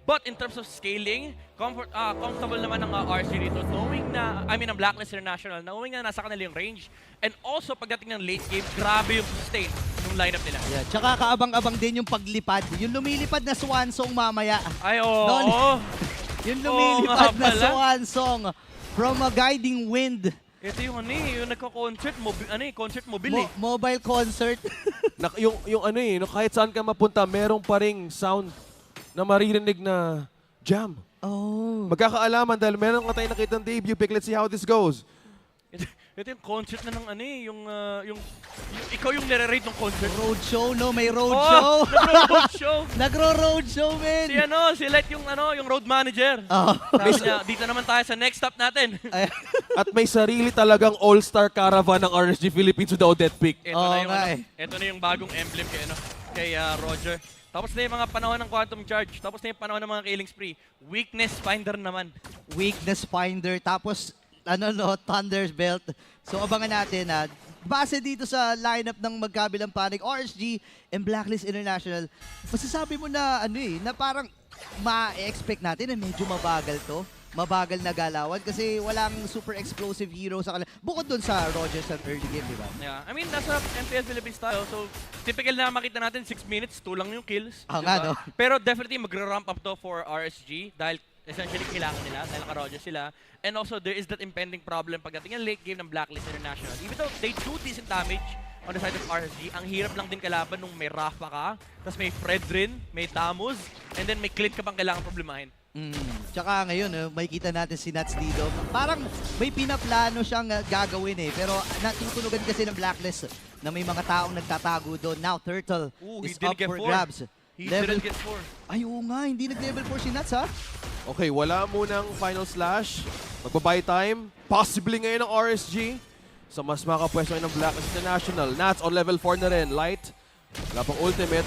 But in terms of scaling, comfortable naman ng RSG dito, knowing na, ang Blacklist International, knowing na nasa kanila yung range. And also, pagdating ng late game, grabe yung sustain ng lineup nila. Yeah, tsaka kaabang-abang din yung paglipad. Yung lumilipad na Swan Song mamaya. Ay, oo. Yung lumilipad na pala. Swan Song from a guiding wind. Ito yung yung nagko-concert, concert mobile eh. Mobile concert. yung kahit saan ka mapunta, merong pa ring sound na maririnig na jam. Oh. Magkakaalaman dahil meron ka tayong nakitang debut pick. Let's see how this goes. Ito yung concert na ng ano eh, yung ikaw yung nire-rate ng concert. Roadshow, no? May Oh, roadshow. nagro-roadshow. Nagro-roadshow, men. Si Light yung yung road manager. Sabi niya, dito naman tayo sa next stop natin. At may sarili talagang all-star caravan ng RSG Philippines with the Odette pick. Ito na yung bagong emblem kay Roger. Tapos na yung mga panahon ng Quantum Charge. Tapos na yung panahon ng mga killing spree. Weakness Finder naman. Weakness Finder. Tapos, Thunder's Belt. So, abangan natin base dito sa lineup ng magkabilang panig, RSG and Blacklist International, masasabi mo na na parang ma-expect natin na medyo mabagal to. Mabagal na galawan kasi walang super explosive hero sa kanila. Bukod dun sa Roger sa early game, di ba? Yeah. I mean, nasa MPL Philippines tayo. So, typical na makita natin 6 minutes, 2 lang yung kills. Diba? Pero definitely mag-ramp up to for RSG dahil essentially kailangan nila dahil naka-Roger sila. And also, there is that impending problem pagdating ng late game ng Blacklist International. Even though they do decent damage on the side of RSG, ang hirap lang din kalaban nung may Rafa ka, tapos may Fredrin, may Tamus, and then may Clint ka pang kailangan problemahin. Tsaka ngayon, makikita natin si Nuts dito. Parang may pinaplano siyang gagawin pero natutunugan kasi ng Blacklist na may mga taong nagtatago doon. Now Turtle is up for grabs. He didn't get 4. Ay, oo nga, hindi nag-level 4 si Nuts, ha? Okay, wala munang final slash. Magbabuy time. Possibly ngayon ng RSG. Sa mas makapwesto ng Blacklist International. Nats on level 4 na rin. Light. Wala pang ultimate.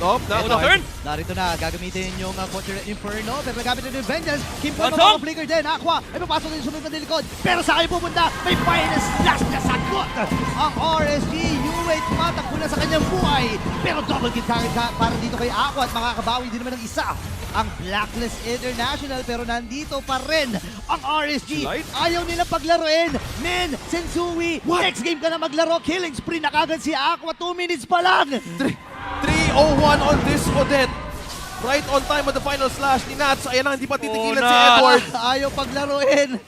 Narito na, gagamitin yung Fortunate Inferno. Pero nagamit na yung Vengeance. Kim Pong mga flicker din. Aqua, ay papasok din sunod na likod. Pero sa akin pupunta, may final slash na sagot. Ang RSG, U8 matakbo na sa kanyang buhay. Pero double kill para dito kay Aqua at makakabawi din naman ng isa. Ang Blacklist International, pero nandito pa rin ang RSG. Ayaw nilang paglaruin. Men, Sensui, next game ka na maglaro. Killing spree na kagad si Aqua. 2 minutes pa lang. 3-0-1 on this Odette. Right on time on the final slash ni Nats. Ayan na, hindi pa titigilan si Edward. Ayaw paglaruin.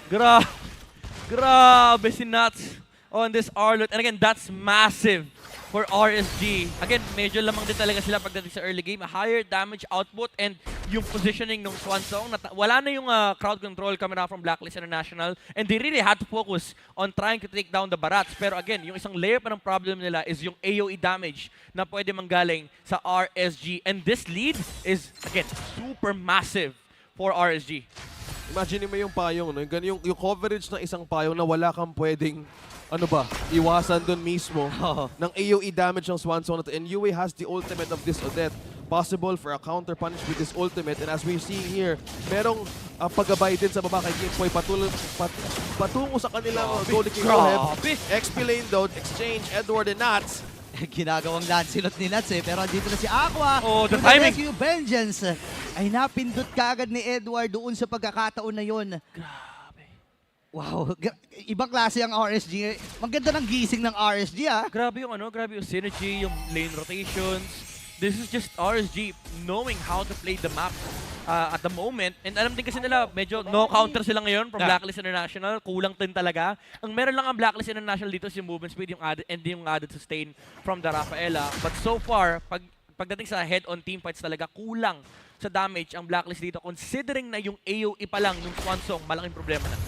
Grabe si Nats on this Arlot. And again, that's massive for RSG. Again, medyo lamang din talaga sila pagdating sa early game. Higher damage output and yung positioning ng Swansong. Wala na yung crowd control coming out from Blacklist International. And they really had to focus on trying to take down the Barats. Pero again, yung isang layer pa ng problem nila is yung AoE damage na pwede manggaling sa RSG. And this lead is, again, super massive for RSG. Imagine mo yung payong, yung coverage ng isang payong na wala kang pwedeng iwasan doon mismo ng AoE damage ng Swansong. And Yue has the ultimate of this Odette. Possible for a counter punish with this ultimate. And as we're seeing here, merong paggabay din sa baba kay Gimpoy patungo sa kanilang goal king XP lane though, exchange Edward and Nats. Ginagawang Lancelot ni Nats pero andito na si Aqua. The timing. Rescue Vengeance ay napindot kaagad ni Edward doon sa pagkakataon na yon. Grabe. Wow, ibang klase ang RSG. Maganda ng gising ng RSG Grabe yung grabe yung synergy, yung lane rotations. This is just RSG knowing how to play the map at the moment. And alam din kasi nila, medyo no counter sila ngayon from Blacklist International. Kulang din talaga. Ang meron lang ang Blacklist International dito is yung movement speed, yung added sustain from the Rafaela. But so far, pagdating sa head-on team fights talaga, kulang sa damage ang Blacklist dito. Considering na yung AoE pa lang ng Swansong, malaking problema na.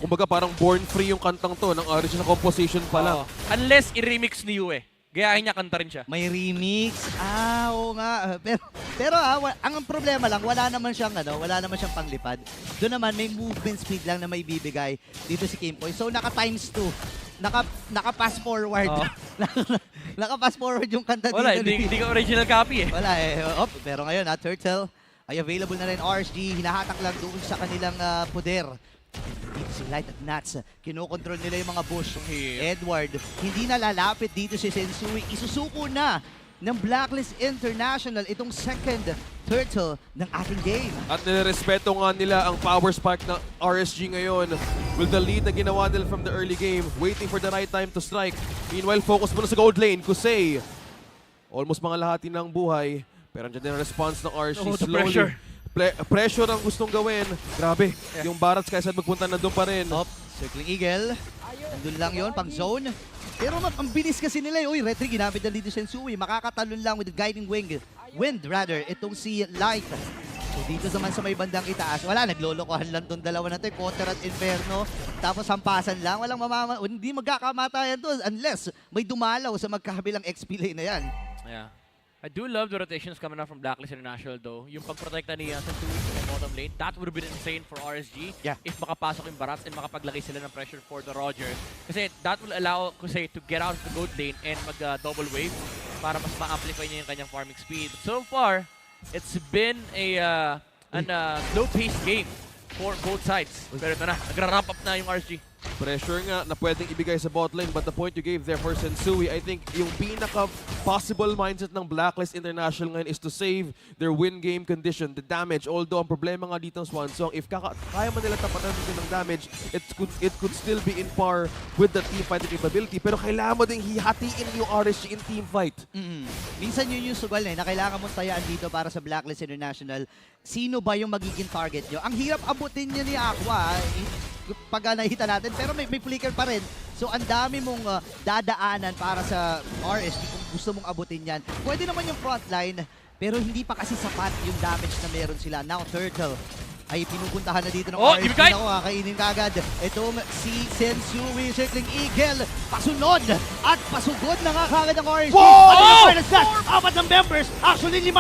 Kumbaga parang born free yung kantang to ng original composition pa lang. Unless i-remix ni Yue. Gayahin niya, kanta rin siya. May remix. Oo nga. Pero ang problema lang, wala naman siyang panglipad. Doon naman may movement speed lang na may bibigay dito si Kimpoy. So naka times 2. Naka-pass forward. Naka-pass forward yung kanta dito. Wala, hindi ka original copy Wala pero ngayon Turtle ay available na rin RSG. Hinahatak lang doon sa kanilang poder. Dito si Light at Nats, kinokontrol nila yung mga bush. Edward, hindi na lalapit dito si Sensui. Isusuko na ng Blacklist International itong second Turtle ng ating game. At nirespeto nga nila ang power spark ng RSG ngayon with the lead na ginawa nila from the early game, waiting for the right time to strike. Meanwhile, focus muna sa gold lane. Kusei, almost mga lahati ng buhay, pero andyan din ang response ng RSG slowly. Pressure ang gustong gawin. Grabe. Yung Barats kaysa magpunta na doon pa rin. Circling Eagle. Nandun lang yon pang zone. Pero ang bilis kasi nila. Uy, Retri, ginamit na dito Sensui. Makakatalon lang with the guiding wind rather. Itong si Light. So dito naman sa may bandang itaas, wala, naglolokohan lang tong dalawa na to, Cotter at Inferno. Tapos hampasan lang, walang hindi magkakamatayan to unless may dumalaw sa magkabilang XP lane na yan. Yeah. I do love the rotations coming out from Blacklist International though. Yung pagprotekta ni sa bottom lane, that would have been insane for RSG if makapasok yung Barats and makapaglagay sila ng pressure for the Roger. Kasi that will allow kasi to get out of the gold lane and mag-double wave para mas ma-amplify niya yung kanyang farming speed. So far, it's been a slow-paced game for both sides. Pero ito na, nagra-ramp up na yung RSG. Pressure nga na pwedeng ibigay sa bot lane, but the point you gave there for Sensui, I think yung pinaka-possible mindset ng Blacklist International ngayon is to save their win game condition, the damage. Although ang problema nga dito ng Swansong, if kaya man nila tapatan din ng damage, it could still be in par with the teamfighting capability. Pero kailangan mo ding hihatiin yung RSG in teamfight. Minsan yun yung sugal na kailangan mong tayaan dito para sa Blacklist International. Sino ba yung magiging target nyo? Ang hirap abutin niya ni Aqua pag nakita natin, pero may flicker pa rin. So ang dami mong dadaanan para sa RSG kung gusto mong abutin yan. Pwede naman yung frontline, pero hindi pa kasi sapat yung damage na meron sila. Now Turtle ay pinupuntahan na dito ng RSG. Ako, kainin kagad. Itong si Sensui, circling eagle, pasunod at pasugod na nga kagad ng RSG. Apat ng members, actually 5